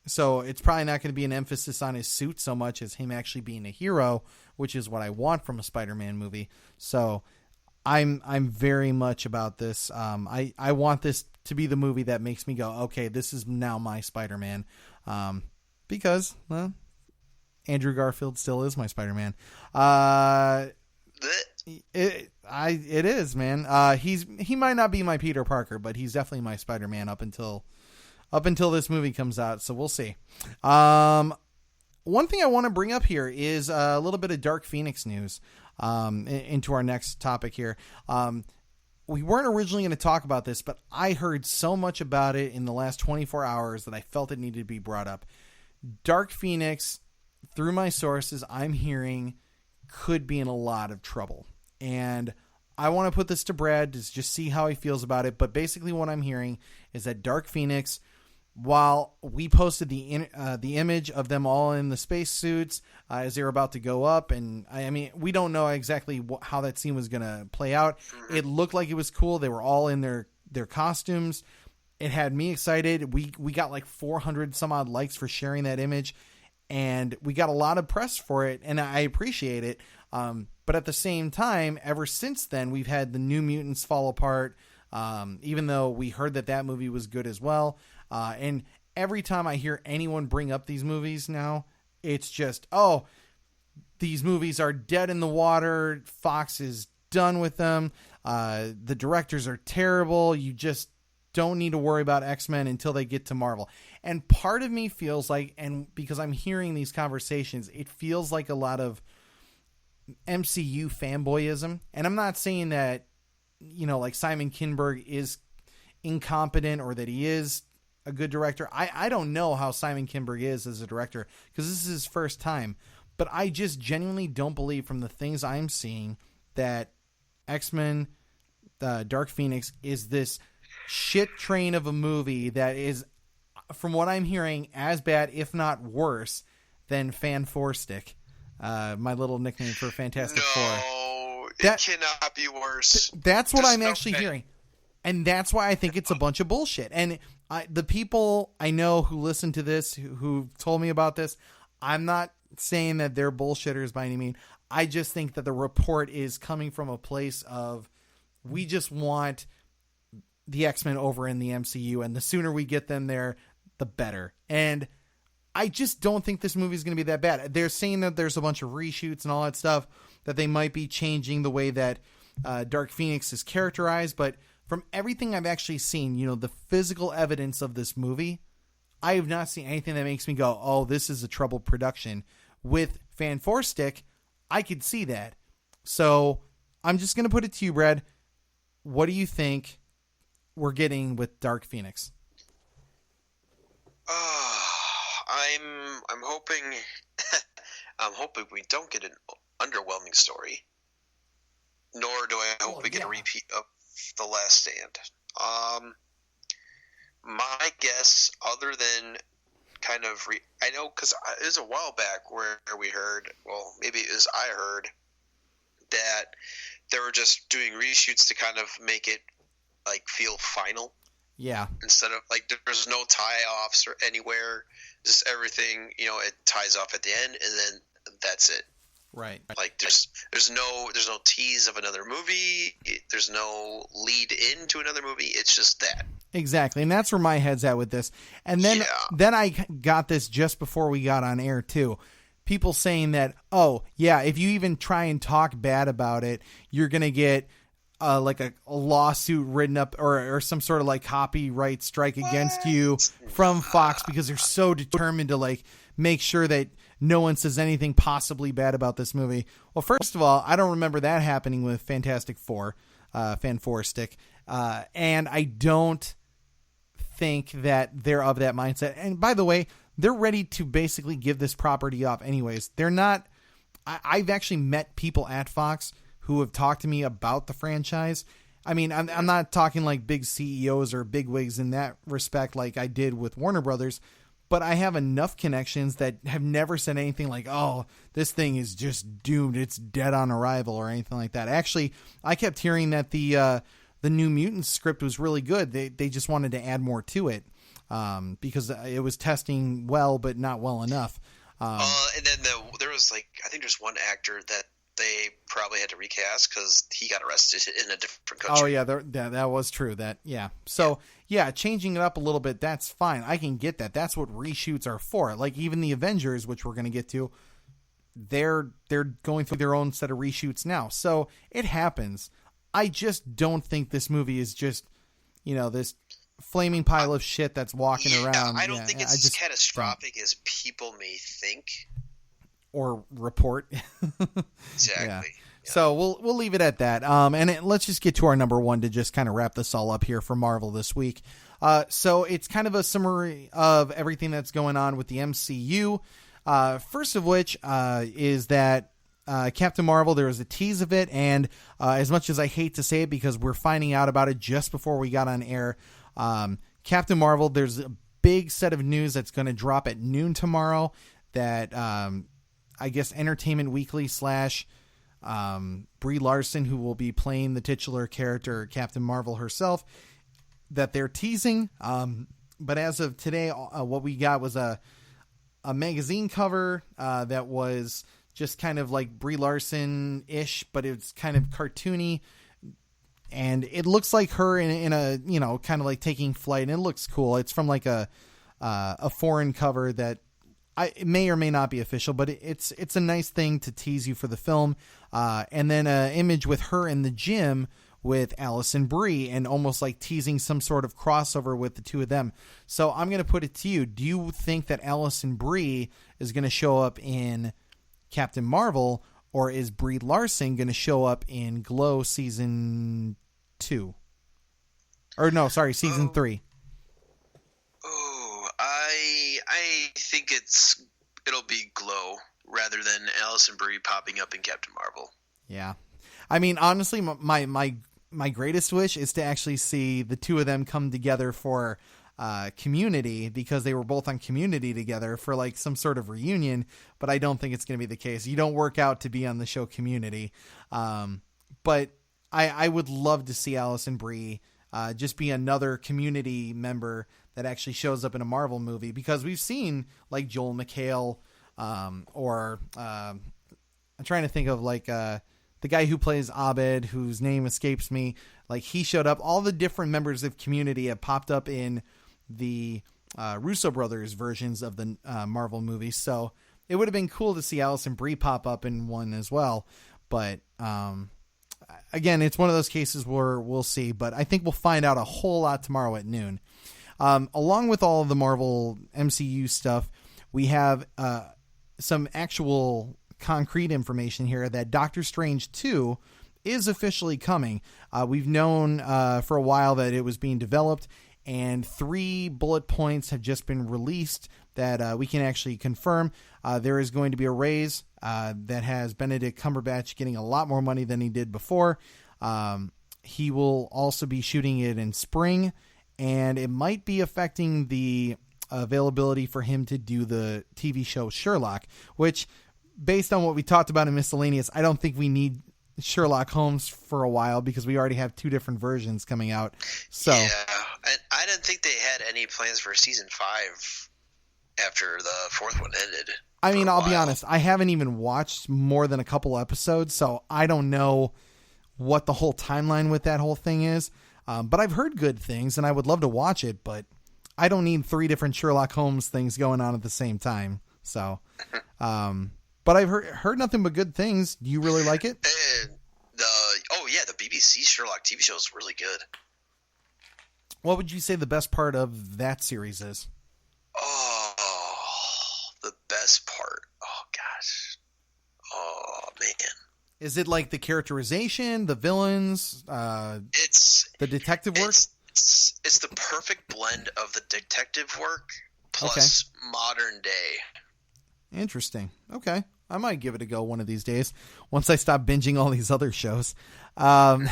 So it's probably not going to be an emphasis on his suit so much as him actually being a hero, which is what I want from a Spider-Man movie. So I'm very much about this. I want this to be the movie that makes me go, okay, this is now my Spider-Man. Because, well, Andrew Garfield still is my Spider-Man. I It is, man. He might not be my Peter Parker, but he's definitely my Spider-Man up until this movie comes out. So we'll see. One thing I want to bring up here is a little bit of Dark Phoenix news. Into our next topic here. We weren't originally going to talk about this, but I heard so much about it in the last 24 hours that I felt it needed to be brought up. Dark Phoenix, through my sources, I'm hearing could be in a lot of trouble. And I want to put this to Brad to just see how he feels about it. But basically what I'm hearing is that Dark Phoenix, while we posted the image of them all in the spacesuits as they were about to go up, and I mean, we don't know exactly how that scene was going to play out. It looked like it was cool. They were all in their costumes. It had me excited. We got like 400 some odd likes for sharing that image, and we got a lot of press for it, and I appreciate it. But at the same time, ever since then, we've had the New Mutants fall apart, even though we heard that movie was good as well. And every time I hear anyone bring up these movies now, it's just, oh, these movies are dead in the water. Fox is done with them. The directors are terrible. You just don't need to worry about X-Men until they get to Marvel. And part of me feels like, and because I'm hearing these conversations, it feels like a lot of MCU fanboyism. And I'm not saying that, like Simon Kinberg is incompetent or that he is a good director. I don't know how Simon Kinberg is as a director because this is his first time, but I just genuinely don't believe from the things I'm seeing that X-Men Dark Phoenix is this shit train of a movie that is, from what I'm hearing, as bad, if not worse, than Fan Four Stick, my little nickname for Fantastic Four. No, it cannot be worse. That's what I'm actually hearing. And that's why I think it's a bunch of bullshit. And the people I know who listen to this, who told me about this, I'm not saying that they're bullshitters by any means. I just think that the report is coming from a place of, we just want the X-Men over in the MCU, and the sooner we get them there, the better. And I just don't think this movie is going to be that bad. They're saying that there's a bunch of reshoots and all that stuff, that they might be changing the way that Dark Phoenix is characterized, but from everything I've actually seen, the physical evidence of this movie, I have not seen anything that makes me go, oh, this is a troubled production. With Fan Four Stick, I could see that. So I'm just going to put it to you, Brad. What do you think we're getting with Dark Phoenix? I'm hoping I'm hoping we don't get an underwhelming story. Nor do I hope we get a repeat of The Last Stand. My guess, other than kind of I know, because it was a while back where we heard, well, maybe it was I heard that they were just doing reshoots to kind of make it like feel final. Yeah. Instead of like, there's no tie-offs or anywhere, just everything, it ties off at the end, and then that's it. Right. Like there's no tease of another movie. There's no lead into another movie. It's just that. Exactly. And that's where my head's at with this. And then I got this just before we got on air too. People saying that, oh yeah, if you even try and talk bad about it, you're going to get like a lawsuit written up or some sort of like copyright strike against you from Fox because they're so determined to like make sure that no one says anything possibly bad about this movie. Well, first of all, I don't remember that happening with Fantastic Four, Fan Four Stick. And I don't think that they're of that mindset. And by the way, they're ready to basically give this property up anyways. They're not, I've actually met people at Fox who have talked to me about the franchise. I mean, I'm not talking like big CEOs or big wigs in that respect like I did with Warner Brothers, but I have enough connections that have never said anything like, oh, this thing is just doomed, it's dead on arrival or anything like that. Actually, I kept hearing that the New Mutants script was really good. They just wanted to add more to it because it was testing well, but not well enough. And then there was like, I think there's one actor that they probably had to recast because he got arrested in a different country. Oh yeah, that was true. So changing it up a little bit, that's fine. I can get that. That's what reshoots are for. Like even the Avengers, which we're going to get to, they're going through their own set of reshoots now. So it happens. I just don't think this movie is just, this flaming pile of shit that's walking around. I don't think it's as catastrophic as people may think or report. Exactly. Yeah. So we'll leave it at that. Let's just get to our number one to just kind of wrap this all up here for Marvel this week. So it's kind of a summary of everything that's going on with the MCU. First of which is that Captain Marvel, there was a tease of it, and as much as I hate to say it because we're finding out about it just before we got on air, Captain Marvel, there's a big set of news that's going to drop at noon tomorrow that I guess Entertainment Weekly / Brie Larson, who will be playing the titular character Captain Marvel herself, that they're teasing. But as of today, what we got was a magazine cover that was just kind of like Brie Larson-ish, but it's kind of cartoony. And it looks like her in a, kind of like taking flight, and it looks cool. It's from like a foreign cover that it may or may not be official, but it's a nice thing to tease you for the film. And then an image with her in the gym with Allison Brie, and almost like teasing some sort of crossover with the two of them. So I'm going to put it to you. Do you think that Allison Brie is going to show up in Captain Marvel, or is Brie Larson going to show up in Glow season 2? Or no, sorry, season 3. Oh, I think it'll be Glow rather than Allison Brie popping up in Captain Marvel. Yeah. I mean, honestly, my greatest wish is to actually see the two of them come together for Community, because they were both on Community together for like some sort of reunion, but I don't think it's going to be the case. You don't work out to be on the show Community. But I would love to see Allison Brie just be another Community member that actually shows up in a Marvel movie, because we've seen like Joel McHale or I'm trying to think of like the guy who plays Abed, whose name escapes me. Like, he showed up. All the different members of Community have popped up in the Russo brothers versions of the Marvel movies. So it would have been cool to see Allison Brie pop up in one as well. But again, it's one of those cases where we'll see. But I think we'll find out a whole lot tomorrow at noon. Along with all of the Marvel MCU stuff, we have some actual concrete information here that Doctor Strange 2 is officially coming. We've known for a while that it was being developed, and 3 bullet points have just been released that we can actually confirm. There is going to be a raise that has Benedict Cumberbatch getting a lot more money than he did before. He will also be shooting it in spring, and it might be affecting the availability for him to do the TV show Sherlock, which, based on what we talked about in Miscellaneous, I don't think we need Sherlock Holmes for a while, because we already have 2 different versions coming out. So yeah, I didn't think they had any plans for season 5 after the 4th one ended. I mean, I'll be honest, I haven't even watched more than a couple episodes, so I don't know what the whole timeline with that whole thing is. But I've heard good things, and I would love to watch it, but I don't need 3 different Sherlock Holmes things going on at the same time. So, but I've heard nothing but good things. Do you really like it? The BBC Sherlock TV show is really good. What would you say the best part of that series is? Oh, the best part. Oh, gosh. Oh, man. Is it like the characterization, the villains, it's the detective work? It's the perfect blend of the detective work plus modern day. Interesting. Okay. I might give it a go one of these days once I stop binging all these other shows. Then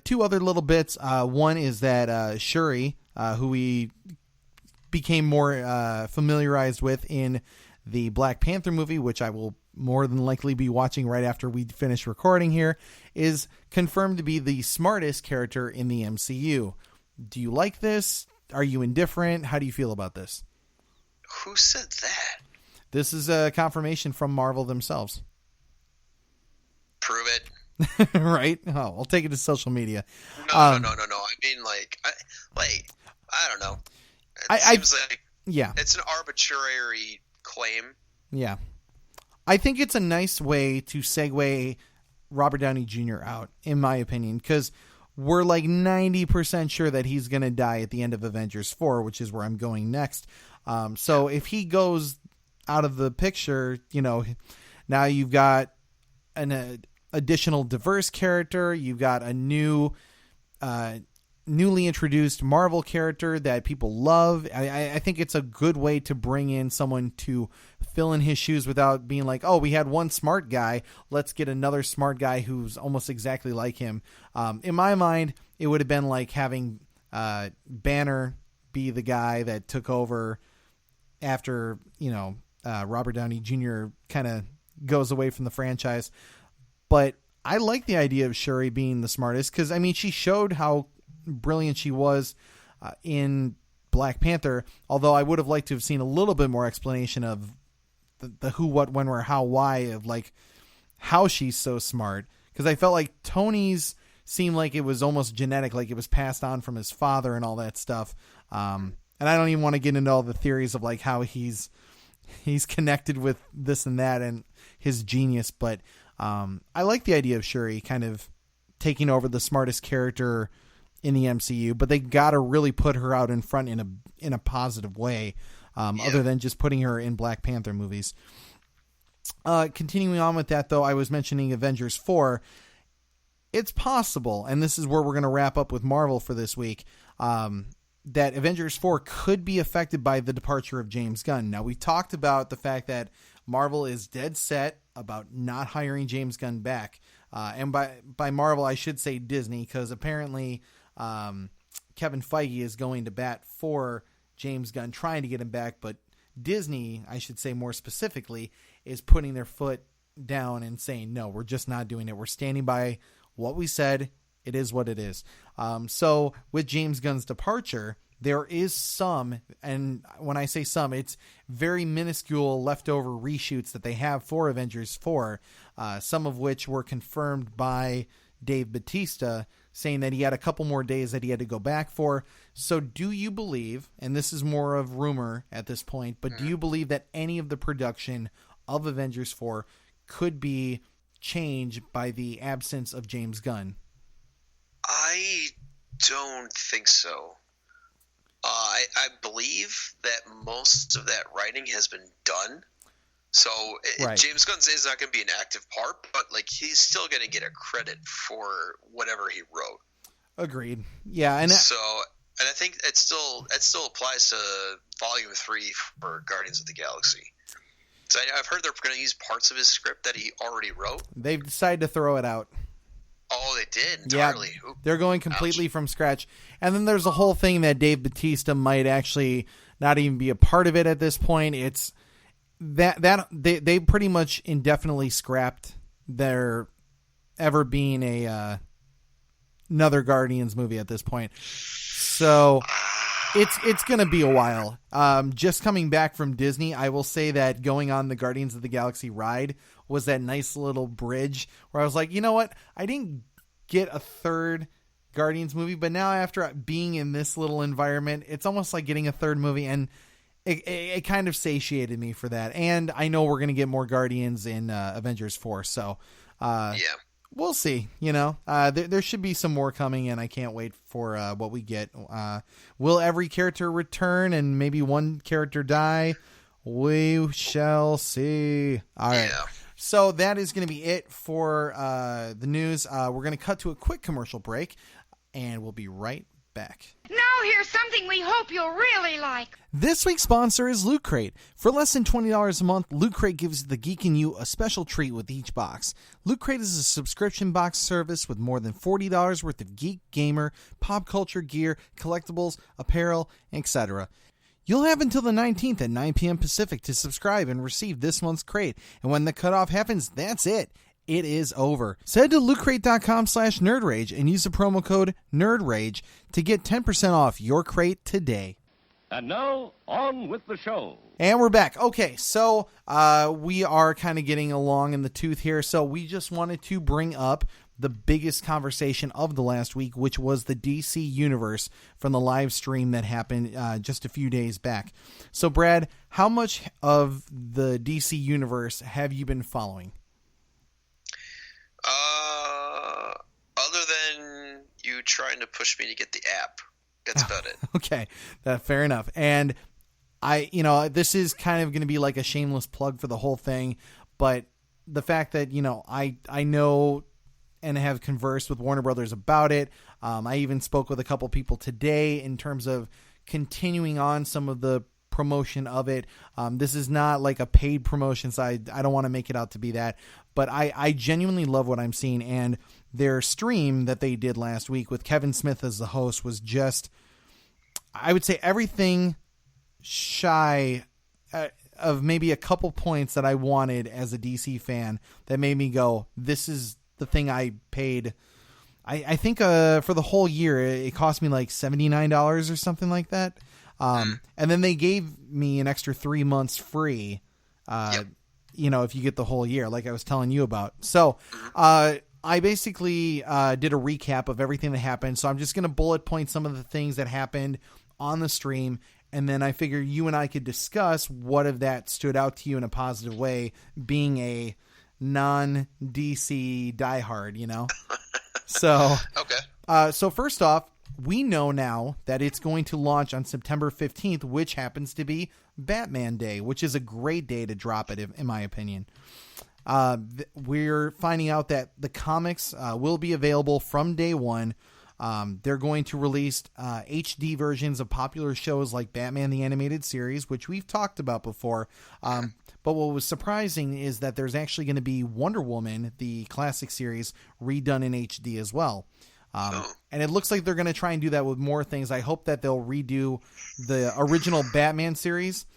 2 other little bits. One is that Shuri, who we became more familiarized with in the Black Panther movie, which I will more than likely be watching right after we finish recording here, is confirmed to be the smartest character in the MCU. Do you like this? Are you indifferent? How do you feel about this? Who said that? This is a confirmation from Marvel themselves. Prove it. Right? Oh, I'll take it to social media. No. I mean, I don't know. It seems like yeah, it's an arbitrary claim. Yeah. I think it's a nice way to segue Robert Downey Jr. out, in my opinion, because we're like 90% sure that he's going to die at the end of Avengers 4, which is where I'm going next. So if he goes out of the picture, now you've got an additional diverse character. You've got a newly introduced Marvel character that people love. I think it's a good way to bring in someone to fill in his shoes without being like, oh, we had one smart guy, let's get another smart guy who's almost exactly like him. In my mind, it would have been like having Banner be the guy that took over after, Robert Downey Jr. kind of goes away from the franchise. But I like the idea of Shuri being the smartest because, she showed how brilliant she was in Black Panther, although I would have liked to have seen a little bit more explanation of the who, what, when, where, how, why of like how she's so smart, because I felt like Tony's seemed like it was almost genetic, like it was passed on from his father and all that stuff. And I don't even want to get into all the theories of like how he's connected with this and that and his genius, but I like the idea of Shuri kind of taking over the smartest character in the MCU, but they got to really put her out in front in a positive way, other than just putting her in Black Panther movies. Continuing on with that, though, I was mentioning Avengers 4. It's possible, and this is where we're going to wrap up with Marvel for this week, that Avengers 4 could be affected by the departure of James Gunn. Now, we talked about the fact that Marvel is dead set about not hiring James Gunn back. And by Marvel, I should say Disney, because apparently Kevin Feige is going to bat for James Gunn, trying to get him back. But Disney, I should say more specifically, is putting their foot down and saying, no, we're just not doing it. We're standing by what we said. It is what it is. So with James Gunn's departure, there is some, and when I say some, it's very minuscule leftover reshoots that they have for Avengers 4, some of which were confirmed by Dave Bautista, saying that he had a couple more days that he had to go back for. So do you believe, and this is more of rumor at this point, but do you believe that any of the production of Avengers 4 could be changed by the absence of James Gunn? I don't think so. I believe that most of that writing has been done. So right. James Gunn is not going to be an active part, but like he's still going to get a credit for whatever he wrote. Agreed. Yeah, and I think it still applies to Volume 3 for Guardians of the Galaxy. So I've heard they're going to use parts of his script that he already wrote. They've decided to throw it out. Oh, they did entirely. Yeah, they're going completely from scratch. And then there's a whole thing that Dave Bautista might actually not even be a part of it at this point. It's that they pretty much indefinitely scrapped there ever being another Guardians movie at this point. So it's going to be a while. Just coming back from Disney, I will say that going on the Guardians of the Galaxy ride was that nice little bridge where I was like, you know what? I didn't get a third Guardians movie, but now after being in this little environment, it's almost like getting a third movie, and it kind of satiated me for that. And I know we're going to get more Guardians in Avengers 4, so we'll see. There should be some more coming, and I can't wait for what we get. Will every character return and maybe one character die? We shall see. All right. Yeah. So that is going to be it for the news. We're going to cut to a quick commercial break, and we'll be right back. Now here's something we hope you'll really like. This week's sponsor is Loot Crate. For less than $20 a month, Loot Crate gives the geek in you a special treat with each box. Loot Crate is a subscription box service with more than $40 worth of geek, gamer, pop culture gear, collectibles, apparel, etc. You'll have until the 19th at 9 p.m. Pacific to subscribe and receive this month's crate. And when the cutoff happens, that's it. It is over. So head to lootcrate.com/nerdrage and use the promo code NERDRAGE to get 10% off your crate today. And now, on with the show. And we're back. Okay, so we are kind of getting along in the tooth here. So we just wanted to bring up the biggest conversation of the last week, which was the DC Universe from the live stream that happened just a few days back. So, Brad, how much of the DC Universe have you been following? Other than you trying to push me to get the app, that's about it. Okay, fair enough. And this is kind of going to be like a shameless plug for the whole thing, but the fact that, I know and have conversed with Warner Brothers about it. I even spoke with a couple people today in terms of continuing on some of the promotion of it. This is not like a paid promotion, so I don't want to make it out to be that, but I genuinely love what I'm seeing, and their stream that they did last week with Kevin Smith as the host was just, I would say, everything shy of maybe a couple points that I wanted as a DC fan that made me go, this is the thing I paid. I think for the whole year, it cost me like $79 or something like that. And then they gave me an extra 3 months free, if you get the whole year, like I was telling you about. So I basically did a recap of everything that happened. So I'm just going to bullet point some of the things that happened on the stream. And then I figure you and I could discuss what of that stood out to you in a positive way, being a non-DC diehard, So, okay. So first off, we know now that it's going to launch on September 15th, which happens to be Batman Day, which is a great day to drop it, in my opinion. We're finding out that the comics will be available from day one. They're going to release HD versions of popular shows like Batman the Animated Series, which we've talked about before. But what was surprising is that there's actually going to be Wonder Woman, the classic series, redone in HD as well. And it looks like they're going to try and do that with more things. I hope that they'll redo the original Batman series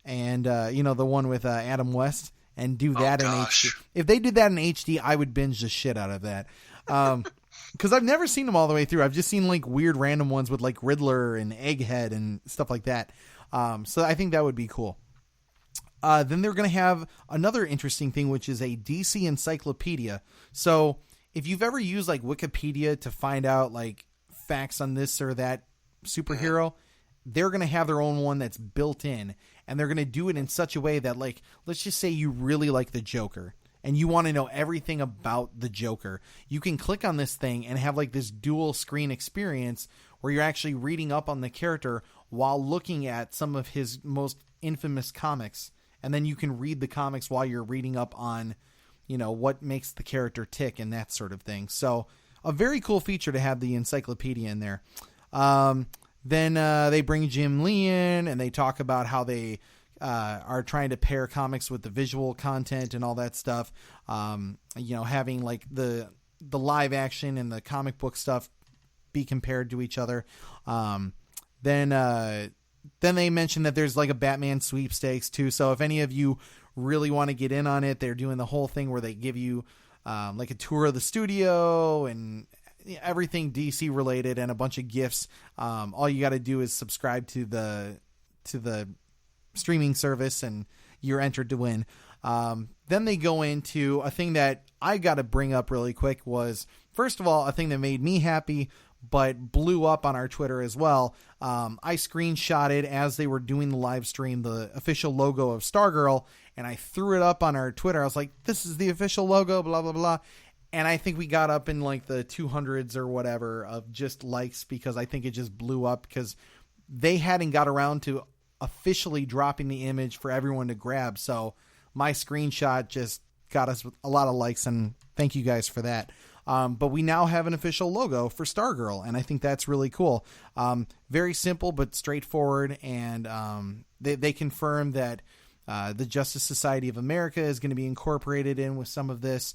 and, the one with Adam West, and do that in HD. If they did that in HD, I would binge the shit out of that. Because I've never seen them all the way through. I've just seen like weird random ones with like Riddler and Egghead and stuff like that. So I think that would be cool. Then they're going to have another interesting thing, which is a DC encyclopedia. So if you've ever used like Wikipedia to find out like facts on this or that superhero, they're going to have their own one that's built in, and they're going to do it in such a way that, like, let's just say you really like the Joker and you want to know everything about the Joker. You can click on this thing and have like this dual screen experience where you're actually reading up on the character while looking at some of his most infamous comics. And then you can read the comics while you're reading up on, what makes the character tick and that sort of thing. So a very cool feature to have the encyclopedia in there. Then they bring Jim Lee in, and they talk about how they are trying to pair comics with the visual content and all that stuff. Having like the live action and the comic book stuff be compared to each other. Then they mentioned that there's like a Batman sweepstakes too. So if any of you really want to get in on it, they're doing the whole thing where they give you like a tour of the studio and everything DC related and a bunch of gifts. All you got to do is subscribe to the streaming service and you're entered to win. Then they go into a thing that I got to bring up really quick was, first of all, a thing that made me happy but blew up on our Twitter as well. I screenshotted as they were doing the live stream the official logo of Stargirl, and I threw it up on our Twitter. I was like, this is the official logo, blah, blah, blah. And I think we got up in like the 200s or whatever of just likes, because I think it just blew up because they hadn't got around to officially dropping the image for everyone to grab. So my screenshot just got us a lot of likes, and thank you guys for that. But we now have an official logo for Stargirl, and I think that's really cool. Very simple but straightforward, and they confirm that the Justice Society of America is going to be incorporated in with some of this,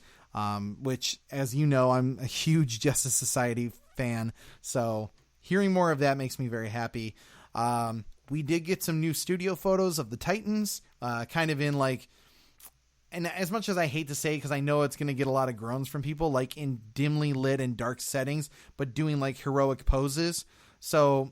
which, as you know, I'm a huge Justice Society fan, so hearing more of that makes me very happy. We did get some new studio photos of the Titans, kind of in like, and as much as I hate to say, because I know it's going to get a lot of groans from people, like in dimly lit and dark settings, but doing like heroic poses. So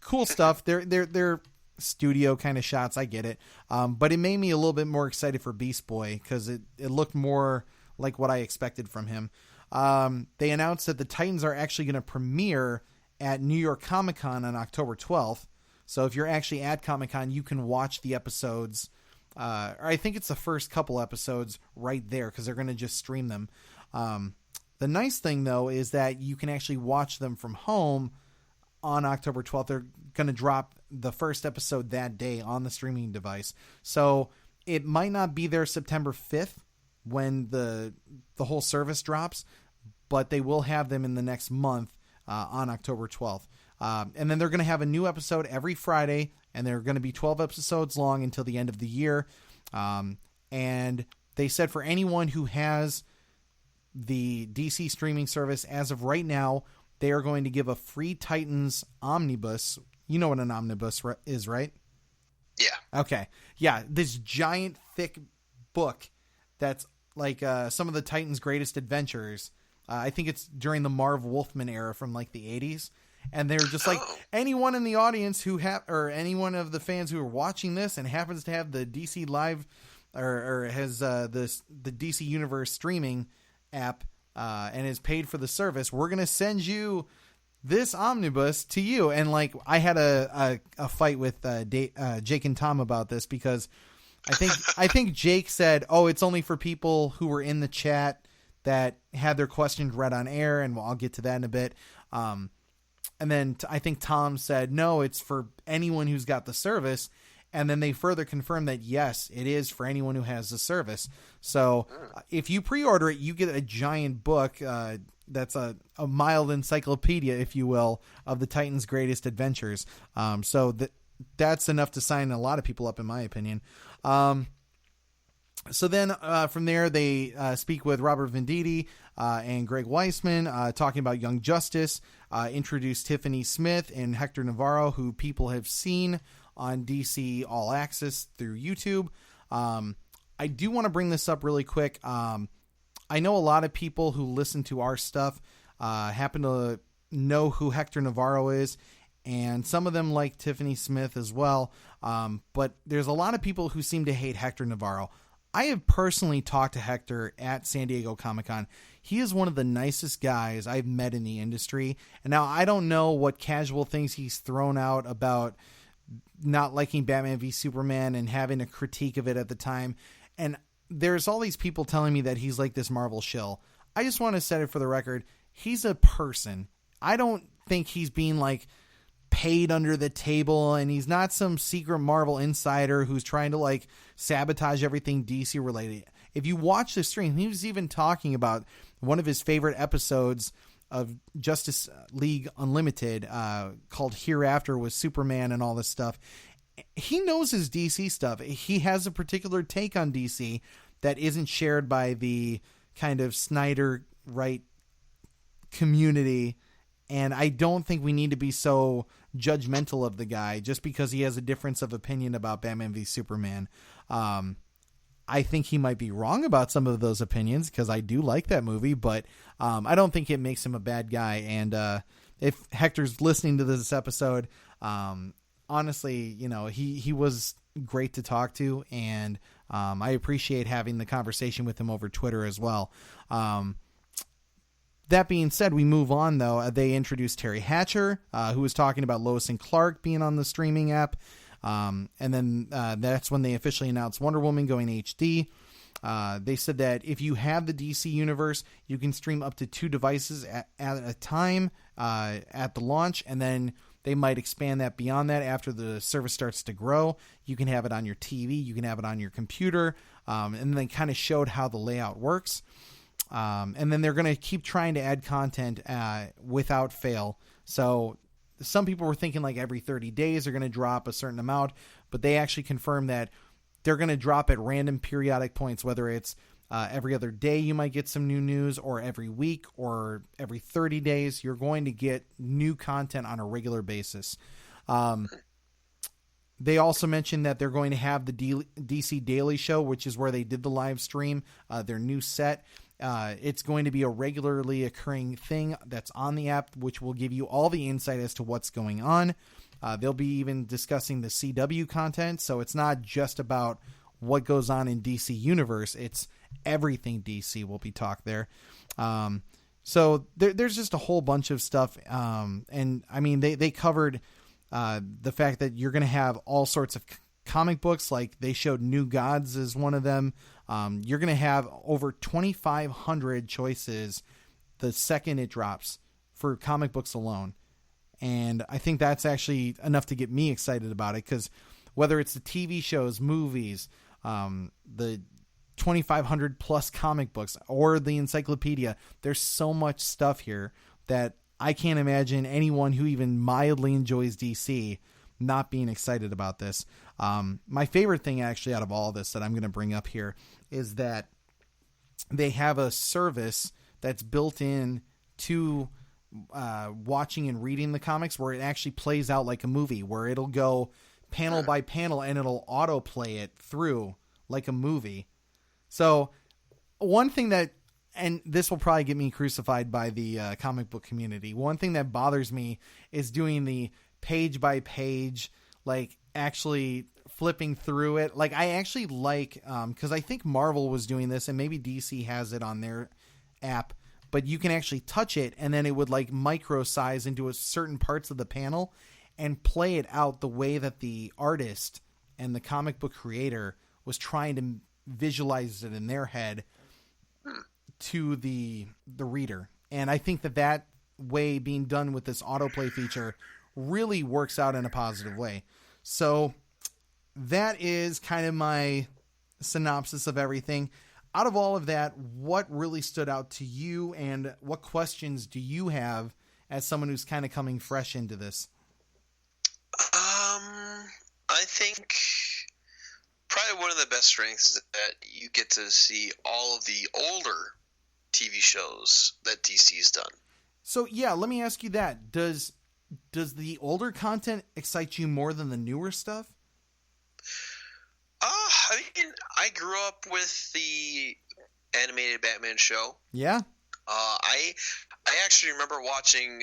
cool stuff. They're studio kind of shots. I get it. But it made me a little bit more excited for Beast Boy because it looked more like what I expected from him. they announced that the Titans are actually going to premiere at New York Comic Con on October 12th. So if you're actually at Comic Con, you can watch the episodes. Or I think it's the first couple episodes right there because they're going to just stream them. The nice thing, though, is that you can actually watch them from home on October 12th. They're going to drop the first episode that day on the streaming device. So it might not be there September 5th when the whole service drops, but they will have them in the next month on October 12th. And then they're going to have a new episode every Friday, and they're going to be 12 episodes long until the end of the year. And they said for anyone who has the DC streaming service, as of right now, they are going to give a free Titans omnibus. You know what an omnibus is, right? Yeah. Okay. Yeah, this giant, thick book that's like some of the Titans' greatest adventures. I think it's during the Marv Wolfman era from like the 80s. And they're just like, anyone in the audience who or anyone of the fans who are watching this and happens to have the DC Live or has the DC Universe streaming app and is paid for the service, we're going to send you this omnibus to you. And like, I had a fight with Jake and Tom about this because I think Jake said, oh, it's only for people who were in the chat that had their questions read on air. And I'll get to that in a bit. And then I think Tom said, no, it's for anyone who's got the service. And then they further confirmed that, yes, it is for anyone who has the service. So if you pre-order it, you get a giant book that's a mild encyclopedia, if you will, of the Titans' greatest adventures. So that's enough to sign a lot of people up, in my opinion. So then from there, they speak with Robert Venditti and Greg Weisman, talking about Young Justice, introduce Tiffany Smith and Hector Navarro, who people have seen on DC All Access through YouTube. I do want to bring this up really quick. I know a lot of people who listen to our stuff happen to know who Hector Navarro is, and some of them like Tiffany Smith as well. But there's a lot of people who seem to hate Hector Navarro. I have personally talked to Hector at San Diego Comic-Con. He is one of the nicest guys I've met in the industry. And now I don't know what casual things he's thrown out about not liking Batman v Superman and having a critique of it at the time. And there's all these people telling me that he's like this Marvel shill. I just want to set it for the record. He's a person. I don't think he's being like paid under the table, and he's not some secret Marvel insider who's trying to like sabotage everything DC related. If you watch the stream, he was even talking about one of his favorite episodes of Justice League Unlimited called Hereafter with Superman and all this stuff. He knows his DC stuff. He has a particular take on DC that isn't shared by the kind of Snyder right community. And I don't think we need to be so judgmental of the guy just because he has a difference of opinion about Batman v Superman. I think he might be wrong about some of those opinions because I do like that movie, but I don't think it makes him a bad guy. And if Hector's listening to this episode, honestly, you know, he was great to talk to, and I appreciate having the conversation with him over Twitter as well. That being said, we move on, though. They introduced Terry Hatcher, who was talking about Lois and Clark being on the streaming app. And then that's when they officially announced Wonder Woman going HD. They said that if you have the DC Universe, you can stream up to 2 devices at a time at the launch, and then they might expand that beyond that after the service starts to grow. You can have it on your TV, you can have it on your computer, and they kind of showed how the layout works. And then they're going to keep trying to add content without fail. So some people were thinking like every 30 days they're going to drop a certain amount, but they actually confirmed that they're going to drop at random periodic points, whether it's every other day you might get some new news, or every week, or every 30 days. You're going to get new content on a regular basis. They also mentioned that they're going to have the DC Daily Show, which is where they did the live stream, their new set. It's going to be a regularly occurring thing that's on the app, which will give you all the insight as to what's going on. They'll be even discussing the CW content, so it's not just about what goes on in DC Universe. It's everything DC will be talked there. So there's just a whole bunch of stuff. And I mean, they covered the fact that you're going to have all sorts of comic books. Like they showed New Gods as one of them. You're going to have over 2,500 choices the second it drops for comic books alone. And I think that's actually enough to get me excited about it, because whether it's the TV shows, movies, the 2,500 plus comic books, or the encyclopedia, there's so much stuff here that I can't imagine anyone who even mildly enjoys DC not being excited about this. My favorite thing actually out of all this that I'm going to bring up here is that they have a service that's built in to watching and reading the comics, where it actually plays out like a movie, where it'll go panel by panel and it'll autoplay it through like a movie. So one thing that, and this will probably get me crucified by the comic book community, one thing that bothers me is doing the page by page, like actually flipping through it. Like I actually like, cause I think Marvel was doing this, and maybe DC has it on their app, but you can actually touch it and then it would like micro size into a certain parts of the panel and play it out the way that the artist and the comic book creator was trying to visualize it in their head to the reader. And I think that way being done with this autoplay feature really works out in a positive way. So that is kind of my synopsis of everything. Out of all of that, what really stood out to you, and what questions do you have as someone who's kind of coming fresh into this? I think probably one of the best strengths is that you get to see all of the older TV shows that DC's done. So yeah, let me ask you that. Does the older content excite you more than the newer stuff? I mean, I grew up with the animated Batman show. Yeah. I actually remember watching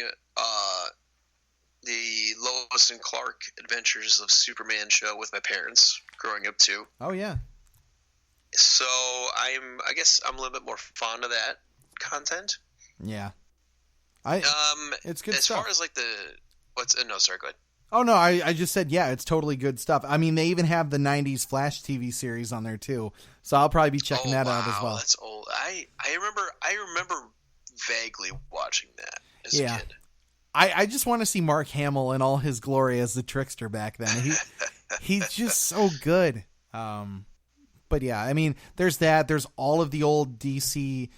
the Lois and Clark Adventures of Superman show with my parents growing up too. Oh yeah. So I guess I'm a little bit more fond of that content. Yeah. It's good as stuff. far as like no, sorry, go ahead. Oh no, I just said, yeah, it's totally good stuff. I mean, they even have the 90s Flash TV series on there too. So I'll probably be checking that out as well. That's old. I remember vaguely watching that as a kid. I just want to see Mark Hamill in all his glory as the trickster back then. He's just so good. But yeah, I mean, there's that. There's all of the old DC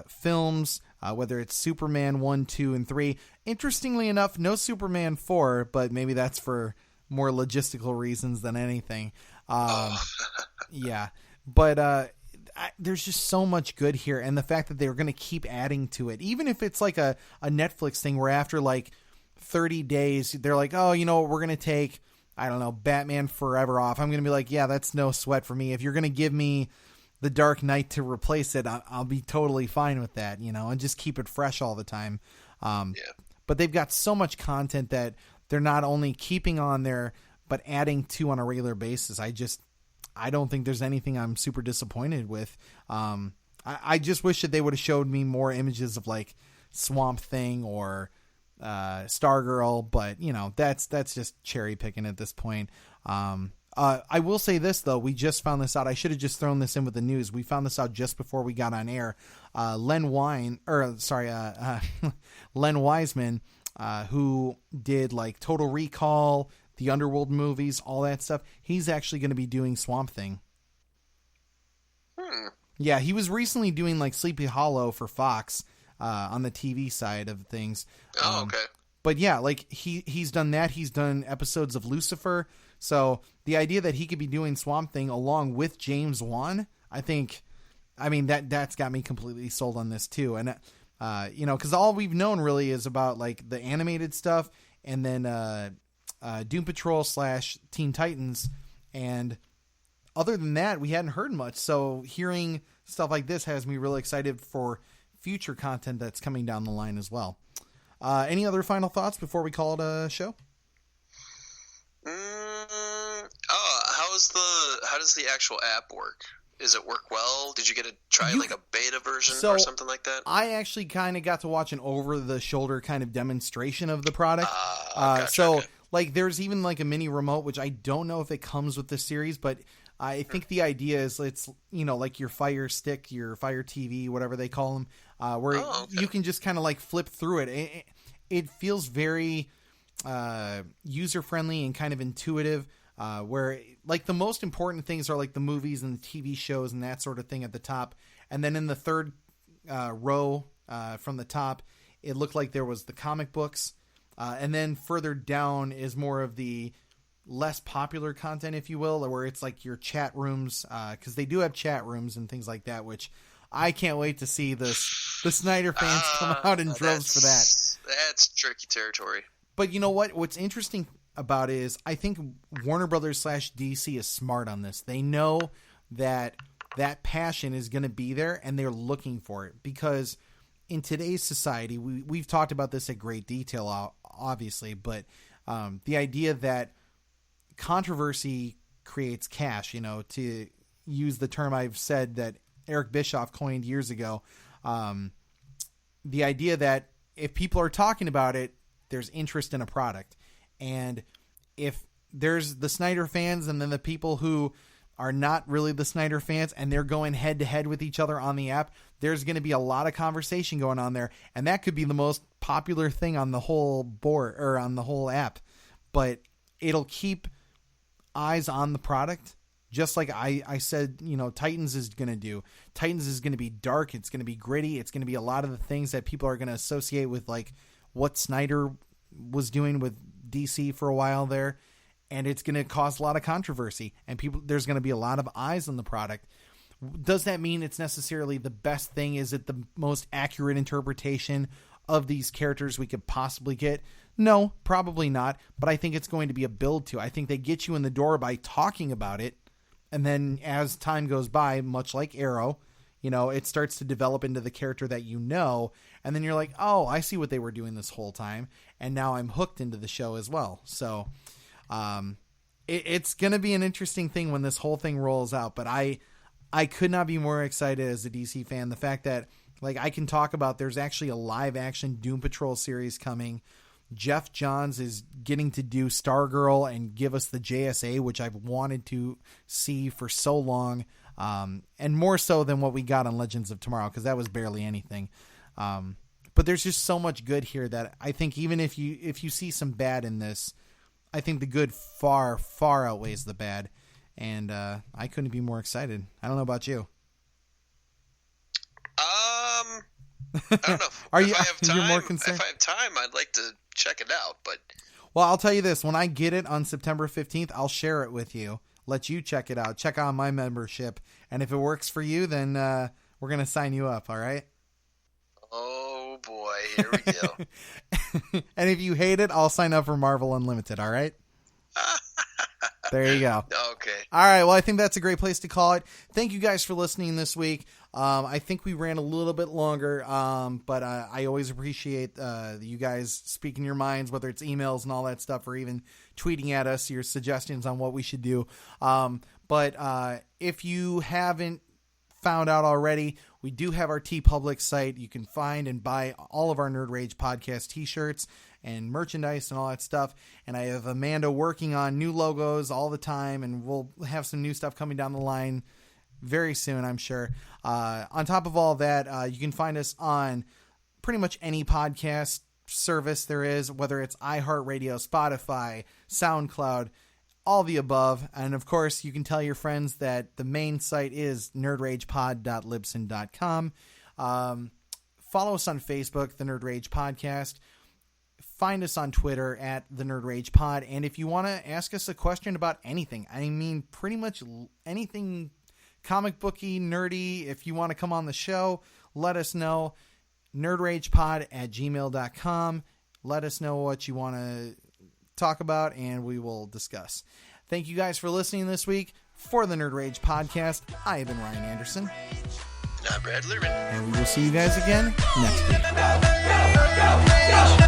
films, whether it's Superman 1, 2, and 3. Interestingly enough, no Superman 4, but maybe that's for more logistical reasons than anything. Yeah, but there's just so much good here, and the fact that they're going to keep adding to it, even if it's like a Netflix thing where after like 30 days, they're like, oh, you know what, we're going to take, I don't know, Batman Forever off. I'm going to be like, yeah, that's no sweat for me. If you're going to give me The Dark Knight to replace it, I'll be totally fine with that, you know, and just keep it fresh all the time. But they've got so much content that they're not only keeping on there, but adding to on a regular basis. I don't think there's anything I'm super disappointed with. I just wish that they would have showed me more images of like Swamp Thing or Stargirl, but you know, that's just cherry picking at this point. I will say this though, we just found this out. I should have just thrown this in with the news. We found this out just before we got on air. Len Wiseman, who did like Total Recall, the Underworld movies, all that stuff. He's actually going to be doing Swamp Thing. Yeah, he was recently doing like Sleepy Hollow for Fox on the TV side of things. Oh, okay. But yeah, like he's done that. He's done episodes of Lucifer. So the idea that he could be doing Swamp Thing along with James Wan, I mean that's got me completely sold on this too. And you know, because all we've known really is about like the animated stuff, and then Doom Patrol / Teen Titans, and other than that, we hadn't heard much. So hearing stuff like this has me really excited for future content that's coming down the line as well. Any other final thoughts before we call it a show? How how does the actual app work? Does it work well? Did you get to try like a beta version or something like that? I actually kind of got to watch an over-the-shoulder kind of demonstration of the product. Gotcha, okay. Like, there's even like a mini remote, which I don't know if it comes with the series, but I think the idea is it's, you know, like your Fire Stick, your Fire TV, whatever they call them, where you can just kind of like flip through it. It feels very user-friendly and kind of intuitive. Where like the most important things are like the movies and the TV shows and that sort of thing at the top. And then in the third row from the top, it looked like there was the comic books. And then further down is more of the less popular content, if you will, where it's like your chat rooms. Cause they do have chat rooms and things like that, which I can't wait to see the Snyder fans come out in droves for that. That's tricky territory. But you know what? What's interesting about is I think Warner Brothers / DC is smart on this. They know that passion is going to be there and they're looking for it, because in today's society, we've talked about this at great detail, obviously, but the idea that controversy creates cash, you know, to use the term I've said that Eric Bischoff coined years ago, the idea that if people are talking about it, there's interest in a product. And if there's the Snyder fans and then the people who are not really the Snyder fans and they're going head to head with each other on the app, there's going to be a lot of conversation going on there. And that could be the most popular thing on the whole board or on the whole app, but it'll keep eyes on the product. Just like I said, you know, Titans is going to do. Titans is going to be dark. It's going to be gritty. It's going to be a lot of the things that people are going to associate with like what Snyder was doing with DC for a while there, and it's going to cause a lot of controversy, and there's going to be a lot of eyes on the product. Does that mean it's necessarily the best thing? Is it the most accurate interpretation of these characters we could possibly get? No, probably not, but I think it's going to be a build to. I think they get you in the door by talking about it, and then as time goes by, much like Arrow, you know, it starts to develop into the character that you know, and then you're like, oh, I see what they were doing this whole time, and now I'm hooked into the show as well. So it's going to be an interesting thing when this whole thing rolls out, but I could not be more excited as a DC fan. The fact that like I can talk about there's actually a live-action Doom Patrol series coming. Jeff Johns is getting to do Stargirl and give us the JSA, which I've wanted to see for so long. And more so than what we got on Legends of Tomorrow, because that was barely anything. But there's just so much good here that I think even if you see some bad in this, I think the good far, far outweighs the bad. And I couldn't be more excited. I don't know about you. I don't know. Are if you? I have time, You're more concerned? If I have time, I'd like to check it out. But well, I'll tell you this: when I get it on September 15th, I'll share it with you. Let you check it out. Check out my membership, and if it works for you, then we're gonna sign you up. All right? Oh boy, here we go. And if you hate it, I'll sign up for Marvel Unlimited. All right? There you go. Okay. All right. Well, I think that's a great place to call it. Thank you guys for listening this week. I think we ran a little bit longer, but I always appreciate you guys speaking your minds, whether it's emails and all that stuff, or even tweeting at us your suggestions on what we should do. But if you haven't found out already, we do have our TeePublic site. You can find and buy all of our Nerd Rage podcast t-shirts and merchandise and all that stuff. And I have Amanda working on new logos all the time, and we'll have some new stuff coming down the line very soon, I'm sure. On top of all that, you can find us on pretty much any podcast service there is, whether it's iHeartRadio, Spotify, SoundCloud, all the above. And of course, you can tell your friends that the main site is nerdragepod.libsyn.com. Follow us on Facebook, The Nerd Rage Podcast. Find us on Twitter at The Nerd Rage Pod. And if you want to ask us a question about anything, I mean, pretty much anything comic booky, nerdy, if you want to come on the show, let us know. nerdragepod@gmail.com. Let us know what you want to talk about, and we will discuss. Thank you guys for listening this week. For the Nerd Rage Podcast, I have been Ryan Anderson. And I'm Brad Lierman. And we will see you guys again next week.